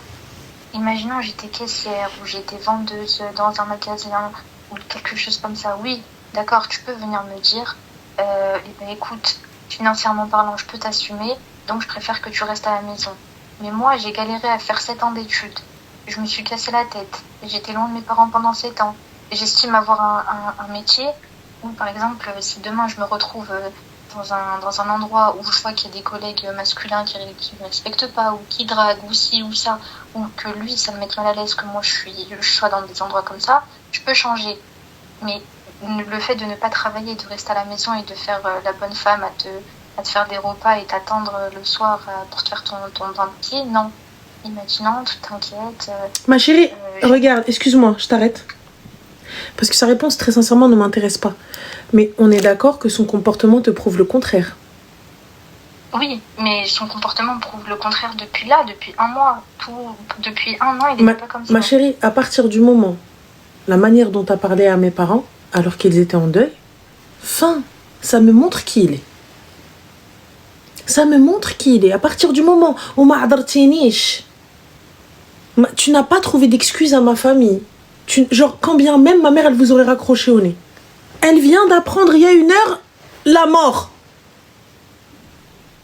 imaginons j'étais caissière ou j'étais vendeuse dans un magasin ou quelque chose comme ça, oui, d'accord, tu peux venir me dire, eh ben, écoute, financièrement parlant, je peux t'assumer, donc je préfère que tu restes à la maison. Mais moi, j'ai galéré à faire 7 ans d'études. Je me suis cassé la tête. J'étais loin de mes parents pendant 7 ans. J'estime avoir un métier où, par exemple, si demain je me retrouve dans un endroit où je vois qu'il y a des collègues masculins qui ne me respectent pas, ou qui draguent, ou ci ou ça, ou que lui, ça me mette mal à l'aise que moi je sois dans des endroits comme ça, je peux changer. Mais le fait de ne pas travailler, de rester à la maison et de faire la bonne femme à te faire des repas et t'attendre le soir pour te faire ton bain de pied, non. Il m'a dit non, tu t'inquiètes. Ma chérie, regarde, excuse-moi, je t'arrête. Parce que sa réponse, très sincèrement, ne m'intéresse pas. Mais on est d'accord que son comportement te prouve le contraire. Oui, mais son comportement prouve le contraire depuis 1 mois. Depuis 1 an, il n'est pas comme ça. Ma chérie, à partir du moment, la manière dont tu as parlé à mes parents, alors qu'ils étaient en deuil, ça me montre qui il est. Ça me montre qui il est. À partir du moment où tu n'as pas trouvé d'excuse à ma famille. Genre, quand bien même ma mère, elle vous aurait raccroché au nez. Elle vient d'apprendre il y a 1 heure la mort.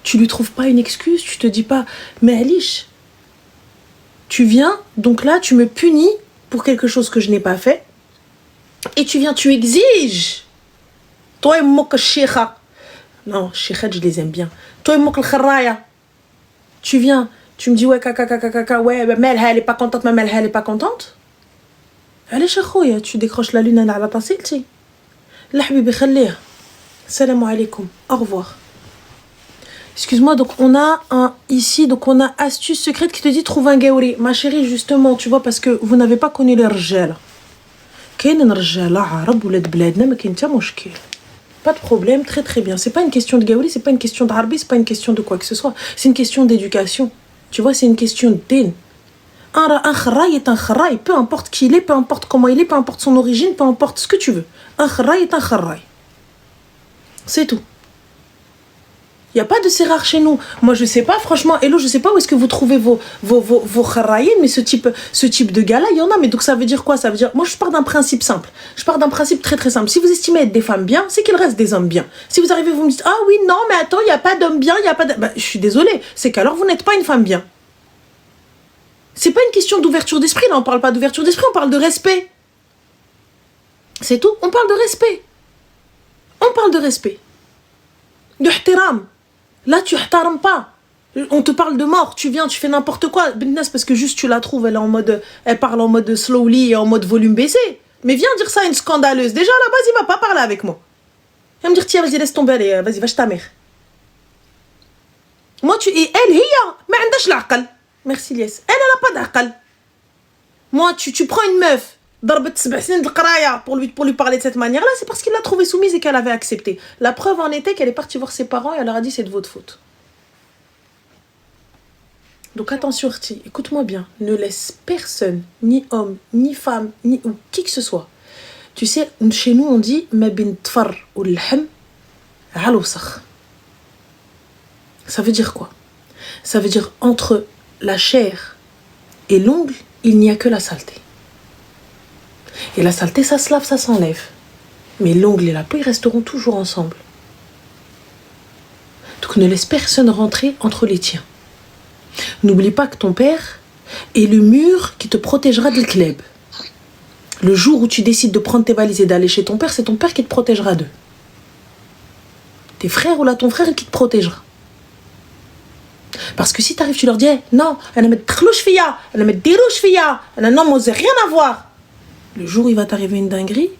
Tu lui trouves pas une excuse, tu te dis pas, mais Alice, tu viens, donc là, tu me punis pour quelque chose que je n'ai pas fait. Et tu exiges. Toi et Mouk Sheikha. Non, Sheikha, je les aime bien. Toi et Mouk Kharaya. Tu viens, tu me dis, ouais, ouais, mais elle est pas contente, mais elle est pas contente. Allez, chékhouya, tu décroches la lune à la tassilti. La habibi khalliha. Salam alaikum. Au revoir. Excuse-moi, donc on a astuce secrète qui te dit trouve un gaouri. Ma chérie, justement, tu vois, parce que vous n'avez pas connu les rjala. كاين رجال عرب ولاد بلادنا ما كاين حتى مشكل. Pas de problème, très très bien. C'est pas une question de gaouri, c'est pas une question d'arabi, c'est pas une question de quoi que ce soit. C'est une question d'éducation. Tu vois, c'est une question de din. Un kharaï est un kharaï, peu importe qui il est, peu importe comment il est, peu importe son origine, peu importe ce que tu veux. Un kharaï est un kharaï. C'est tout. Il n'y a pas de serrar chez nous. Moi, je sais pas, franchement, Hello, je sais pas où est-ce que vous trouvez vos kharaïs, mais ce type de gars-là, il y en a. Mais donc, ça veut dire quoi? Ça veut dire, moi, je pars d'un principe simple. Je pars d'un principe très, très simple. Si vous estimez être des femmes bien, c'est qu'il reste des hommes bien. Si vous arrivez, vous me dites, ah oui, non, mais attends, il n'y a pas d'homme bien, il n'y a pas de... je suis désolée. C'est qu'alors, vous n'êtes pas une femme bien. C'est pas une question d'ouverture d'esprit. Là, on parle pas d'ouverture d'esprit, on parle de respect. C'est tout. On parle de respect. On parle de respect. De ihtiram. Là, tu ihtaram pas. On te parle de mort. Tu viens, tu fais n'importe quoi. Bennas, parce que juste tu la trouves, elle parle en mode slowly et en mode volume baissé. Mais viens dire ça à une scandaleuse. Déjà, à la base, il va pas parler avec moi. Il va me dire, tiens, vas-y, laisse tomber, allez, vas-y, va chez ta mère. Moi, et elle, mais عندهاش العقل. Merci Lies. Elle n'a pas d'aqal. Moi, tu prends une meuf, ضربت 7 سنين de qraya pour lui parler de cette manière-là, c'est parce qu'il l'a trouvée soumise et qu'elle avait accepté. La preuve en était qu'elle est partie voir ses parents et elle leur a dit c'est de votre faute. Donc attention, Rti, écoute-moi bien. Ne laisse personne, ni homme, ni femme, ni ou qui que ce soit. Tu sais, chez nous, on dit ma bin tfar ou l'ham al wasakh. Ça veut dire quoi? Ça veut dire entre la chair et l'ongle, il n'y a que la saleté. Et la saleté, ça se lave, ça s'enlève. Mais l'ongle et la peau, ils resteront toujours ensemble. Donc ne laisse personne rentrer entre les tiens. N'oublie pas que ton père est le mur qui te protégera de l'kleb. Le jour où tu décides de prendre tes valises et d'aller chez ton père, c'est ton père qui te protégera d'eux. tes frères ou là ton frère qui te protégera. Parce que si t'arrives, tu leur dis non, elle ne me tkhlouch fia, elle ne me dérouche fia, non, moi j'ai rien à voir. Le jour où il va t'arriver une dinguerie,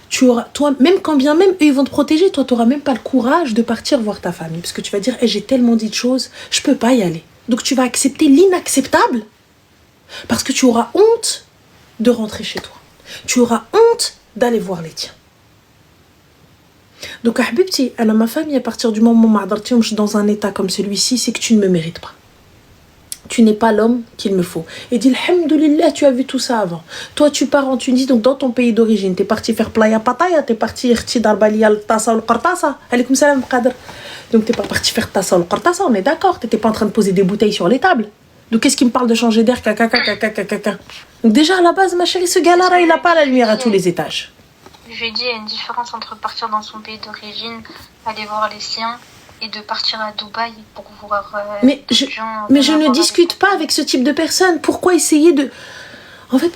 tu auras, toi, même quand bien même eux ils vont te protéger, toi t'auras même pas le courage de partir voir ta famille. Parce que tu vas dire, j'ai tellement dit de choses, je peux pas y aller. Donc tu vas accepter l'inacceptable. Parce que tu auras honte de rentrer chez toi. Tu auras honte d'aller voir les tiens. Donc, Habibti, ma famille, à partir du moment où je suis dans un état comme celui-ci, c'est que tu ne me mérites pas. Tu n'es pas l'homme qu'il me faut. Et dis, alhamdoulilah, tu as vu tout ça avant. Toi, tu pars en Tunisie, donc dans ton pays d'origine. Tu es parti faire playa pataya, tu es parti irti darbalia al-tasa ou al-qartasa. Alaykoum salam, Qadr. Donc, tu n'es pas parti faire tasa ou al-qartasa, on est d'accord. Tu n'étais pas en train de poser des bouteilles sur les tables. Donc, qu'est-ce qui me parle de changer d'air, caca. Donc, déjà, à la base, ma chérie, ce gars-là, il n'a pas la lumière à tous les étages. Je lui ai dit, il y a une différence entre partir dans son pays d'origine, aller voir les siens, et de partir à Dubaï pour voir mais je ne discute pas avec ce type de personne. Pourquoi essayer de... En fait,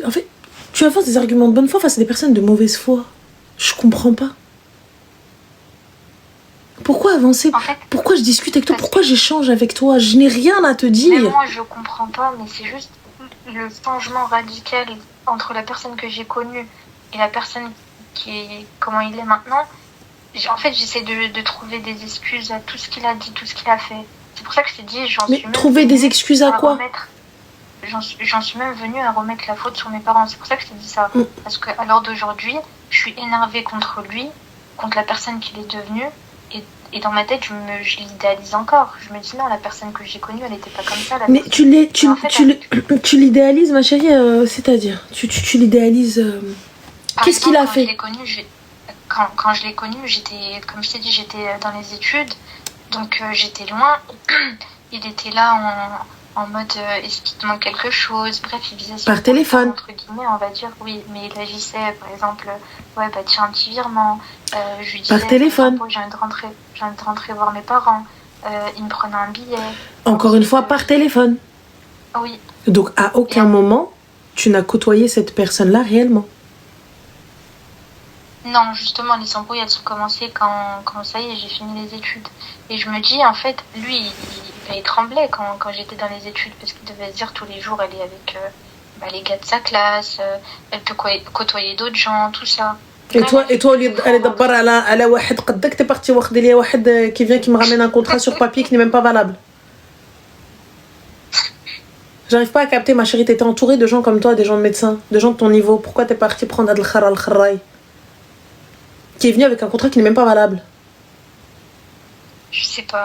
En fait, tu avances des arguments de bonne foi face à des personnes de mauvaise foi. Je comprends pas. Pourquoi avancer? En fait, pourquoi je discute avec toi? Pourquoi j'échange avec toi? Je n'ai rien à te dire. Mais moi, je comprends pas, mais c'est juste le changement radical entre la personne que j'ai connue et la personne qui est comment il est maintenant. En fait, j'essaie de trouver des excuses à tout ce qu'il a dit, tout ce qu'il a fait. C'est pour ça que je t'ai dit, Mais trouver des excuses à quoi? J'en suis même venue à remettre la faute sur mes parents. C'est pour ça que je t'ai dit ça. Parce qu'à l'heure d'aujourd'hui, je suis énervée contre lui, contre la personne qu'il est devenu. Et dans ma tête, je l'idéalise encore. Je me dis non, la personne que j'ai connue, elle n'était pas comme ça. Mais tu l'idéalises, ma chérie, c'est-à-dire, tu l'idéalises. Qu'est-ce qu'il a fait? Quand je l'ai connu, j'étais, comme je t'ai dit, j'étais dans les études, donc j'étais loin. Il était là en mode, est-ce qu'il te manque quelque chose? Bref, il faisait par téléphone. Entre guillemets, on va dire, oui, mais il agissait, par exemple, ouais, bah tiens, un petit virement. Je lui disais, par téléphone. J'ai envie de rentrer voir mes parents. Il me prenait un billet. Encore une fois, par téléphone. Oui. Donc, à aucun moment, tu n'as côtoyé cette personne-là réellement. Non, justement, les embrouilles, elles ont commencé quand ça y est, j'ai fini les études. Et je me dis, en fait, lui, il tremblait quand j'étais dans les études, parce qu'il devait se dire tous les jours, elle est avec les gars de sa classe, elle peut côtoyer d'autres gens, tout ça. Et toi, au lieu d'aller d'abord à la واحد قدك, t'es parti voir des واحد qui vient qui me ramène un contrat sur papier qui n'est même pas valable. J'arrive pas à capter, ma chérie, t'étais entourée de gens comme toi, des gens de médecins, de gens de ton niveau. Pourquoi t'es parti prendre al-Kharraï qui est venu avec un contrat qui n'est même pas valable? Je sais pas.